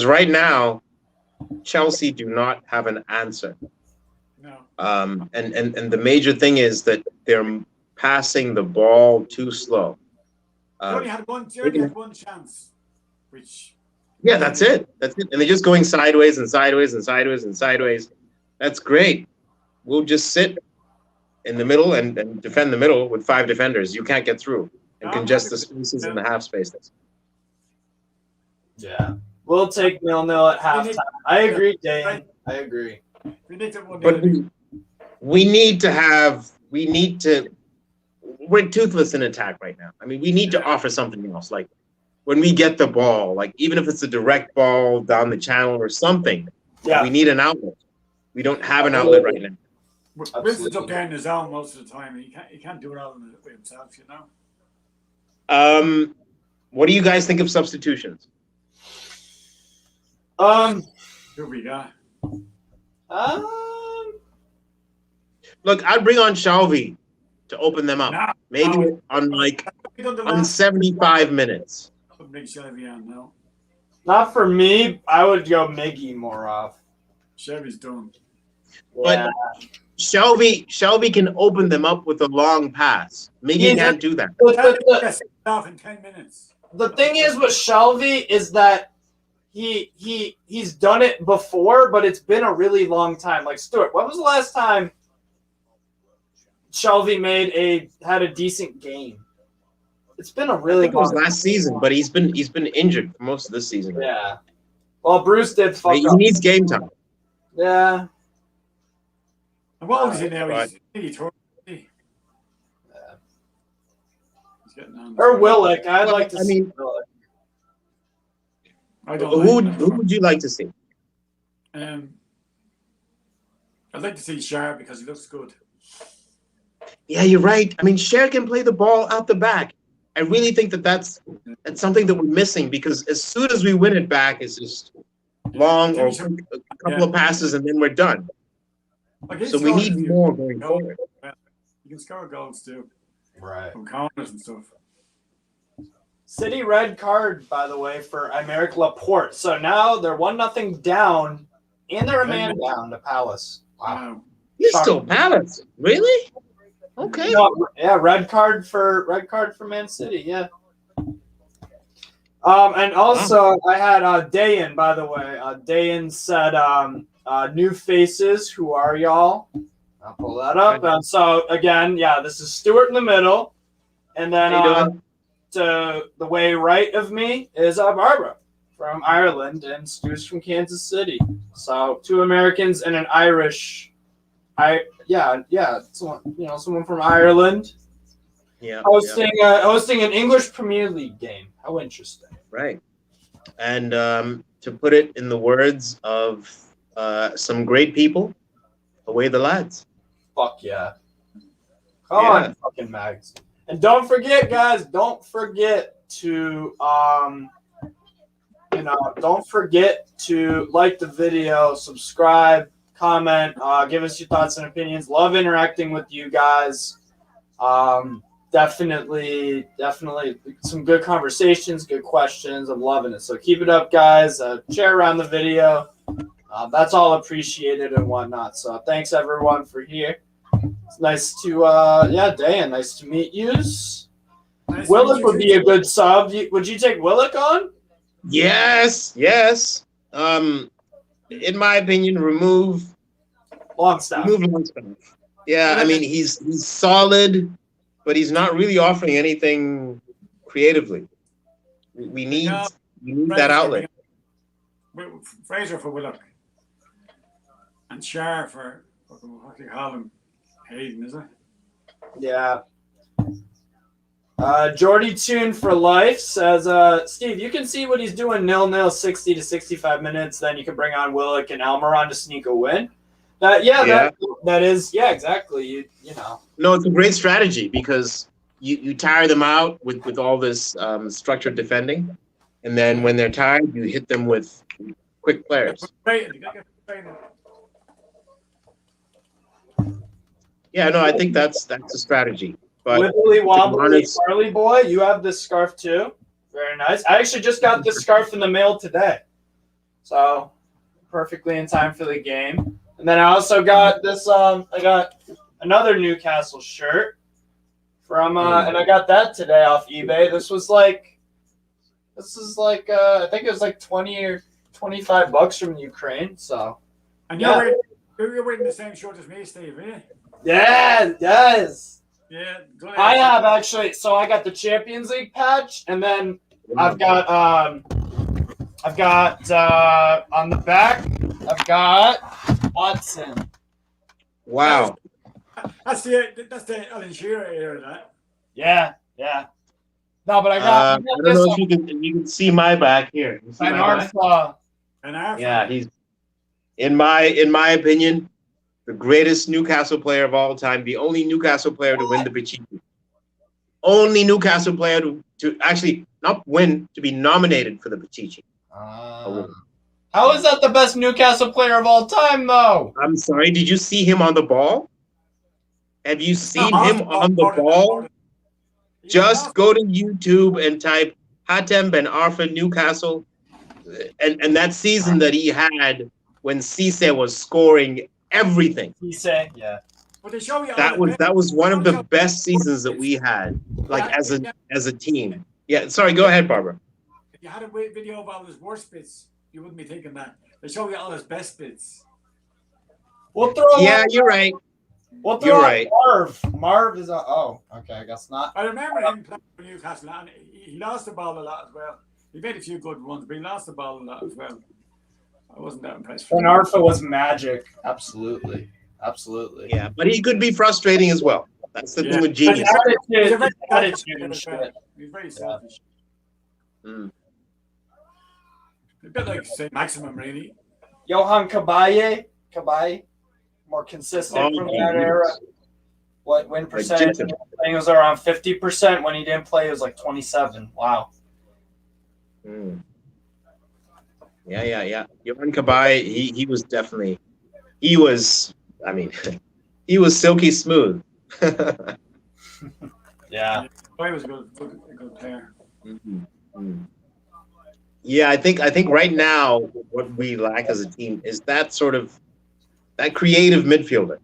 right now, Chelsea do not have an answer. No. And the major thing is that they're passing the ball too slow. They only had one chance, which. Yeah, that's it. And they're just going sideways and sideways and sideways and sideways. That's great. We'll just sit in the middle and defend the middle with 5 defenders. You can't get through and congest the spaces in the half spaces. Yeah. We'll take 0-0 at halftime. I agree, Dan. I agree. But we need to. We're toothless in attack right now. I mean, we need to offer something else. Like when we get the ball, like even if it's a direct ball down the channel or something, we need an outlet. We don't have an outlet right now. Winston's up there in the zone most of the time. He can't do it all by himself, you know. What do you guys think of substitutions? Who we got? Look, I'd bring on Shelby to open them up. Maybe on 75 minutes. Bring Shelby on now. Not for me. I would go Miggy more off. Shelby's done. But Shelby can open them up with a long pass. Miggy can't do that. Off in 10 minutes. The thing is with Shelby is that he's done it before, but it's been a really long time. Like Stuart, when was the last time Shelby had a decent game? It's been a I really think it was long. last season, but he's been injured for most of this season. Yeah. Well, Bruce did fuck He up. needs game time. Yeah. And what old is he now? Right. He's nearly 30. He's getting on. Or Willick. I'd Well, like to I see mean, Willick. I don't Who like who would you like to see? I'd like to see Sharp because he looks good. Yeah, you're right. I mean, Cher can play the ball out the back. I really think that's something that we're missing, because as soon as we win it back, it's just long or a couple of passes and then we're done. Like, he So we scored need a few more going goals. forward. You can score goals too Right. from corners and stuff. City red card, by the way, for Aymeric Laporte. So now they're 1-0 down, and they're a man down to Palace. Wow. He's still Palace, really? Okay. No, yeah, red card for Man City. Yeah. And also I had Dayan, by the way. Dayan said, "New faces. Who are y'all?" I'll pull that up. And so again, yeah, this is Stuart in the middle, and then How you doing? to the way right of me is Barbara from Ireland, and Stu's from Kansas City. So 2 Americans and an Irish. Someone from Ireland Yeah. hosting an English Premier League game. How interesting. Right. And to put it in the words of some great people, away the lads. Fuck yeah. Come on, fucking Mags. And don't forget, guys, don't forget to like the video, subscribe, comment, give us your thoughts and opinions. Love interacting with you guys. Definitely some good conversations, good questions. I'm loving it. So keep it up, guys. Share around the video. That's all appreciated and whatnot. So thanks everyone for here. It's nice to Dayan, nice to meet you. Nice Willick would be a good sub. Would you take Willick on? Yes. In my opinion, remove Longstaff. Yeah, I mean he's solid, but he's not really offering anything creatively. We need that outlet. Fraser for Willock. And Shar for what do you call him? Hayden, is it? Yeah. Jordy Toon for life says, Steve, you can see what he's doing 0-0, 60 to 65 minutes. Then you can bring on Willick and Almiron to sneak a win. That is exactly. You know. No, it's a great strategy because you tire them out with all this structured defending, and then when they're tired, you hit them with quick players. Yeah, no, I think that's a strategy. But Wibbly wobbly honest, Charlie boy, you have this scarf too. Very nice. I actually just got this scarf in the mail today, so perfectly in time for the game. And then I also got this. I got another Newcastle shirt from, and I got that today off eBay. This is like, I think it was like $20 or $25 from Ukraine. So. And you're wearing the same shirt as me, Steve, eh? Yes. Yeah. I have actually. So I got the Champions League patch, and then I've got on the back. I've got Watson. wow. That's the Alan Shearer era, that. Yeah. No, but I got. I don't know if you can see my back here. You see An my back? Arfa. Yeah, he's in my opinion, the greatest Newcastle player of all time, the only Newcastle player to win the Pichichi. Only Newcastle player to actually not win, to be nominated for the Pichichi. How is that the best Newcastle player of all time, though? I'm sorry, did you see him on the ball? Have you seen him on the ball? Just go to YouTube and type Hatem Ben Arfa Newcastle, and that season that he had when Cisse was scoring everything. Cisse, yeah. But they show you That was one of the best seasons that we had, like as a team. Yeah, sorry, go ahead, Barbara. If you had a video of all his worst bits, you wouldn't be thinking that. They show you all his best bits. We'll throw. Yeah, you're right. We'll You're throw out right. Marv. Marv is okay, I guess not. I remember him playing for Newcastle, and he lost the ball a lot as well. He made a few good runs, but he lost the ball a lot as well. I wasn't that impressed. And Arfa was magic. Absolutely. Absolutely. Yeah, but he could be frustrating as well. That's the thing with genius. He's a very Attitude and selfish player. shit. He's very selfish. Mm. A bit like St. Maximum, really. Johan Cabaye, more consistent from that era. What win percentage? I think it was around 50%. When he didn't play, it was like 27. Wow. Mm. Yeah. Johan Cabaye, he was definitely, he was silky smooth. Yeah. He was a good player. Mm-hmm. Mm-hmm. Yeah, I think right now what we lack as a team is that sort of that creative midfielder.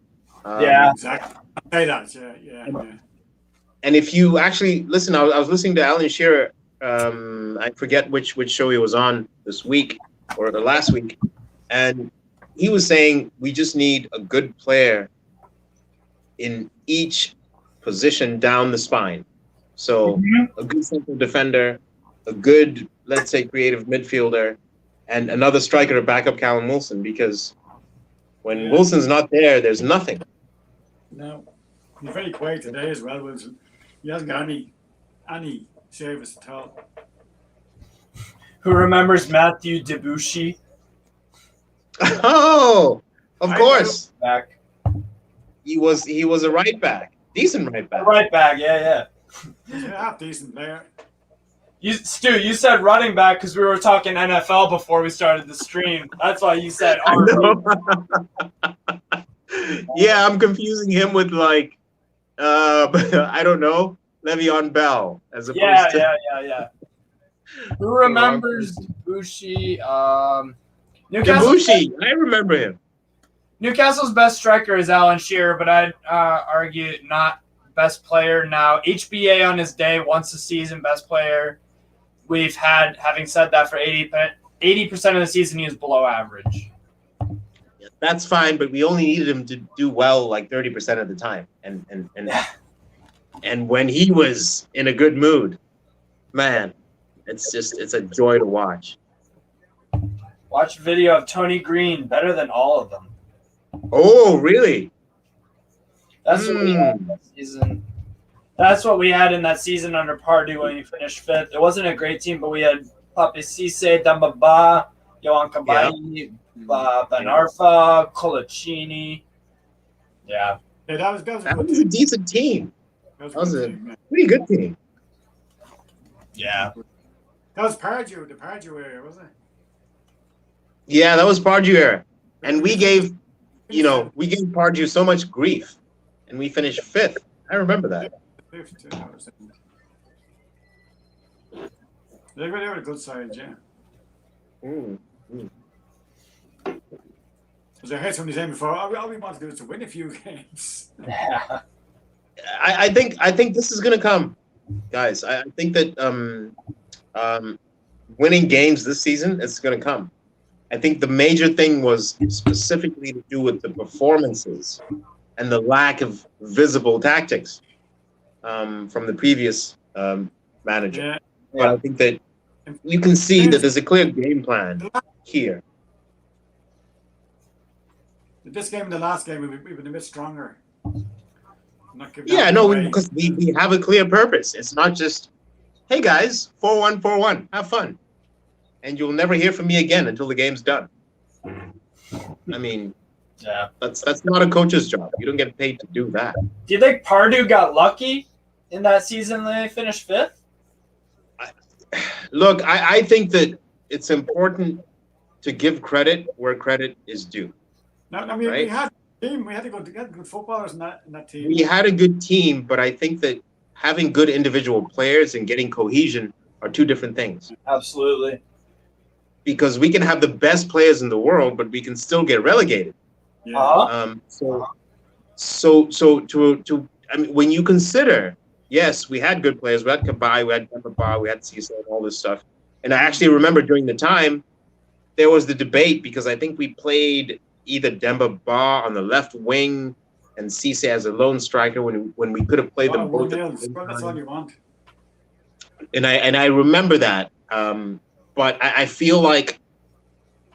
Yeah, exactly. I say that. Yeah. And if you actually listen, I was listening to Alan Shearer. I forget which show he was on this week or the last week, and he was saying we just need a good player in each position down the spine. So a good central defender, a good, let's say, creative midfielder, and another striker to back up Callum Wilson, because when Wilson's not there, there's nothing. No, he's very quiet today as well, Wilson. He hasn't got any service at all. Who remembers Matthew Debussy? Oh, of course. Back. He was a right back, decent right back. Right back, yeah. He's a half decent player. Stu, you said running back because we were talking NFL before we started the stream. That's why you said Yeah, I'm confusing him with like, I don't know, Le'Veon Bell as opposed to. Yeah. Who remembers Debussy? Debussy, I remember him. Newcastle's best striker is Alan Shearer, but I'd argue not best player now. HBA on his day, once a season, best player. We've had, having said that, for 80% of the season, he was below average. That's fine, but we only needed him to do well like 30% of the time. And when he was in a good mood, man, it's a joy to watch. Watch a video of Tony Green, better than all of them. Oh, really? That's what we had that season. That's what we had in that season under Pardue when he finished 5th. It wasn't a great team, but we had Pape Cisse, Dambaba, Johan Cabaye, Ben Arfa, Colaccini. Yeah. That was a decent team. That was a pretty good team. Yeah. That was Pardew, the Pardew area, wasn't it? Yeah, that was Pardew era. And we gave Pardew so much grief, and we finished 5th. I remember that. They were a good side, yeah. As I heard somebody saying before, all we want to do is to win a few games. Yeah. I think this is gonna come, guys. I think that winning games this season is gonna come. I think the major thing was specifically to do with the performances and the lack of visible tactics from the previous manager. Yeah. But I think that you can see that there's a clear game plan here. This game and the last game, we've been a bit stronger. Because we have a clear purpose. It's not just, hey guys, 4-1, 4-1, have fun. And you'll never hear from me again until the game's done. I mean, that's not a coach's job. You don't get paid to do that. Do you think Pardue got lucky in that season when they finished 5th? Look, I think that it's important to give credit where credit is due. We had a team. We had good footballers in that team. We had a good team, but I think that having good individual players and getting cohesion are two different things. Absolutely. Because we can have the best players in the world, but we can still get relegated. Yeah. When you consider, yes, we had good players. We had Cabaye, we had Dembaba, we had Cisse, and all this stuff. And I actually remember during the time, there was the debate because I think we played either Dembaba on the left wing and Cisse as a lone striker when we could have played them both. That's all you want. And I remember that. But I feel like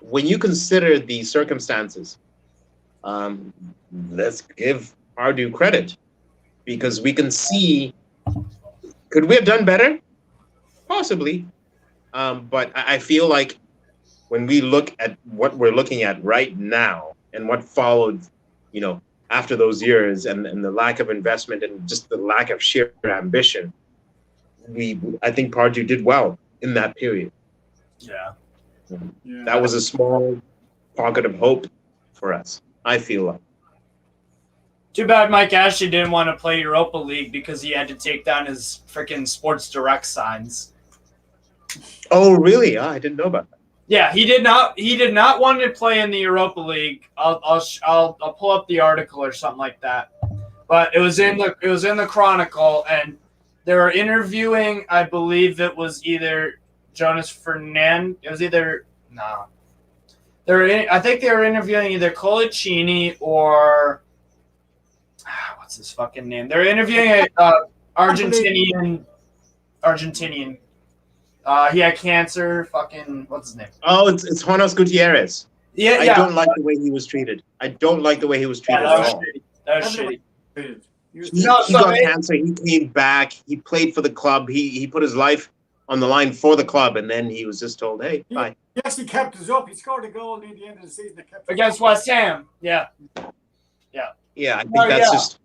when you consider the circumstances, let's give Pardew credit, because we can see, could we have done better? Possibly. But I feel like when we look at what we're looking at right now and what followed, after those years and the lack of investment and just the lack of sheer ambition, I think Pardew did well in that period. Yeah. That was a small pocket of hope for us, I feel like. Too bad Mike Ashley didn't want to play Europa League because he had to take down his freaking Sports Direct signs. Oh, really? I didn't know about that. Yeah, he did not. He did not want to play in the Europa League. I'll pull up the article or something like that. But it was in the Chronicle, and they were interviewing. I believe it was either Jonas Fernand. It was either no. I think they were interviewing either Colaccini or what's his fucking name? They're interviewing a Argentinian. He had cancer. Fucking what's his name? Oh, it's Jonas Gutierrez. Yeah, I don't like the way he was treated. That was shitty. He got cancer. He came back. He played for the club. He put his life on the line for the club, and then he was just told, "Hey, bye." He actually kept us up. He scored a goal near the end of the season that kept against West Ham. Yeah. I think that's just.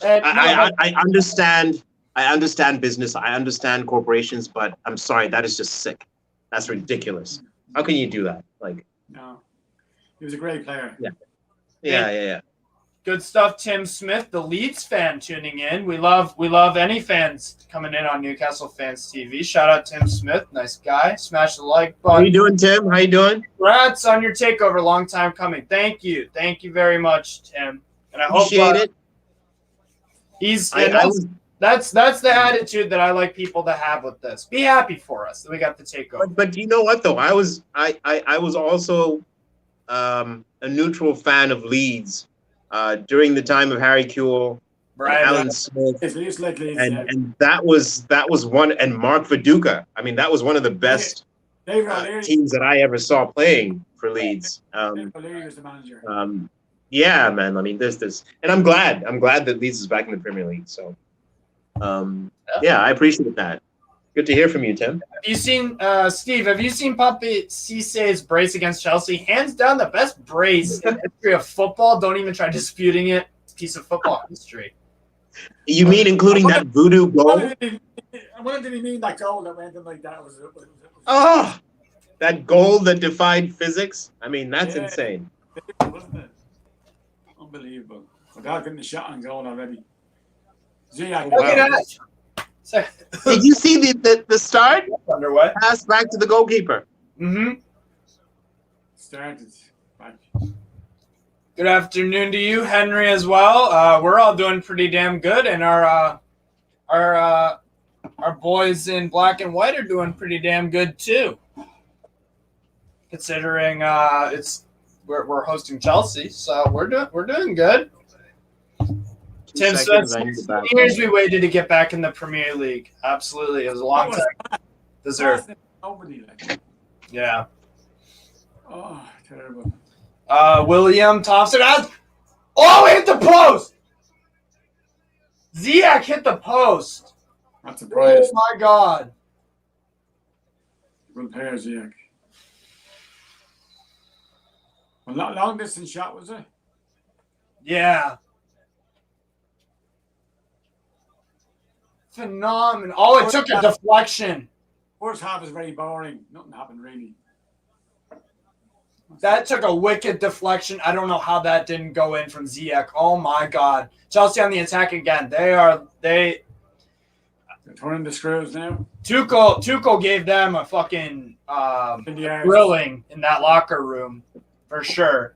I understand. I understand business. I understand corporations, but I'm sorry, that is just sick. That's ridiculous. How can you do that? No, he was a great player. Yeah. Good stuff, Tim Smith, the Leeds fan tuning in. We love any fans coming in on Newcastle Fans TV. Shout out Tim Smith, nice guy. Smash the like button. How you doing, Tim? How you doing? Congrats on your takeover. Long time coming. Thank you very much, Tim. And I Appreciate it. That's the attitude that I like people to have with this. Be happy for us that we got the takeover. But you know what though? I was also a neutral fan of Leeds during the time of Harry Kewell, and Alan Smith, and that was one, and Mark Viduka. I mean, that was one of the best teams that I ever saw playing for Leeds. The manager. Yeah, man. I mean, there's this, and I'm glad that Leeds is back in the Premier League. So. Yeah, I appreciate that. Good to hear from you, Tim. Have you seen Steve? Have you seen Pape Cisse's brace against Chelsea? Hands down, the best brace in the history of football. Don't even try disputing it. Piece of football history. You mean including that voodoo goal? What did he mean that goal that went in like that? Oh, that goal that defied physics. I mean, that's insane. Wasn't it? Unbelievable. Without getting the shot on goal already. Look at that. Did you see the start? Underway. Pass back to the goalkeeper. Mm-hmm. Started. Good afternoon to you, Henry, as well. We're all doing pretty damn good, and our boys in black and white are doing pretty damn good too. Considering we're hosting Chelsea, so we're doing good. Tim said 16 years we waited to get back in the Premier League. Absolutely. It was a long time. Deserved. Yeah. Oh, terrible. William Thompson. Hit the post! Ziyech hit the post. Not surprised. Oh, my God. Good player, Ziyech. A long distance shot, was it? Yeah. Phenomenal. Oh, it took a deflection. First half is very boring. Nothing happened really. That took a wicked deflection. I don't know how that didn't go in from Ziyech. Oh my God. Chelsea on the attack again. They're turning the screws now. Tuchel gave them a fucking grilling in that locker room for sure.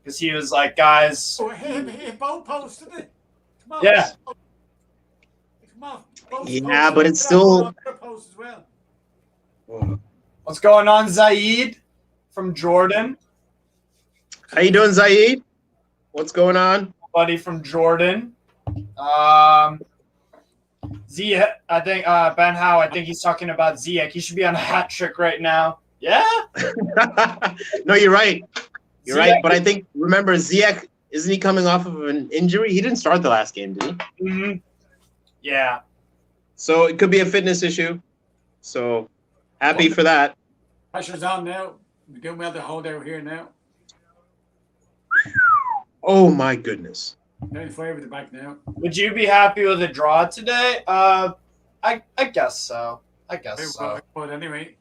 Because he was like, guys. Oh, he both posted it. Come on. Yeah. Come on. Yeah, but it's still. What's going on, Zaid from Jordan? How you doing, Zaid? What's going on? buddy from Jordan. Ziyech, I think Ben Howe, I think he's talking about Ziyech. He should be on a hat trick right now. Yeah. No, you're right. You're Ziyech- right. But I think, remember, Ziyech, isn't he coming off of an injury? He didn't start the last game, did he? Mm-hmm. Yeah. So it could be a fitness issue. So happy for that. Pressure's on now. We're doing well to hold out here now. Oh, my goodness. 95 at the back now. Would you be happy with a draw today? I guess so. I guess so. But anyway,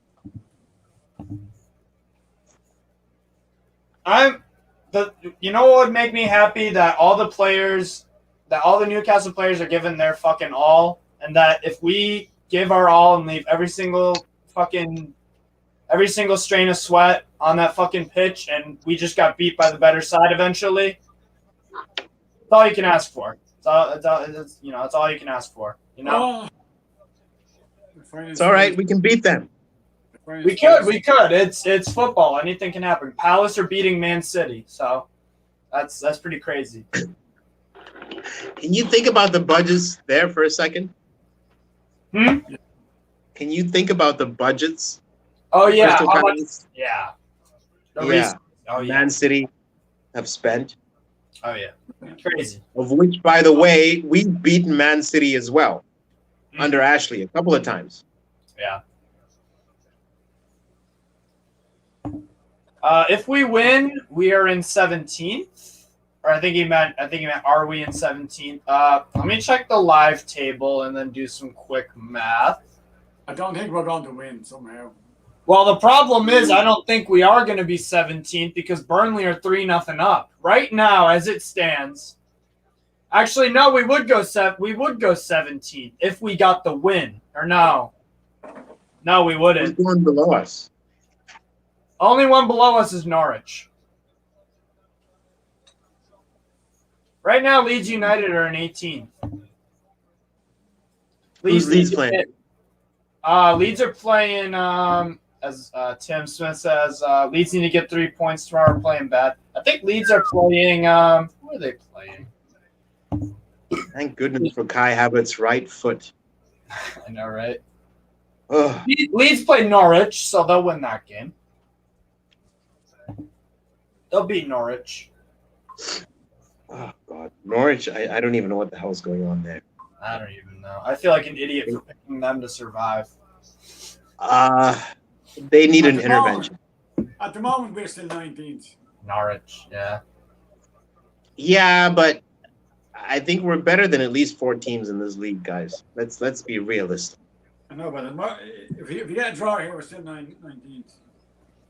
You know what would make me happy? That all the Newcastle players are giving their fucking all, and that if we give our all and leave every single strain of sweat on that fucking pitch, and we just got beat by the better side eventually, that's all you can ask for. It's all you can ask for. You know. It's all right. We can beat them. We could. It's football. Anything can happen. Palace are beating Man City, so that's pretty crazy. Can you think about the budgets there for a second? Can you think about the budgets? Oh yeah. Crystal How much? Palace, Yeah. Oh yeah. Man City have spent, Oh yeah. Crazy. of which, by the way, we've beaten Man City as well under Ashley a couple of times. Yeah. If we win, we are in 17th. Or I think he meant are we in 17th? Let me check the live table and then do some quick math. I don't think we're going to win somehow. Well, the problem is I don't think we are going to be 17th because Burnley are 3-0 up. Right now, as it stands. Actually, no, we would go 17th if we got the win. Or no. No, we wouldn't. Who's going below us? Only one below us is Norwich. Right now, Leeds United are in 18th. Who's Leeds playing? Leeds are playing, as Tim Smith says, Leeds need to get 3 points tomorrow. We're playing bad. I think Leeds are playing, who are they playing? Thank goodness for Kai Havertz's right foot. I know, right? Ugh. Leeds play Norwich, so they'll win that game. They'll beat Norwich. Oh, God. Norwich, I don't even know what the hell is going on there. I don't even know. I feel like an idiot for picking them to survive. They need an intervention. At the moment, we're still 19th. Norwich, yeah. Yeah, but I think we're better than at least 4 teams in this league, guys. Let's be realistic. I know, but if you get a draw here, we're still 19th.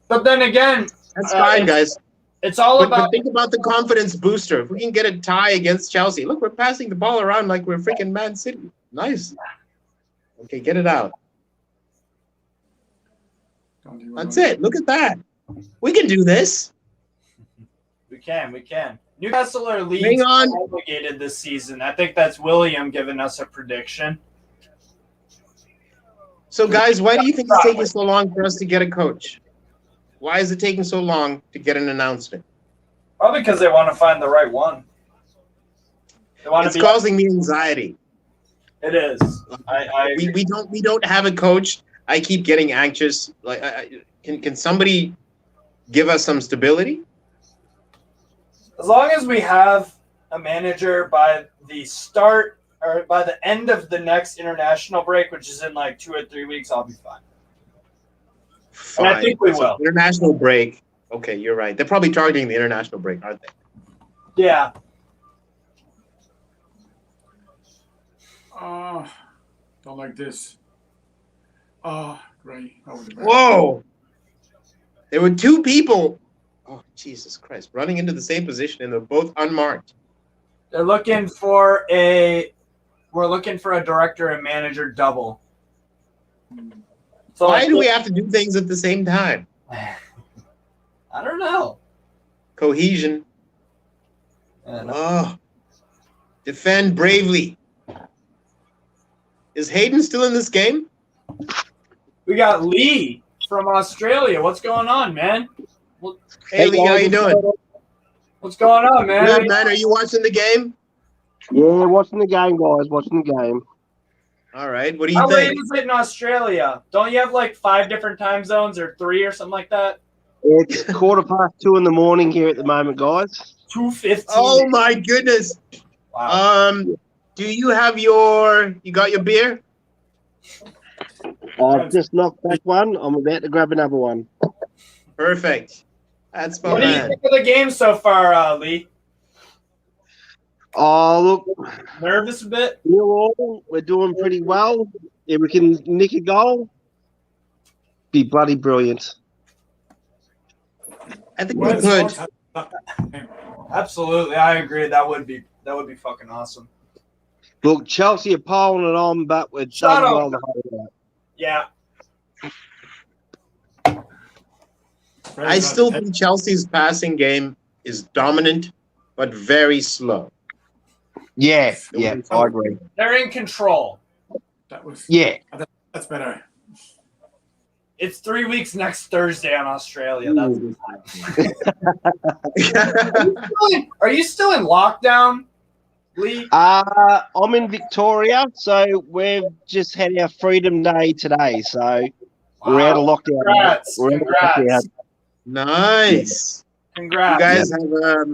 But then again, That's fine, guys. it's all But about think about the confidence booster. If we can get a tie against Chelsea, look, we're passing the ball around like we're freaking Man City. Nice. Okay, get it out. That's it. Look at that. We can do this. We can. Newcastle are Hang Leeds on. obligated this season. I think that's William giving us a prediction. So, guys, why do you think it's taking so long for us to get a coach? Why is it taking so long to get an announcement? Probably because they want to find the right one. They want It's to be. causing me anxiety. It is. I We don't have a coach. I keep getting anxious. Like, can somebody give us some stability? As long as we have a manager by the start or by the end of the next international break, which is in like 2 or 3 weeks, I'll be fine. Fine. And I think we will. International break. Okay, you're right. They're probably targeting the international break, aren't they? Yeah. Don't like this. Great. Whoa! There were 2 people. Oh, Jesus Christ. Running into the same position and they're both unmarked. We're looking for a director and manager double. So Why do we have to do things at the same time? I don't know. Cohesion. Oh. Defend bravely. Is Hayden still in this game? We got Lee from Australia. What's going on, man? Hey, Lee, how you doing? What's going on, man? Good, man. Are you watching the game? Yeah, watching the game, guys. Watching the game. All right. What do you How late think? is it in Australia? Don't you have like 5 different time zones or 3 or something like that? It's 2:15 in the morning here at the moment, guys. 2:15. Oh my goodness. Wow. Do you have you got your beer? I've just knocked back one. I'm about to grab another one. Perfect. That's my What do you man. think of the game so far, Lee? Oh, look, Nervous a bit? we're doing pretty well. If we can nick a goal, be bloody brilliant. I think we could. Absolutely, I agree. That would be fucking awesome. Look, Chelsea are piling it on, but we're Shut done up. well the whole way. Yeah. I still think Chelsea's passing game is dominant, but very slow. Yeah, I agree. They're in control. Yeah. That's better. It's 3 weeks next Thursday on Australia. Are you still in lockdown, Lee? I'm in Victoria, so we've just had our Freedom Day today, so we're out of lockdown. Congrats. We're out of Congrats. lockdown. Nice. Congrats. You guys have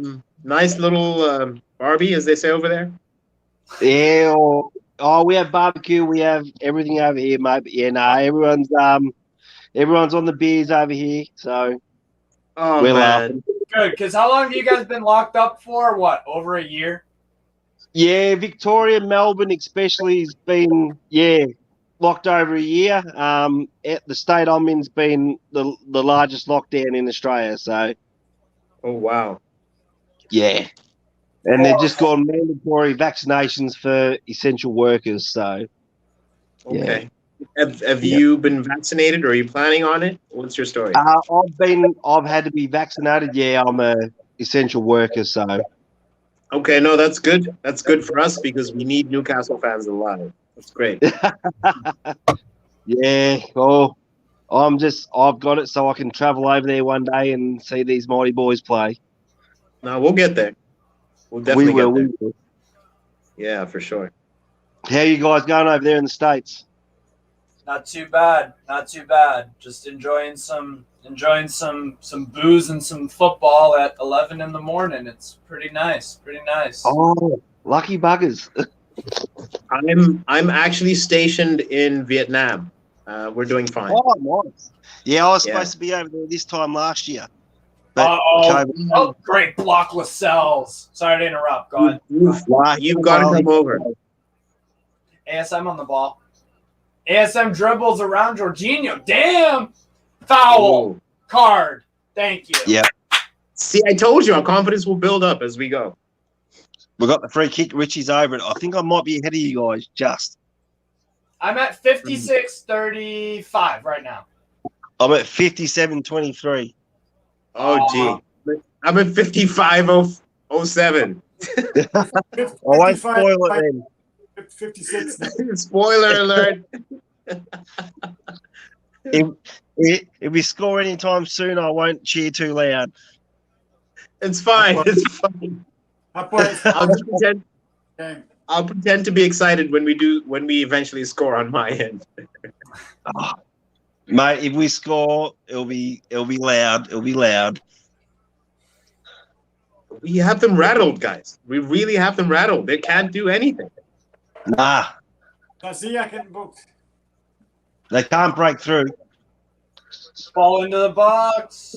nice little Barbie, as they say over there. Yeah. We have barbecue. We have everything over here, mate. But yeah, no, everyone's on the beers over here, so Oh we're man. laughing. Good, because how long have you guys been locked up for? What, over a year? Yeah, Victoria, Melbourne especially has been locked over a year. At the state I'm in's been the largest lockdown in Australia, so Oh wow. yeah. And they've just gone mandatory vaccinations for essential workers, so Okay. Have you been vaccinated, or are you planning on it? What's your story? I've had to be vaccinated. Yeah, I'm a essential worker, so Okay, no, that's good. That's good for us because we need Newcastle fans alive. That's great. yeah. Oh, I've got it so I can travel over there one day and see these mighty boys play. No, we'll get there. We'll definitely We get there. will. Yeah, for sure. How are you guys going over there in the States? Not too bad. Not too bad. Just enjoying some booze and some football at 11 in the morning. It's pretty nice. Pretty nice. Oh, lucky buggers. I'm actually stationed in Vietnam. We're doing fine. Oh, nice. Yeah, I was Yeah. supposed to be over there this time last year. But Oh, great block Lascelles. Sorry to interrupt. Go ahead. You've got to come over. ASM on the ball. ASM dribbles around Jorginho. Damn! Foul. Oh. Card. Thank you. Yeah. See, I told you our confidence will build up as we go. We got the free kick. Richie's over it. I think I might be ahead of you guys just. I'm at 56-35 right now. I'm at 57-23. Oh, gee. I'm at 55-07. I won't spoil it then. 56. Spoiler alert. If we score anytime soon, I won't cheer too loud. It's fine. It's fine. I'll pretend to be excited when we eventually score on my end. Oh, mate, if we score, it'll be loud. It'll be loud. We have them rattled, guys. We really have them rattled. They can't do anything. Nah, Ziak getting booked. they can't break through. Ball into the box.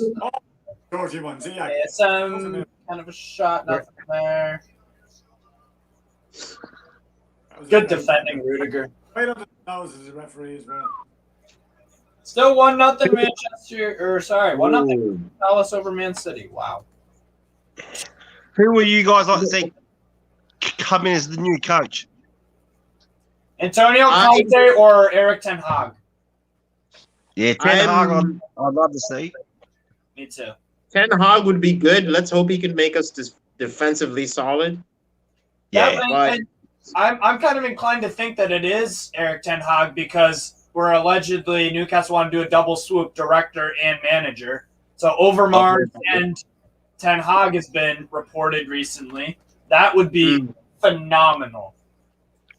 Georgie one. Ziak. ASM. Kind of a shot. Nothing there. Good defending, Rudiger. Right under the nose as a referee as well. Still 1-0 Manchester. Or sorry, 1-0 Palace over Man City. Wow. Who will you guys like to see come in as the new coach? Antonio Conte or Eric Ten Hag? Yeah, Ten Hag. I'd love to see. Me too. Ten Hag would be good. Let's hope he can make us defensively solid. Yeah, I'm kind of inclined to think that it is Eric Ten Hag because we're allegedly Newcastle want to do a double swoop, director and manager. So Overmars and Ten Hag has been reported recently. That would be phenomenal.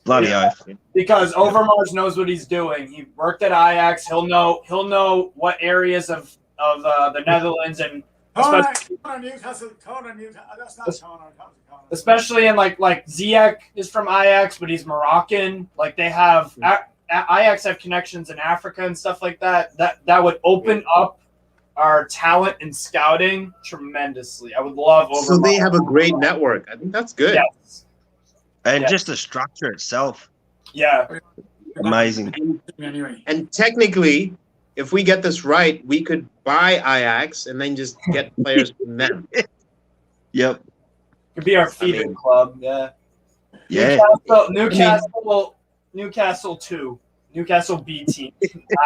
Bloody oath. Because Overmars knows what he's doing. He worked at Ajax. He'll know what areas of the Netherlands and especially in like Ziyech is from Ajax, but he's Moroccan. Like they have Ajax have connections in Africa and stuff like that. That would open up our talent and scouting tremendously. I would love Overmars. So they have a great network. I think that's good. Yes. And just the structure itself. Yeah. Amazing. And technically, if we get this right, we could buy Ajax and then just get players from them. Yep. Could be our feeder club. Yeah. Yeah. Newcastle 2. Newcastle B team.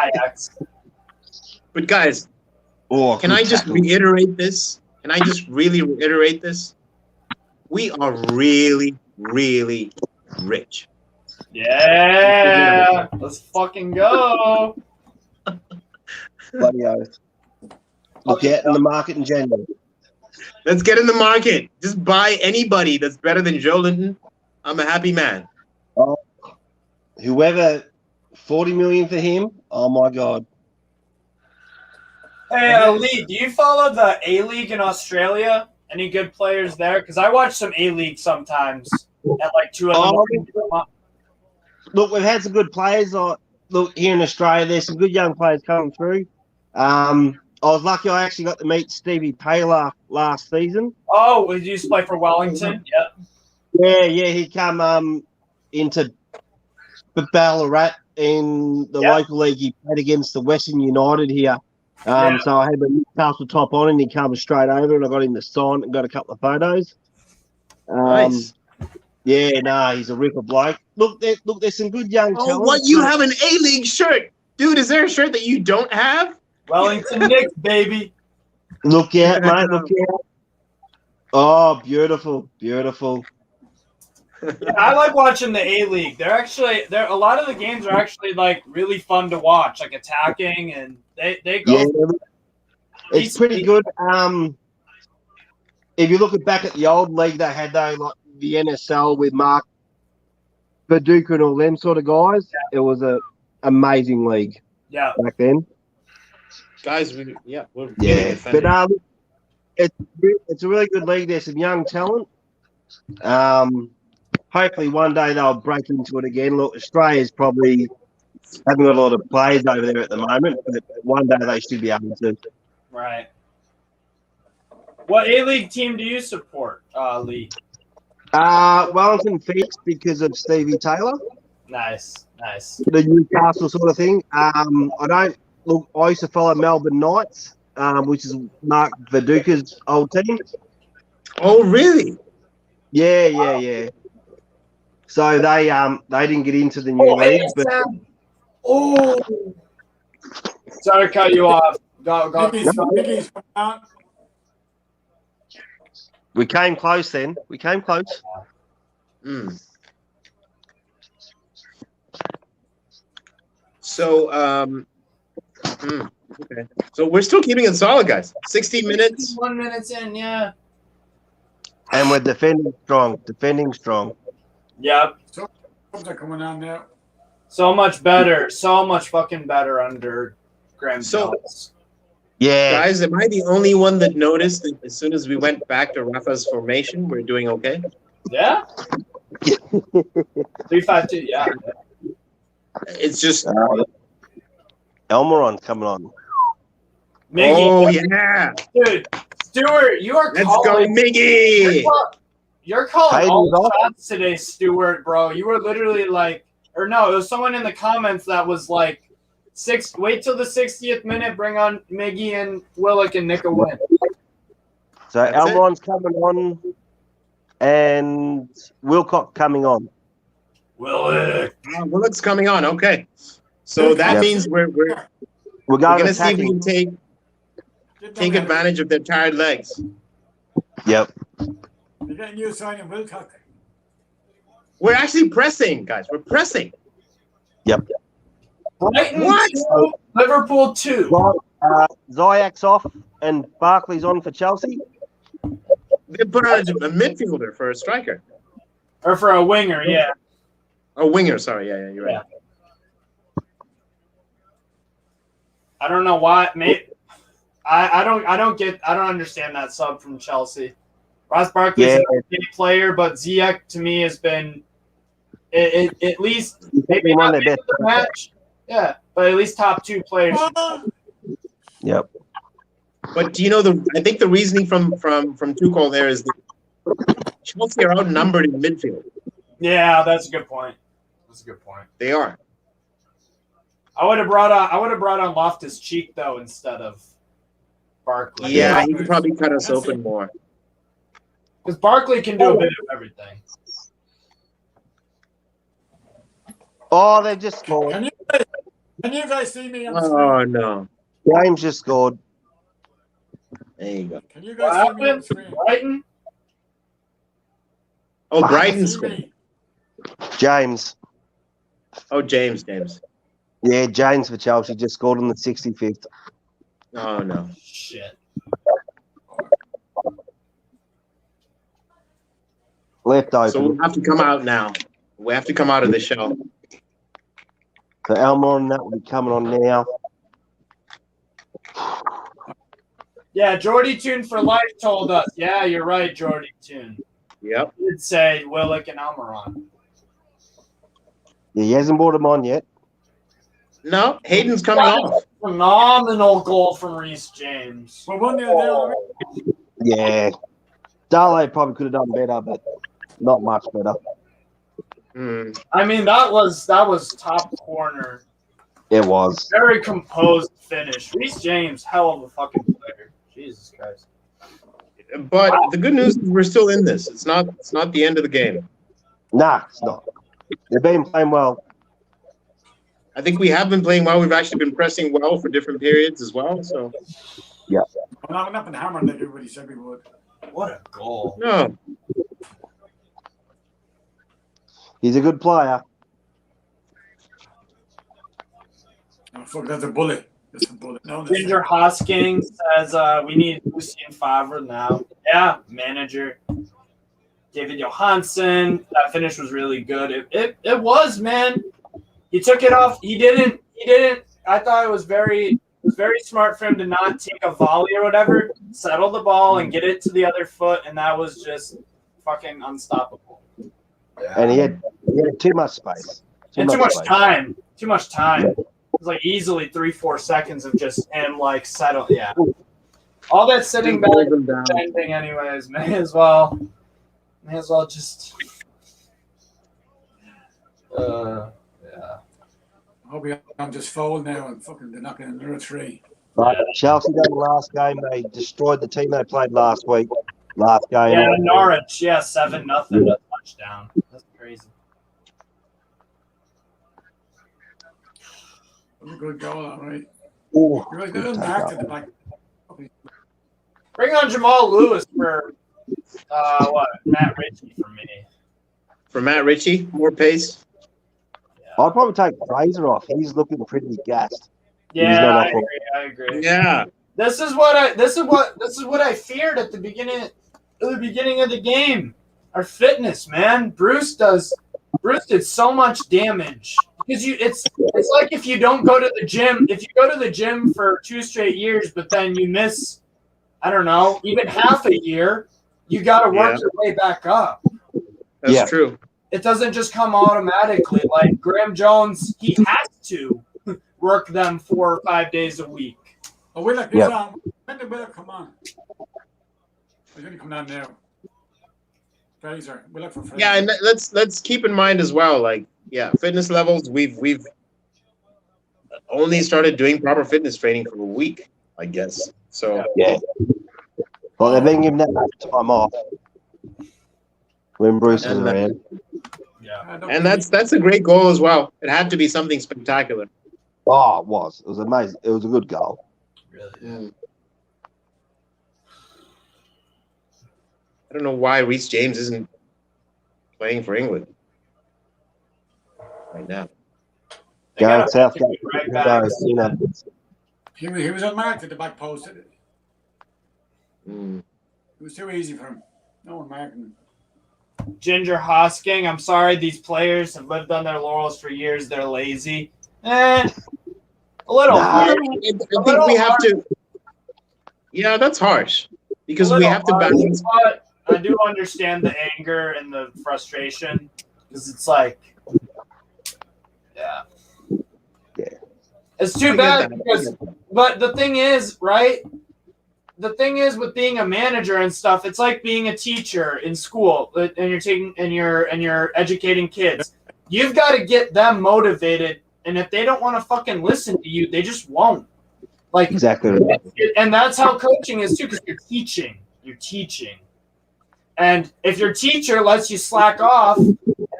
Ajax. But guys, can I just reiterate this? Can I just really reiterate this? We are really, really rich. Yeah. Let's fucking go. Bloody oath. Look out in the market in January. Let's get in the market. Just buy anybody that's better than Joe Linton. I'm a happy man. Oh, whoever, 40 million for him. Oh my God. Hey, Lee, do you follow the A-League in Australia? Any good players there? Because I watch some A-League sometimes at like 2 in the morning. Look, we've had some good players. Look, here in Australia, there's some good young players coming through. I was lucky I actually got to meet Stevie Taylor last season. Oh, he used to play for Wellington? Yeah. Yeah, he come into Ballarat in the local league. He played against the Western United here. So I had the Newcastle top on and he came straight over and I got him to sign and got a couple of photos. Nice. Yeah, he's a ripper bloke. Look, there's some good young talent. Oh, what? You have an A-League shirt. Dude, is there a shirt that you don't have? Wellington Knicks, baby. Look out, mate. Look out. Oh, beautiful. Beautiful. Yeah, I like watching the A-League. They're a lot of the games are actually like really fun to watch, like attacking, and they go. Yeah, it's pretty good. If you look back at the old league, they had though like the NSL with Mark Viduka and all them sort of guys. Yeah. It was a amazing league. Yeah. Back then. Guys, but it's a really good league. There's some young talent. Hopefully one day they'll break into it again. Look, Australia's probably haven't got a lot of players over there at the moment, but one day they should be able to. Right. What A-League team do you support, Lee? Wellington Phoenix because of Stevie Taylor. Nice. The Newcastle sort of thing. I used to follow Melbourne Knights, which is Mark Viduka's old team. Oh, really? Yeah. So they didn't get into the new league. But... Sorry to cut you off. Go. We came close then. So, okay. So we're still keeping it solid, guys. 60 minutes. 1 minute in, yeah. And we're defending strong. Yep. So are coming on now. So much better. So much fucking better under Graeme Jones. Yeah. Guys, am I the only one that noticed that as soon as we went back to Rafa's formation, we're doing okay? Yeah. 3-5-2, yeah. It's just... Elmeron's coming on. Miggy. Oh, yeah. Dude, Stuart, you are Let's go, Miggy. You're calling all the shots today, Stuart, bro. You were literally like, or no, it was someone in the comments that was like, wait till the 60th minute, bring on Miggy and Willock and nick a win. So Elmeron's coming on and Wilcock coming on. Willock's coming on, okay. So that means we're going to see if we can take advantage of their tired legs. Yep. You're getting you signing Wilcock. We're actually pressing, guys. We're pressing. Yep. Brighton What? 2, Liverpool 2. Ziyech's off and Barkley's on for Chelsea. They put on a midfielder for a striker. Or for a winger, yeah. A winger, sorry. Yeah, you're right. I don't know why. I don't understand that sub from Chelsea. Ross Barkley's a great player, but Ziyech to me has been at least maybe one not of the best. the match. Yeah, but at least top 2 players. Yep. But do you know I think the reasoning from Tuchel there is that Chelsea are outnumbered in midfield. Yeah, that's a good point. They are. I would have brought on Loftus Cheek though instead of Barkley. Yeah, he could probably cut us open more. Because Barkley can do a bit of everything. Oh, they just scored. Can you guys see me on the screen? Oh no. James just scored. There you go. Can you guys see me on the screen? Brighton? Oh, Brighton See scored. me? James. Oh, James. Yeah, James for Chelsea just scored on the 65th. Oh no. Shit. Left open. So we'll have to come out now. We have to come out of the show. So Elmore and that will be coming on now. Yeah, Jordy Toon for life told us. Yeah, you're right, Jordy Toon. Yep. He did say Willock and Almiron. Yeah, he hasn't brought him on yet. No, Hayden's coming off. Phenomenal goal from Reece James. Well, one there. Yeah. Darley probably could have done better, but not much better. I mean, that was top corner. It was. Very composed finish. Reece James, hell of a fucking player. Jesus Christ. But the good news is we're still in this. It's not the end of the game. Nah, it's not. They've been playing well. I think we have been playing well. We've actually been pressing well for different periods as well. So Yeah. I'm not been hammering like everybody said we would. What a goal. no. He's a good player. Oh, fuck, that's a bullet. That's a bullet. No, that's Ginger Hoskins says we need Lucien Favre now. Yeah, manager. David Johansson. That finish was really good. It was, man. He took it off. He didn't. I thought it was very smart for him to not take a volley or whatever, settle the ball and get it to the other foot, and that was just fucking unstoppable. And he had too much space. Too much space. time. Too much time. It was like easily 3-4 seconds of just him like settle. Yeah. All that sitting back and defending anyways. May as well just yeah. I hope I'm just fold now and fucking they're knocking another 3. Right. Chelsea done the last game. They destroyed the team they played last week. Last game. Yeah, Norwich. Yeah, 7-0 a touchdown. That's crazy. That's a good goal, all right. Ooh, You're right, they're back to the back. Bring on Jamal Lewis for Matt Ritchie for me. For Matt Ritchie, more pace. I'd probably take Fraser off. He's looking pretty gassed. Yeah, I agree. Yeah. This is what I feared at the beginning of the game. Our fitness, man. Bruce did so much damage. Because it's like if you don't go to the gym, if you go to the gym for 2 straight years, but then you miss, I don't know, even half a year, you got to work your way back up. That's true. It doesn't just come automatically. Like Graeme Jones, he has to work them 4 or 5 days a week. Oh, we're like, when did Willock come on? He's going to come down now. Fraser, we look for Fraser. Yeah, and let's keep in mind as well, like, fitness levels. We've only started doing proper fitness training for a week, I guess. So yeah. Well, they've been given that much time off when Bruce is around. Yeah, and that's a great goal as well. It had to be something spectacular. Oh, it was. It was amazing. It was a good goal. Really. I don't know why Reece James isn't playing for England right now. Going Southgate. He was unmarked at the back post. It was too easy for him. No one marking him. Ginger Hosking, I'm sorry, these players have lived on their laurels for years. They're lazy. A little Nah. hard. I think we have to. Yeah, that's harsh because we have to balance. But I do understand the anger and the frustration because it's like, yeah. It's too bad because, but the thing is, right? The thing is with being a manager and stuff, it's like being a teacher in school and you're educating kids. You've got to get them motivated, and if they don't want to fucking listen to you, they just won't. Like Exactly. and that's how coaching is too, because you're teaching. And if your teacher lets you slack off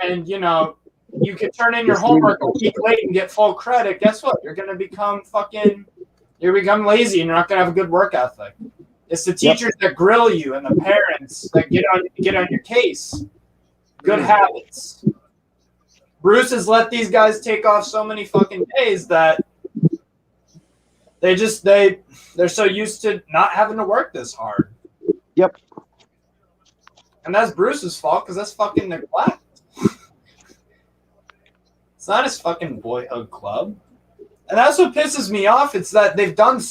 and you can turn in your homework a week late and get full credit, guess what? You're gonna become lazy and you're not gonna have a good work ethic. It's the teachers that grill you and the parents that get on your case. Good habits. Bruce has let these guys take off so many fucking days that they're so used to not having to work this hard. Yep. And that's Bruce's fault because that's fucking neglect. It's not his fucking boyhood club. And that's what pisses me off. It's that they've done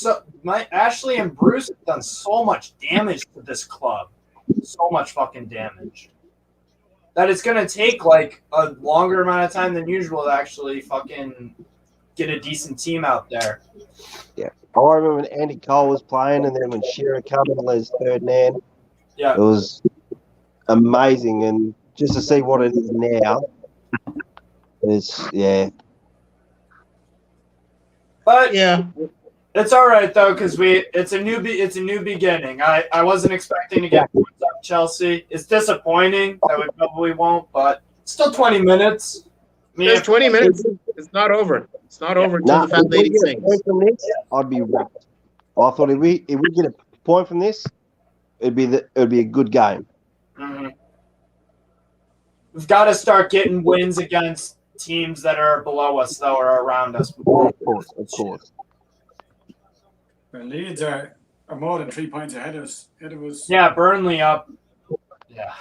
Ashley and Bruce have done so much damage to this club. So much fucking damage. That it's going to take like a longer amount of time than usual to actually fucking get a decent team out there. Yeah. I remember when Andy Cole was playing and then when Shearer came in as third man. Yeah. It was amazing. And just to see what it is now, But Yeah. it's all right though because it's a new beginning. I wasn't expecting to get points up Chelsea. It's disappointing that we probably won't, but still 20 minutes. I mean, There's 20 minutes. It's not over. It's not over until the fat lady sings. From this, I'd be wrecked. I thought if we get a point from this, it'd be a good game. Mm-hmm. We've got to start getting wins against teams that are below us, though, or around us. Of course. Well, Leeds are more than 3 points ahead of us. Yeah, Burnley up. Yeah.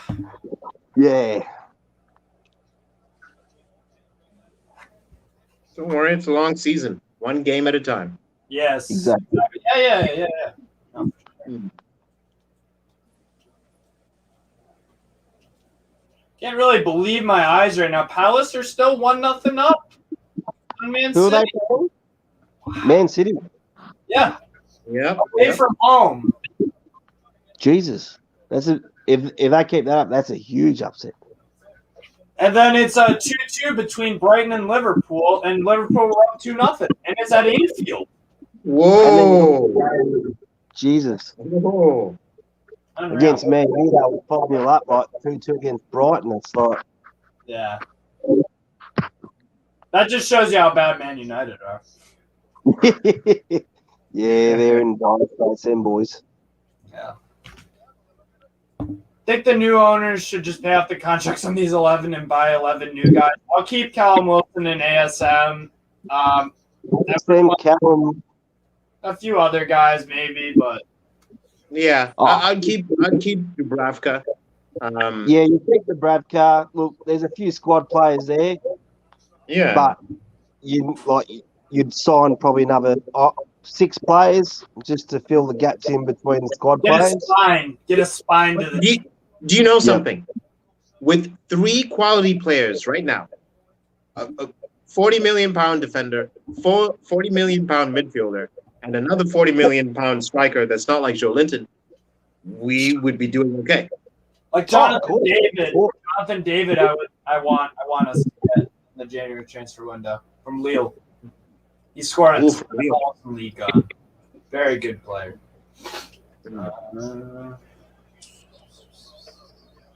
Yeah. Don't worry, it's a long season. One game at a time. Yes. Exactly. Yeah. No. Can't really believe my eyes right now. Palace are still 1-0 up on Man Who are City. they playing? Man City. Yeah. Yep. Away from home. Jesus. If they keep that up, that's a huge upset. And then it's a 2-2 between Brighton and Liverpool were up 2-0. And it's at Anfield. Whoa. Jesus. Whoa. Against Man U, they were 5-0 up, like 2-2 against Brighton. It's like, Yeah. That just shows you how bad Man United are. yeah, they're in dire straits, them boys. Yeah. I think the new owners should just pay off the contracts on these 11 and buy 11 new guys. I'll keep Callum Wilson in ASM. Callum. A few other guys maybe, but Yeah, I'd keep Dubravka. Yeah, you take the Bravka. Look, there's a few squad players there, Yeah. but you'd sign probably another 6 players just to fill the gaps in between the squad players. Get a spine to the. Do you know something? With 3 quality players right now, a £40 million defender, 40 million pound midfielder, and another 40 million pound striker that's not like Joe Linton, we would be doing okay. Like Jonathan David, I want us to get in the January transfer window from Lille. He scored an awesome league. Very good player.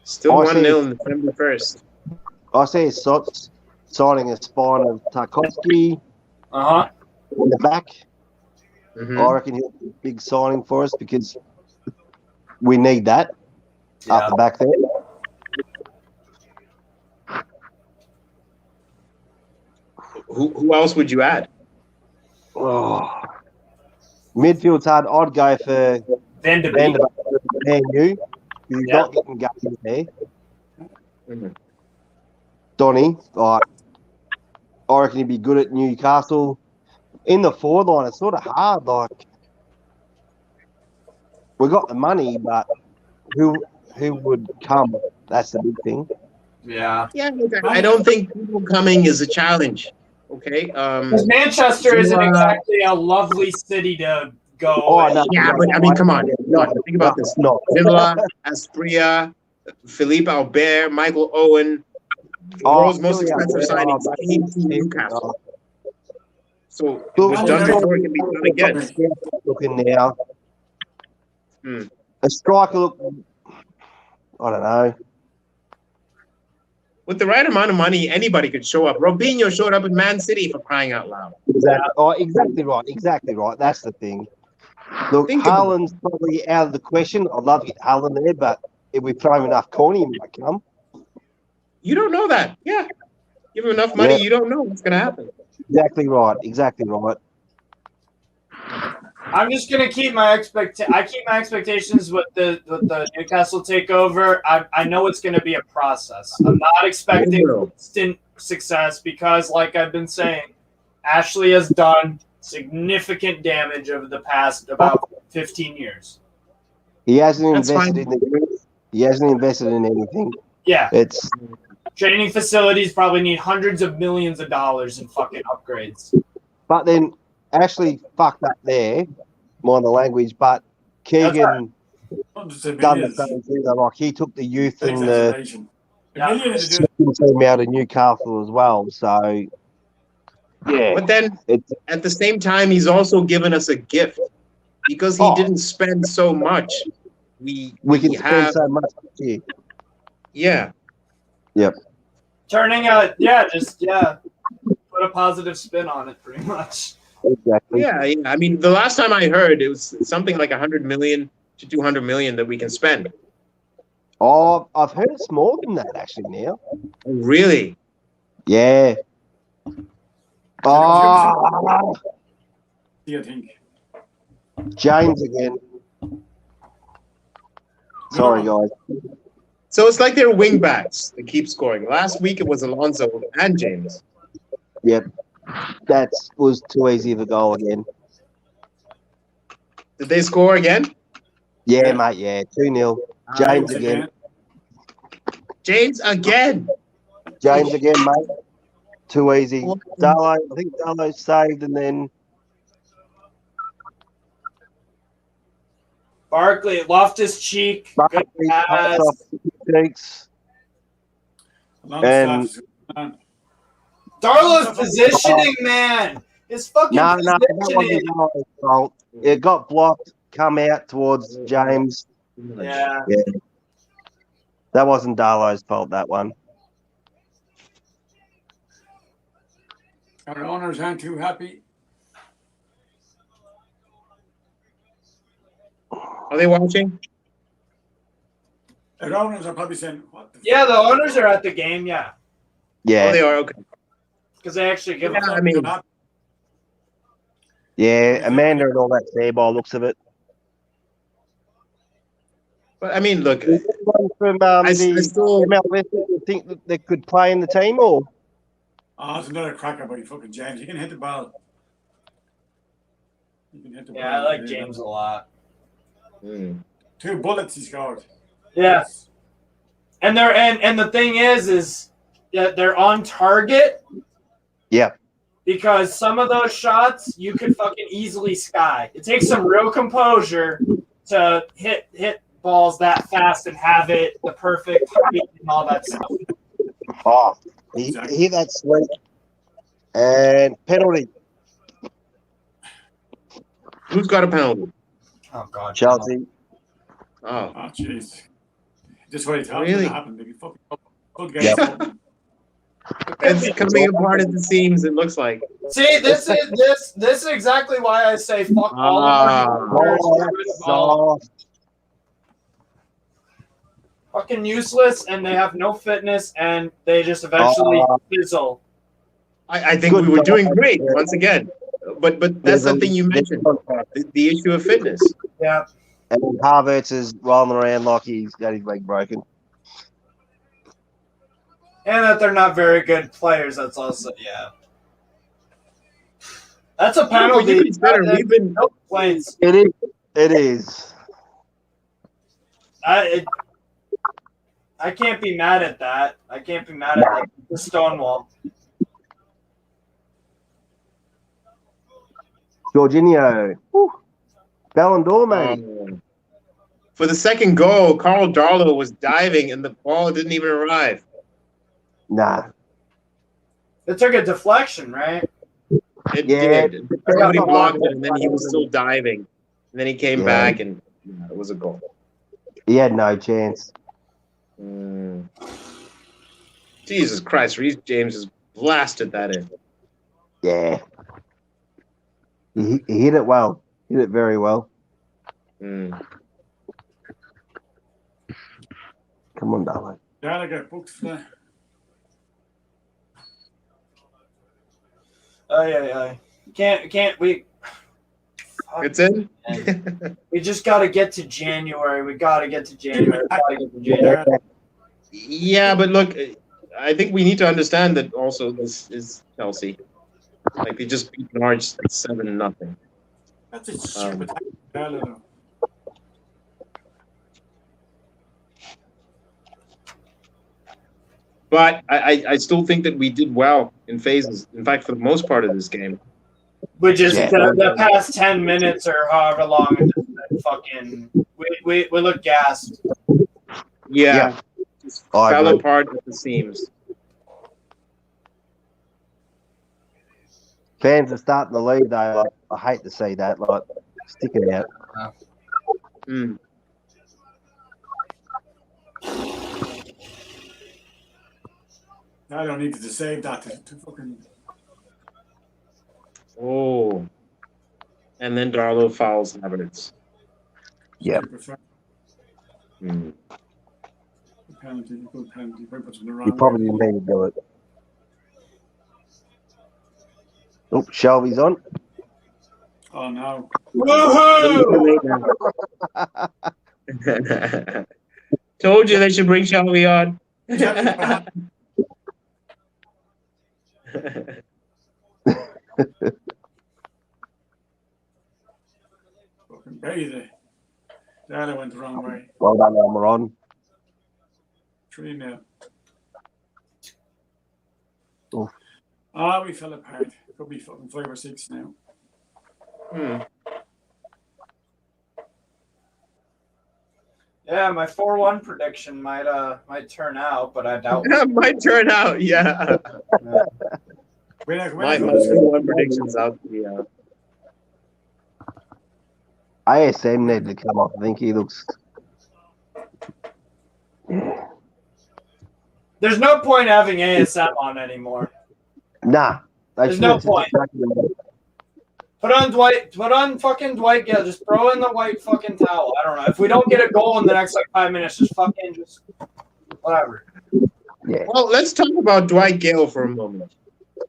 Still 1-0 in the 71st. I see signing a spine of Tarkovsky in the back. Mm-hmm. I reckon he'll be a big signing for us because we need that up the back there. Who else would you add? Oh. Midfield's hard. I'd go for Van de Beek. Man U. He's Yeah. not getting games there. Mhm. Donny, like, I reckon he'd be good at Newcastle. In the forward line, it's sort of hard. Like, we got the money, but who would come? That's the big thing. Yeah. Yeah, look, I don't think people coming is a challenge. Okay. Because Manchester isn't exactly a lovely city to go. Oh, no. Yeah, but I mean, come on. No, think about this. No. Villa, Aspria, Philippe Albert, Michael Owen, the world's most Philly expensive Albert, signings came to Newcastle. So it Look, was I done know. before, it can be done again. Looking now. Hmm. A striker, look, I don't know. With the right amount of money, anybody could show up. Robinho showed up in Man City for crying out loud. Exactly right. Exactly right. That's the thing. Look, Think about Haaland's probably out of the question. I'd love to get Haaland there, but if we throw him enough corny, he might come. You don't know that. Yeah. Give him enough money, Yeah. you don't know what's going to happen. Exactly right. Exactly right. I'm just gonna keep my expectations with the Newcastle takeover. I know it's gonna be a process. I'm not expecting instant success because, like I've been saying, Ashley has done significant damage over the past about 15 years. He hasn't That's invested fine. he hasn't invested in anything. Yeah, It's training facilities probably need hundreds of millions of dollars in fucking upgrades. but then Ashley fucked up there, mind the language, but Keegan Hundreds of done the millions. same thing. Like he took the youth Big and the exaggeration. Yeah. A million to do it. team out of Newcastle as well. So yeah, But then it's at the same time, he's also given us a gift because he Oh. didn't spend so much. we can spend have, so much here. yeah. Turning out, put a positive spin on it, pretty much. Exactly. Yeah, yeah. I mean, the last time I heard, it was something like 100 million to 200 million that we can spend. Oh, I've heard it's more than that actually now. Really? Yeah. Oh, I think. James again. Sorry, guys. So it's like they're wing backs that keep scoring. Last week it was Alonso and James. Yep. That was too easy of a goal again. Did they score again? Yeah, Yeah. mate, yeah. 2-0. James James again. James again. James again, mate. Too easy. Darlow, I think Darlow saved and then Barkley, Loftus Cheek, good Buckley pass. cuts off the cheeks. And- Darlow's positioning, man. His fucking No, that positioning. wasn't Darlow's fault. It got blocked, come out towards James. Yeah. That wasn't Darlow's fault, that one. Our owners aren't too happy. Are they watching? Our owners are probably saying, "What the Yeah, the owners are at the game, yeah. Oh, Yeah. they are. Okay. Because they actually give Yeah, a I mean, Yeah, Amanda and all that there by looks of it. but I mean, look, Anyone from I the still. MLS that you think that they could play in the team or? Oh, it's another cracker by fucking James. You can hit the ball. Yeah, I like James a lot. Hmm. 2 bullets he scored. Yeah. And they're and the thing is they're on target. Yeah. Because some of those shots you could fucking easily sky. It takes some real composure to hit balls that fast and have it the perfect height and all that stuff. Oh, hear that sweet. And penalty, Who's got a penalty? Oh god. Chelsea. Oh, Oh, jeez. Just what he thought Really? was going to happen. Maybe fucking good game. it's coming apart at the seams. It looks like. See, this is exactly why I say fuck all of our players, Oh, get rid of that's all of them. soft. Fucking useless, and they have no fitness, and they just eventually fizzle. I think Good we were goal. doing great once again. But that's the thing you mentioned, the issue of fitness. Yeah. And Havertz is rolling around like he's got his leg broken. And that they're not very good players. That's also That's a penalty. You consider we've been No complaints. It is. It is. I can't be mad at that. I can't be mad at the Stonewall. Jorginho. Whew. Ballon d'Or, mate. For the second goal, Carl Darlow was diving and the ball didn't even arrive. Nah. It took a deflection, right? It Yeah. did. Somebody blocked it, and then he was still diving. And then he came back, and it was a goal. He had no chance. Jesus Christ, Reece James has blasted that in. Yeah. He hit it well. Hit it very well. Mm. Come on, darling. Yeah, I got booked for that. Can't we? It's in? We just got to get to January. We got to get to January. Yeah, but look, I think we need to understand that also this is Chelsea. Like, they just beat Norwich 7-0. That's a stupid idea. But I still think that we did well in phases. In fact, for the most part of this game. We just the past 10 minutes or however long, it just fucking we look gassed. Yeah. Just fell apart at the seams. Fans are starting to leave, though. I hate to see that. Like, sticking out. Mm. I don't need to save that to fucking. Oh. And then Darlow fouls Havertz. Yep. Mm. Penalty, good penalty. He probably didn't need to do it. Oh, Shelby's on. Oh no! Woohoo! Told you they should bring Shelby on. Fucking crazy. That went the wrong way. Well done, Almiron. 3-0. Oh. We fell apart. Could be fucking 5 or 6 now. Yeah, my 4-1 prediction might turn out, but I doubt That might turn out, yeah. My 4-1 prediction's out. Yeah. ASM needed to come off. I think he looks. Yeah. There's no point having ASM on anymore. Nah. There's no point. Put on fucking Dwight Gale. Just throw in the white fucking towel. I don't know. If we don't get a goal in the next 5 minutes, just whatever. Yeah. Well, let's talk about Dwight Gale for a moment.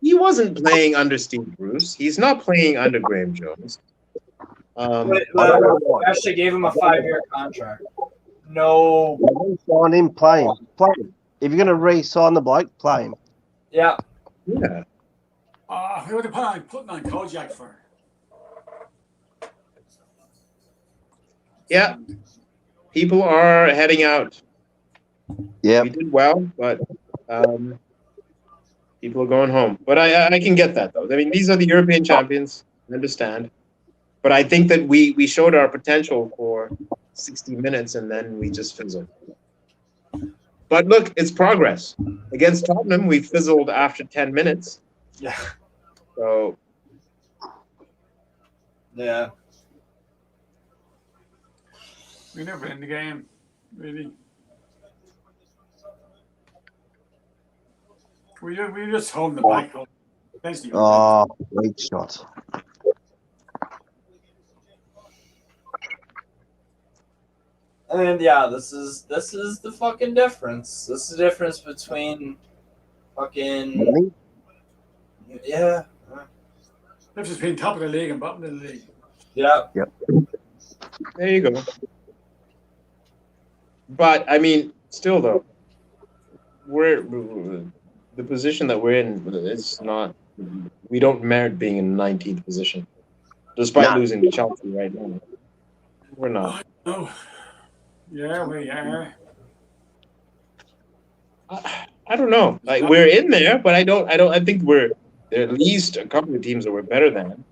He wasn't playing under Steve Bruce. He's not playing under Graeme Jones. Actually gave him a 5-year contract. No. Sign him, play him. Play him. If you're going to re-sign the bloke, play him. Yeah. Yeah. Who would have putting on Kojak for? Yeah. People are heading out. Yeah. We did well, but people are going home. But I can get that, though. I mean, these are the European champions. I understand. But I think that we showed our potential for 60 minutes, and then we just fizzled. But look, it's progress. Against Tottenham, we fizzled after 10 minutes. Yeah. So. Yeah. We never in the game, really. We just hold the back up. Oh, great shot. And yeah, this is the fucking difference. This is the difference between fucking yeah. Difference between top of the league and bottom of the league. Yeah. Yep. There you go. But I mean, still though, we're the position that we're in is not. We don't merit being in 19th position, despite No. losing to Chelsea right now. We're not. Oh, yeah, we are. I don't know. Like we're in there, but I think we're there at least a couple of teams that we're better than.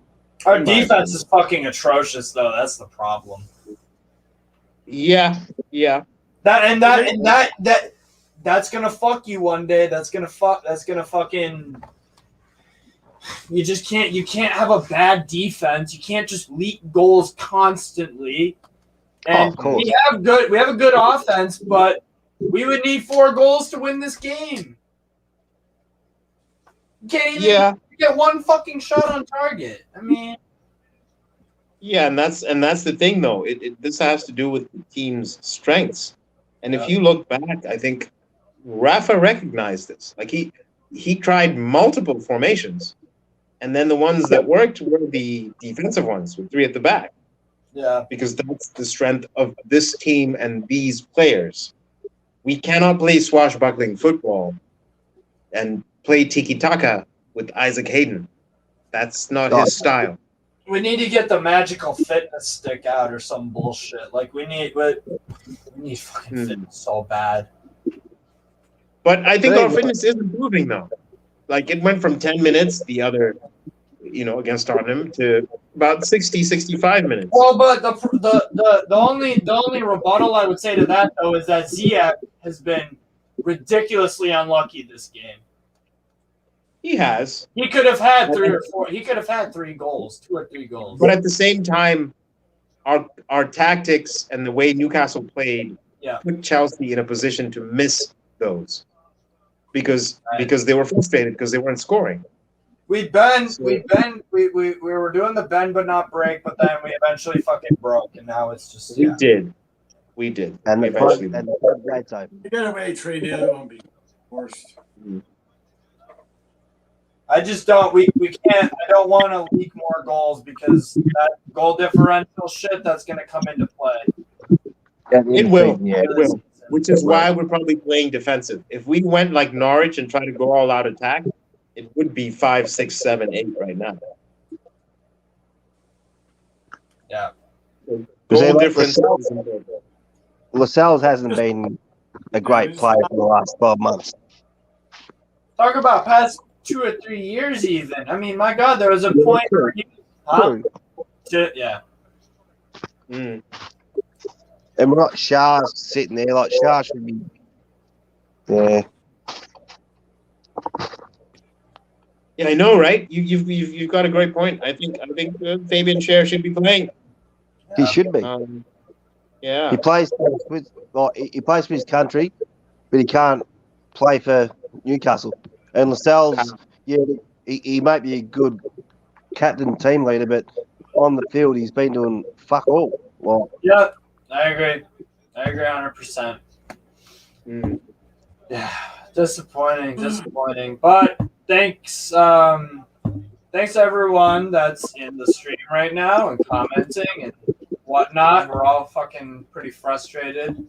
Our In my defense opinion. is fucking atrocious, though. That's the problem. Yeah. That's gonna fuck you one day. That's gonna fucking. You just can't. You can't have a bad defense. You can't just leak goals constantly. And of course. we have a good offense, but we would need 4 goals to win this game. You can't even get one fucking shot on target. I mean, Yeah, and that's the thing though. This has to do with the team's strengths. And if you look back, I think Rafa recognized this. Like he tried multiple formations, and then the ones that worked were the defensive ones with 3 at the back. yeah, Because that's the strength of this team and these players. We cannot play swashbuckling football and play tiki-taka with Isaac Hayden. That's not his style. we need to get the magical fitness stick out or some bullshit. Like we need fucking fitness so bad. But I think our fitness is improving though. Like it went from 10 minutes the other, against Tottenham to about 60, 65 minutes. Well, but the only rebuttal I would say to that though is that Ziyech has been ridiculously unlucky this game. He has. He could have had 3 or 4. He could have had 3 goals, 2 or 3 goals. But at the same time, our tactics and the way Newcastle played put Chelsea in a position to miss those because they were frustrated because they weren't scoring. We were doing the bend but not break, but then we eventually fucking broke, and now it's just We did. And We the eventually front, did. and the front gate's open. You get away 3-0, it won't be worst. I just don't. We can't. I don't want to leak more goals because that goal differential shit that's going to come into play. It will. Yeah. It will. Which is why we're probably playing defensive. If we went like Norwich and tried to go all out attack, it would be 5, 6, 7, 8 right now. Yeah. Goal difference. Lascelles hasn't been a great player for the last 12 months. Talk about past 2 or 3 years, even. I mean, my God, there was a point where he. Yeah. Mm. And we're not Shah's sitting there like Shah should be. Yeah. Yeah, I know, right? You've got a great point. I think Fabian Schär should be playing. He should be. Yeah. He plays he plays for his country, but he can't play for Newcastle. And Lascelles, he might be a good captain, team leader, but on the field he's been doing fuck all. Well, Yeah, I agree. 100%. Mm. Yeah, disappointing. But thanks everyone that's in the stream right now and commenting and whatnot. We're all fucking pretty frustrated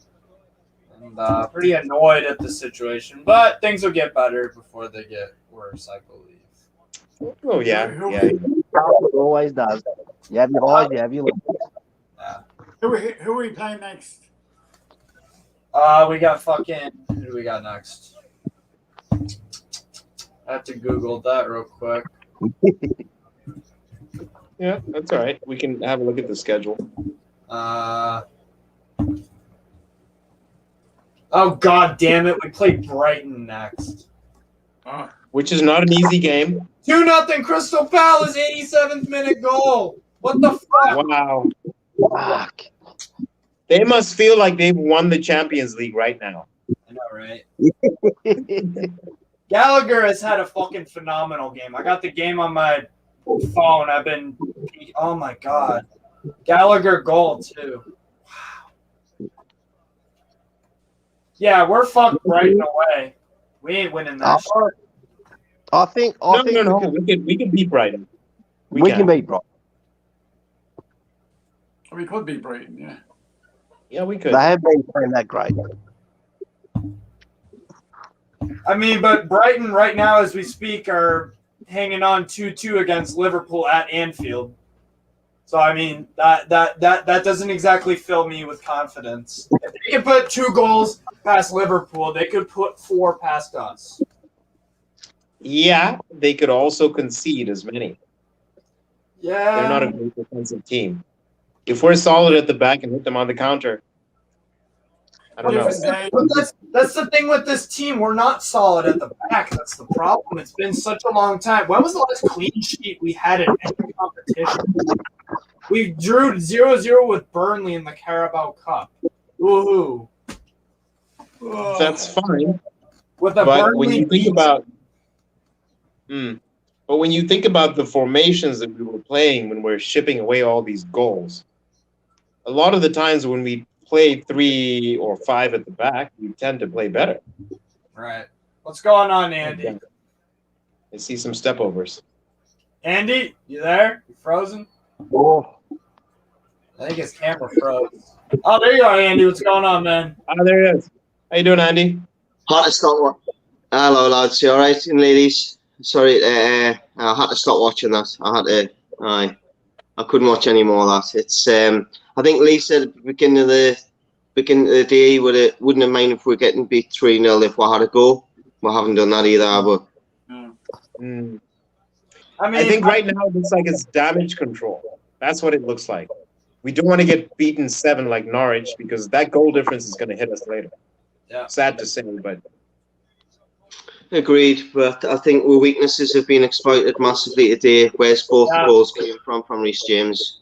and pretty annoyed at the situation. But things will get better before they get worse, I believe. Oh yeah. it always does. You have your highs, you have your lows. Who are we playing next? We got fucking. Who do we got next? I have to Google that real quick. Yeah, that's all right. We can have a look at the schedule. Oh God damn it! We play Brighton next. Which is not an easy game. 2-0 Crystal Palace, 87th minute goal. What the fuck? Wow. Fuck. They must feel like they've won the Champions League right now. I know, right? Gallagher has had a fucking phenomenal game. I got the game on my phone. Oh my God. Gallagher goal too. Wow. Yeah, we're fucked Brighton away. We ain't winning that shit. I think No. We can beat Brighton. We can beat Brighton. We could beat Brighton, yeah. Yeah, we could. They have been playing that great. I mean, but Brighton right now, as we speak, are hanging on 2-2 against Liverpool at Anfield. So I mean, that doesn't exactly fill me with confidence. If they could put 2 goals past Liverpool, they could put 4 past us. Yeah, they could also concede as many. Yeah, They're not a great defensive team. If we're solid at the back and hit them on the counter, I don't know. But that's the thing with this team. We're not solid at the back. That's the problem. It's been such a long time. When was the last clean sheet we had in any competition? We drew 0-0 with Burnley in the Carabao Cup. Woohoo! That's fine. With a But Burnley when you think about the formations that we were playing when we're shipping away all these goals, a lot of the times when we play 3 or 5 at the back, we tend to play better. Right. What's going on, Andy? I see some stepovers. Andy, you there? You frozen? Oh, I think his camera froze. Oh, there you are, Andy. What's going on, man? Oh, there it is. How you doing, Andy? Had to stop watching. Hello, lads. You all right, and ladies? Sorry, I had to stop watching that. I couldn't watch any more of that. It's I think Lee said at the beginning of the day he wouldn't have minded if we're getting beat 3-0 if we had a go. We haven't done that either, but I think right now it looks like it's damage control. That's what it looks like. We don't want to get beaten 7 like Norwich because that goal difference is going to hit us later. Yeah. Sad to say, but agreed. But I think our weaknesses have been exploited massively today. Where's both the goals came from Reece James?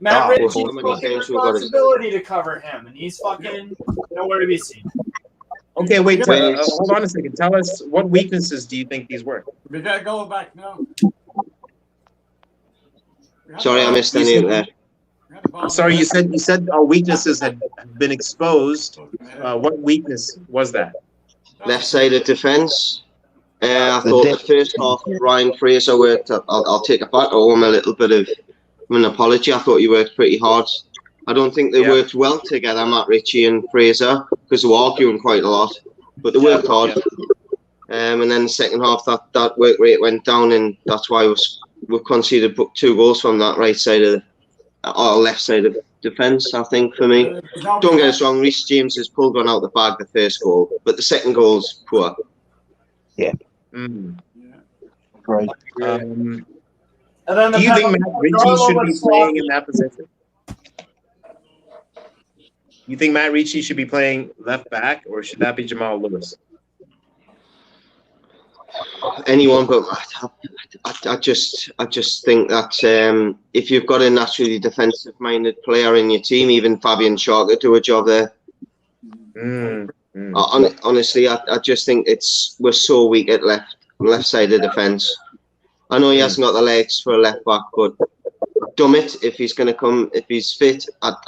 Matt Ritchie's how many fucking games we got to- responsibility to cover him, and he's fucking nowhere to be seen. okay. Wait, hold on a second. Tell us what weaknesses do you think these were? We got to go back now. Sorry, I missed any of that. Sorry, you said our weaknesses had been exposed. What weakness was that? Left side of defence. I thought the first half Ryan Fraser worked. I'll take it back. I owe him a little bit of an apology. I thought he worked pretty hard. I don't think they worked well together, Matt Ritchie and Fraser, because they were arguing quite a lot. But they worked hard. And then the second half, that work rate went down, and that's why we conceded 2 goals from that right side of or left side of defence, I think, for me. Don't get us wrong, Reece James has pulled one out the bag, the first goal, but the second goal's poor. yeah. Great. And then Do you think Matt Ritchie should be playing in that position? You think Matt Ritchie should be playing left back, or should that be Jamal Lewis? Anyone, but I just think that if you've got a naturally defensive-minded player in your team, even Fabian Schär could do a job there. Honestly, I just think we're so weak at left side of defence. I know he hasn't got the legs for a left back, but Dummett, if he's going to come, if he's fit,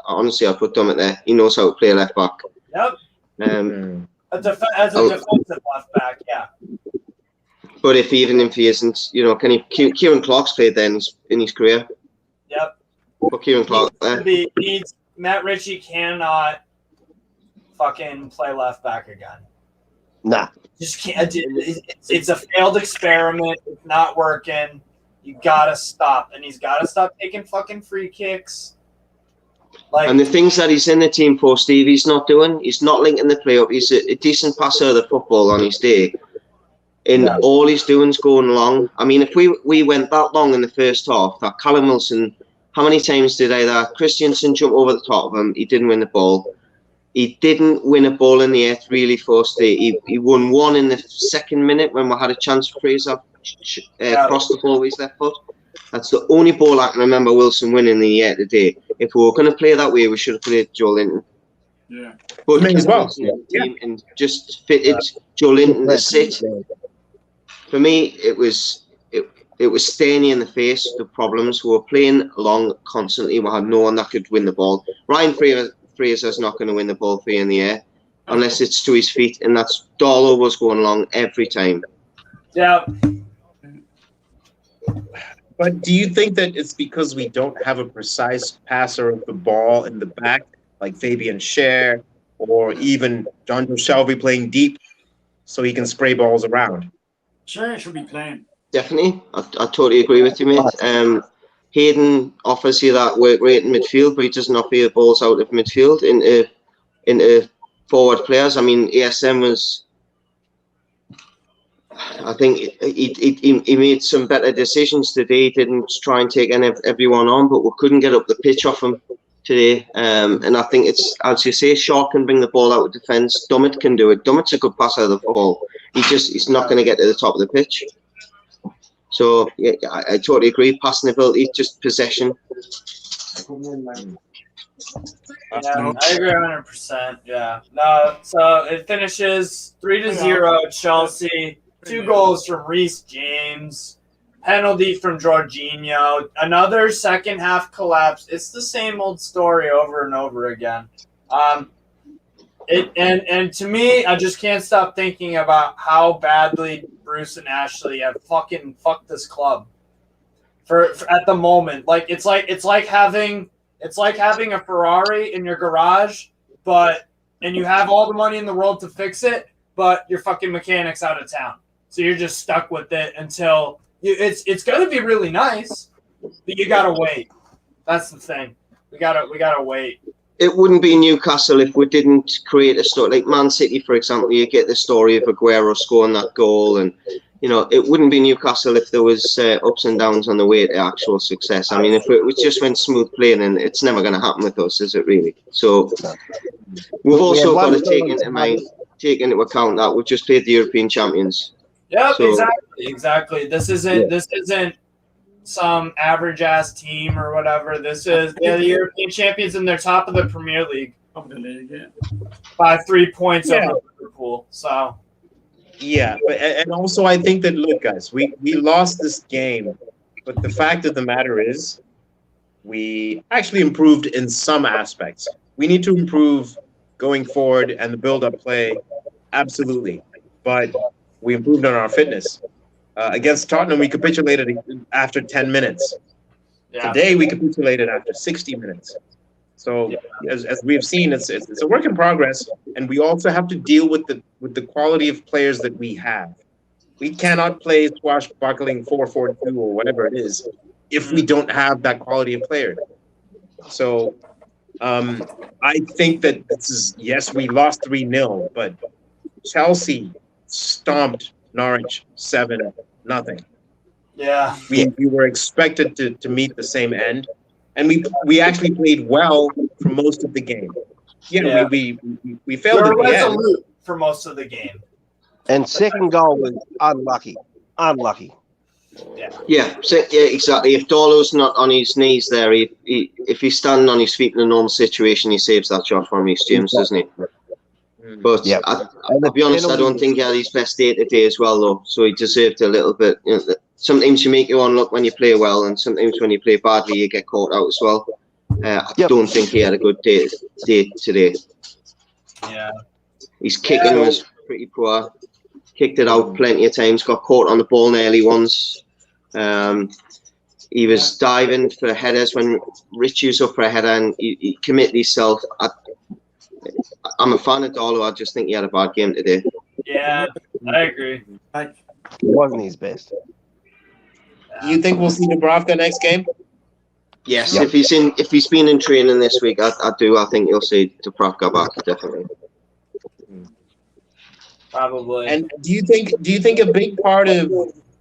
honestly, I'd put Dummett there. He knows how to play left back. Yep. As a defensive left back, yeah. But if he isn't, Kieran Clark's played there in his career. Yep. Put Kieran Clark there. Matt Ritchie cannot fucking play left back again. Nah. Just can't. It's a failed experiment. It's not working. You gotta stop, and he's gotta stop taking fucking free kicks. And the things that he's in the team for, Steve, he's not doing. He's not linking the play up. He's a decent passer of the football on his day. And all he's doing is going long. I mean, if we went that long in the first half, that Callum Wilson, how many times did that Christensen jump over the top of him? He didn't win the ball. He didn't win a ball in the air really first day. He won one in the second minute when we had a chance for Fraser crossed the ball with his left foot. That's the only ball I can remember Wilson winning in the air today. If we were going to play that way, we should have played Joe Linton. Yeah. But Me as well. And just fitted Joe Linton to sit. For me, it was staring in the face, the problems. We were playing long constantly. We had no one that could win the ball. Ryan Fraser's not going to win the ball for you in the air unless it's to his feet, and that's Darlow was going long every time. Yeah. But do you think that it's because we don't have a precise passer of the ball in the back like Fabian Schär or even John Joe Shelby playing deep so he can spray balls around. Sure, should be playing. Definitely, I totally agree with you, mate. Hayden offers you that work rate in midfield, but he doesn't offer you balls out of midfield into forward players. I mean, ASM was, I think he made some better decisions today. He didn't try and take everyone on, but we couldn't get up the pitch off him today. And I think it's, as you say, Shaw can bring the ball out of defence. Dummett can do it. Dummett's a good passer of the ball. He's not going to get to the top of the pitch. So yeah, I totally agree. Passing ability, just possession. Yeah, I agree 100%. Yeah. No, so it finishes 3-0 Chelsea. 2 goals from Reece James. Penalty from Jorginho. Another second half collapse. It's the same old story over and over again. And to me, I just can't stop thinking about how badly Bruce and Ashley have fucking fucked this club for at the moment. Like it's like having a Ferrari in your garage, and you have all the money in the world to fix it, but your fucking mechanic's out of town. So you're just stuck with it until it's gonna be really nice, but you gotta wait. That's the thing. We gotta wait. It wouldn't be Newcastle if we didn't create a story. Like Man City, for example, you get the story of Aguero scoring that goal, and it wouldn't be Newcastle if there was ups and downs on the way to actual success. I mean, if it just went smooth playing, and it's never going to happen with us, is it really? So we've also got to take into account that we've just played the European champions. Yeah, so, exactly. This isn't some average ass team or whatever. This is the European champions, and they're top of the Premier League. Of the league, yeah. By 3 points over Liverpool. So yeah, and also I think that, look, guys, we lost this game, but the fact of the matter is we actually improved in some aspects. We need to improve going forward and the build-up play, absolutely. But we improved on our fitness. Against Tottenham, we capitulated after 10 minutes. Yeah. Today, we capitulated after 60 minutes. So, as we've seen, it's a work in progress, and we also have to deal with the quality of players that we have. We cannot play swashbuckling 4-4-2 or whatever it is if we don't have that quality of player. So, I think that this is, yes, we lost 3-0, but Chelsea stomped Norwich 7-0. Yeah, we were expected to meet the same end, and we actually played well for most of the game. We failed at the end for most of the game. And second goal was unlucky. Yeah, exactly. If Darlow's not on his knees there, if he's standing on his feet in a normal situation, he saves that shot from Reece James, doesn't he? But to be honest, I don't think he had his best day today as well, though. So he deserved a little bit. Sometimes you make your own luck when you play well, and sometimes when you play badly, you get caught out as well. I don't think he had a good day today. Yeah, his kicking was pretty poor. Kicked it out plenty of times. Got caught on the ball nearly once. He was diving for headers when Richie was up for a header, and he committed himself. I'm a fan of Darlow. I just think he had a bad game today. Yeah, I agree. It wasn't his best. Do you think we'll see Dubravka next game? Yes, if he's been in training this week, I do. I think you'll see Dubravka back, definitely. Probably. And do you think a big part of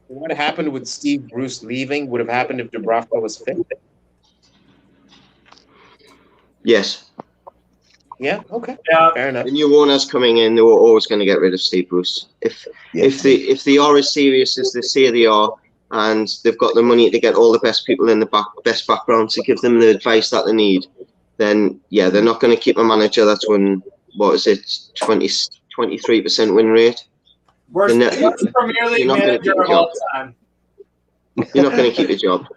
what happened with Steve Bruce leaving would have happened if Dubravka was fit? Yes. Yeah. Okay. Yeah. Fair enough. The new owners coming in, they were always going to get rid of Steve Bruce. If they are as serious as they say they are, and they've got the money to get all the best people in the best background to give them the advice that they need, then they're not going to keep a manager that's won 23% win rate. Worst Premier League manager of all time. You're not going to keep your job.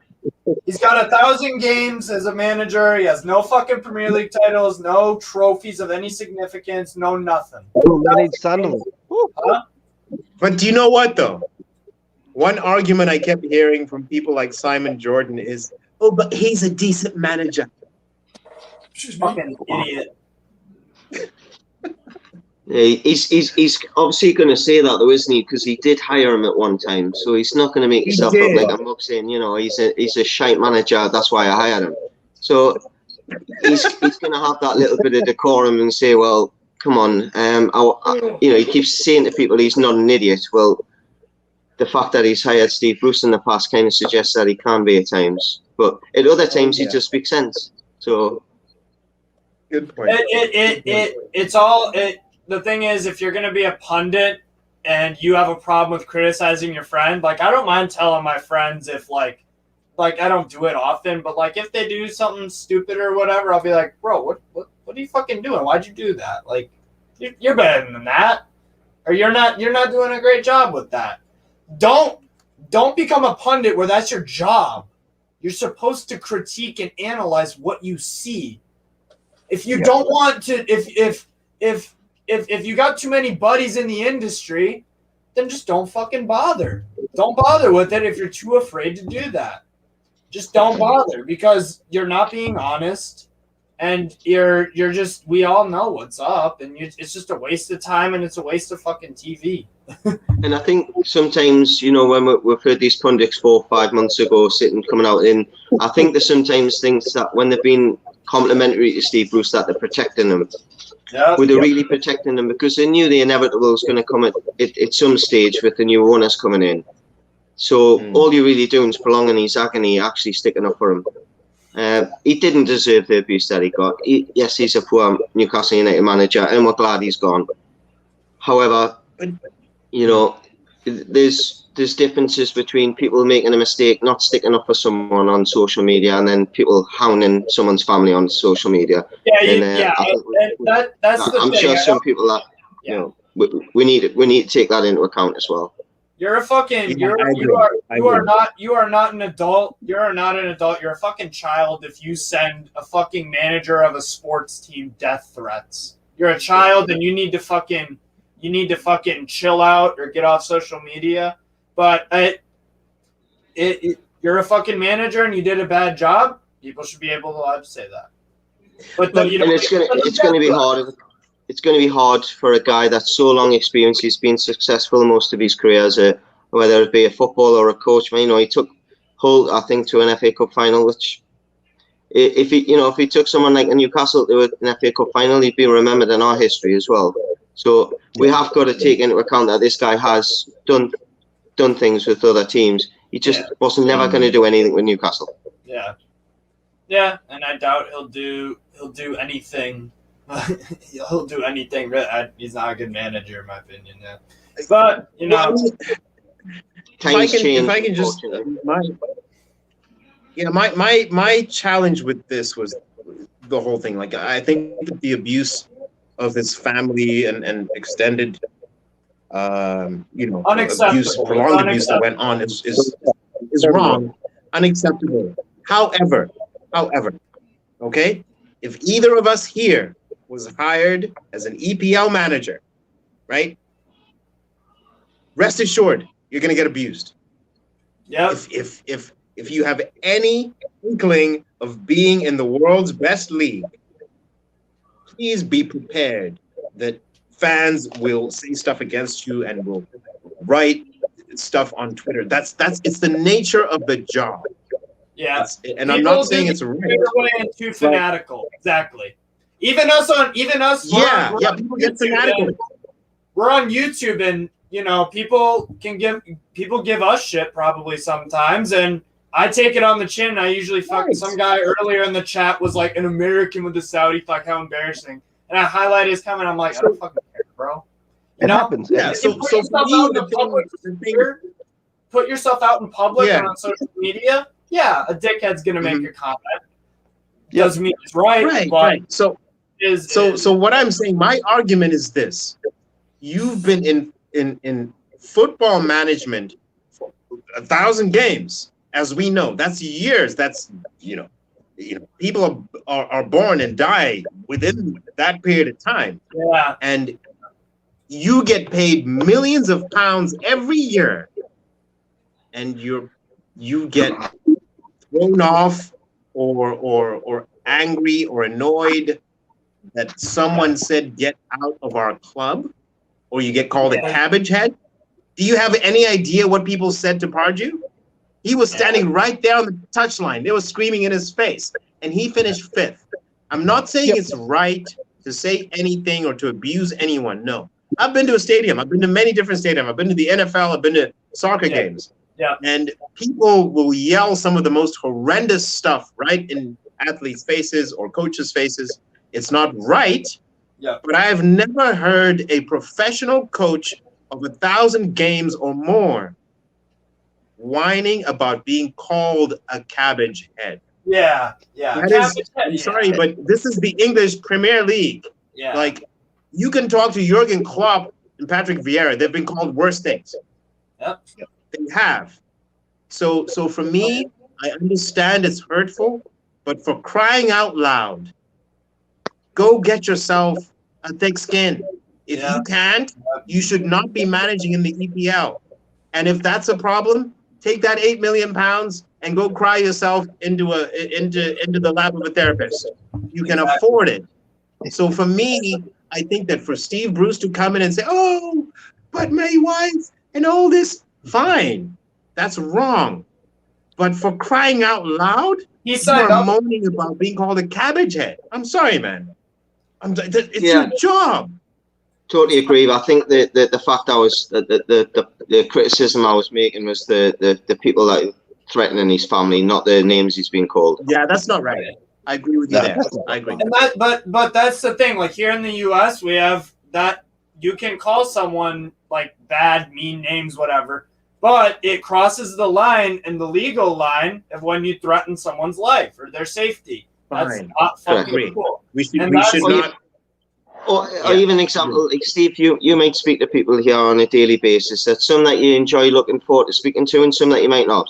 He's got 1,000 games as a manager. He has no fucking Premier League titles, no trophies of any significance, no nothing. But do you know what, though? One argument I kept hearing from people like Simon Jordan is, but he's a decent manager. Excuse me. Fucking idiot. Yeah, he's obviously going to say that though, isn't he? Because he did hire him at one time, so he's not going to make himself look like I'm not saying, he's a shite manager. That's why I hired him. So he's going to have that little bit of decorum and say, well, come on, he keeps saying to people he's not an idiot. Well, the fact that he's hired Steve Bruce in the past kind of suggests that he can be at times, but at other times he just speaks sense. So Good point. The thing is, if you're going to be a pundit and you have a problem with criticizing your friend, like, I don't mind telling my friends if, like I don't do it often, but, like, if they do something stupid or whatever, I'll be like, bro, what are you fucking doing? Why'd you do that? Like, you're better than that. Or you're not doing a great job with that. Don't become a pundit where that's your job. You're supposed to critique and analyze what you see. If you don't want to, if you got too many buddies in the industry, then just don't fucking bother. Don't bother with it if you're too afraid to do that. Just don't bother, because you're not being honest, and you're just, we all know what's up, and it's just a waste of time, and it's a waste of fucking TV. And I think sometimes, when we've heard these pundits 4 or 5 months ago coming out in, I think there's sometimes things that when they've been complimentary to Steve Bruce that they're protecting him. Were they really protecting them? Because they knew the inevitable was going to come at some stage with the new owners coming in. So all you're really doing is prolonging his agony, actually sticking up for him. He didn't deserve the abuse that he got. Yes, he's a poor Newcastle United manager, and we're glad he's gone. However, there's differences between people making a mistake, not sticking up for someone on social media, and then people hounding someone's family on social media. That's the I'm thing. sure some people that we need to take that into account as well. You're a fucking you are not an adult. You're not an adult. You're a fucking child if you send a fucking manager of a sports team death threats. You're a child and you need to fucking chill out or get off social media. But you're a fucking manager and you did a bad job. People should be able to say that. But it's going to be hard. It's going to be hard for a guy that's so long experience. He's been successful most of his career as whether it be a footballer or a coach. He took Hull, I think, to an FA Cup final. Which, if he took someone like a Newcastle to an FA Cup final, he'd be remembered in our history as well. So we have got to take into account that this guy has done things with other teams. He just wasn't never going to do anything with Newcastle. Yeah, and I doubt he'll do anything. He'll do anything. He's not a good manager, in my opinion. Yeah. But if I can just my challenge with this was the whole thing. Like, I think the abuse of his family and extended, abuse, prolonged abuse that went on is wrong, unacceptable. However, okay, if either of us here was hired as an EPL manager, right? Rest assured, you're gonna get abused. Yeah. If you have any inkling of being in the world's best league, please be prepared that fans will say stuff against you and will write stuff on Twitter. That's it's the nature of the job. Yeah. And I'm not saying it's right. Too fanatical. Exactly. Even us. People get fanatical. We're on YouTube, and people give us shit probably sometimes, and I take it on the chin. I usually fuck some guy earlier in the chat was like an American with the Saudi fuck, how embarrassing. And I highlighted his comment. I'm like, I don't fucking care, bro. It happens. Yeah. So put yourself out in public and on social media. Yeah, a dickhead's gonna make a comment. Doesn't mean it's right. Right. So what I'm saying, my argument is this: you've been in football management for 1,000 games, as we know. That's years. That's people are born and die within that period of time. Yeah. And you get paid millions of pounds every year, and you get thrown off or angry or annoyed that someone said get out of our club, or you get called a cabbage head? Do you have any idea what people said to Pardew? He was standing right there on the touchline. They were screaming in his face, and he finished 5th. I'm not saying it's right to say anything or to abuse anyone. No. I've been to a stadium. I've been to many different stadiums. I've been to the NFL. I've been to soccer games. Yeah. And people will yell some of the most horrendous stuff right in athletes' faces or coaches' faces. It's not right. Yeah. But I have never heard a professional coach of 1,000 games or more whining about being called a cabbage head. Yeah. I'm sorry, but this is the English Premier League. Yeah. Like, you can talk to Jurgen Klopp and Patrick Vieira. They've been called worse things. Yep. They have. So for me, I understand it's hurtful, but for crying out loud, go get yourself a thick skin. If you can't, you should not be managing in the EPL. And if that's a problem, take that £8 million and go cry yourself into the lap of a therapist. You can afford it. So for me, I think that for Steve Bruce to come in and say, "Oh, but my wife and all this," fine, that's wrong. But for crying out loud, you're moaning about being called a cabbage head. I'm sorry, man. It's your job. Totally agree. I think the fact the criticism I was making was the people that threatening his family, not the names he's been called. Yeah, that's not right. I agree with you there. I agree. And but that's the thing. Like here in the U.S., we have that you can call someone like bad, mean names, whatever, but it crosses the line and the legal line of when you threaten someone's life or their safety. That's not fucking cool. We should not. Or even example, like Steve, you might speak to people here on a daily basis. That some that you enjoy looking forward to speaking to, and some that you might not.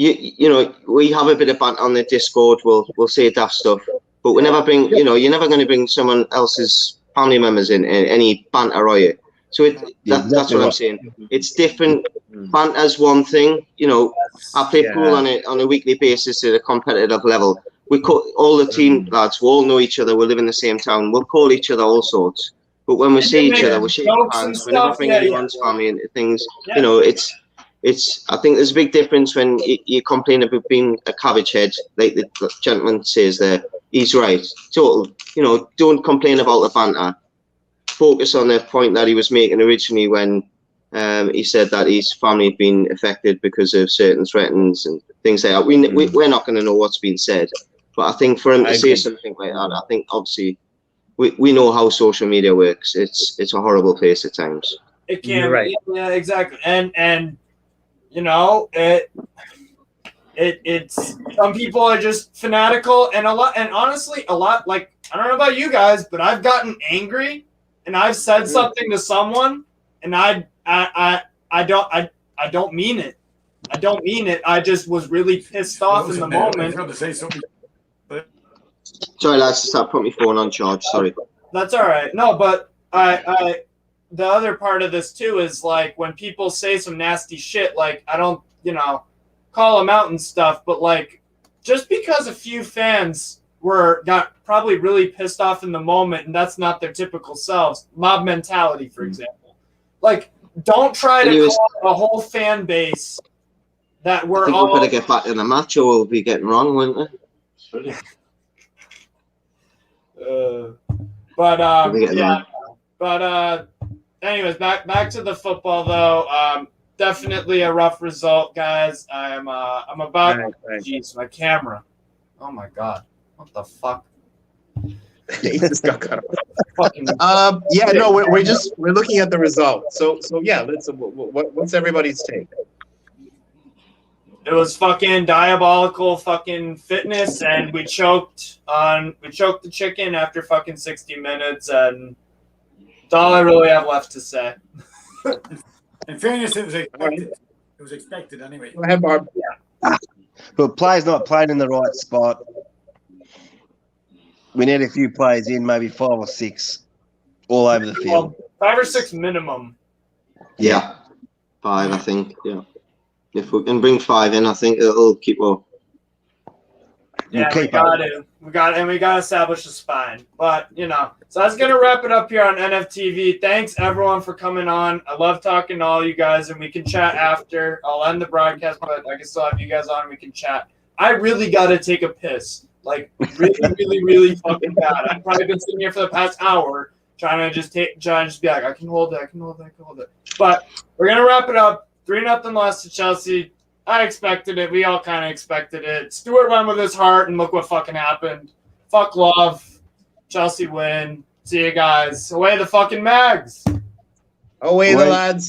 You know, we have a bit of banter on the Discord. We'll say daft stuff, but we never bring. You know, you're never going to bring someone else's family members in any banter, are you? So that's what I'm saying. It's different. Banter's one thing. You know, I play pool on a weekly basis at a competitive level. We call all the team lads. We all know each other. We live in the same town. We'll call each other all sorts. But when we see each other, we shake hands. We never bring anyone's family into things. You know, it's. I think there's a big difference when you complain about being a cabbage head, like the gentleman says there. He's right. Total. You know, don't complain about the banter. Focus on the point that he was making originally when he said that his family had been affected because of certain threats and things like that. We're not going to know what's been said. But I think for him to say something like that, I think obviously we know how social media works. It's a horrible place at times. It can, You're right. Yeah, exactly. And you know, it's some people are just fanatical and honestly a lot like I don't know about you guys, but I've gotten angry and I've said something to someone and I don't mean it. I don't mean it. I just was really pissed off in the moment. Sorry, lads, just put my phone on charge. Sorry. That's all right. No, but I the other part of this too is like when people say some nasty shit, like I don't, you know, call them out and stuff, but like just because a few fans got probably really pissed off in the moment and that's not their typical selves, mob mentality, for example. Like, don't try to call a whole fan base that we're I think all. We better get back in the match, or we'll be getting wrong, won't we? Yeah. But anyways, back to the football though. Definitely a rough result, guys. I'm about. Jeez, my camera. Oh my god, what the fuck? He just got cut off. Yeah, no, we're looking at the result. So yeah, what's everybody's take? It was fucking diabolical fucking fitness, and we choked the chicken after fucking 60 minutes, and that's all I really have left to say. In fairness, it was expected. It was expected anyway. Go ahead, Barb. Yeah. But players not playing in the right spot. We need a few players in, maybe 5 or 6, all over the field. 5 or 6 minimum. Yeah, 5, I think. Yeah, if we can bring 5 in, I think it'll keep up. Yeah, We'll we keep up. got it. We got to establish a spine. But, so that's going to wrap it up here on NFTV. Thanks, everyone, for coming on. I love talking to all you guys, and we can chat after. I'll end the broadcast, but I can still have you guys on, and we can chat. I really got to take a piss. Like, really, really, really fucking bad. I've probably been sitting here for the past hour trying to just be like, I can hold it. But we're going to wrap it up. 3-0 loss to Chelsea. I expected it. We all kind of expected it. Stuart went with his heart, and look what fucking happened. Fuck love. Chelsea win. See you guys. Away the fucking Mags. Away the lads.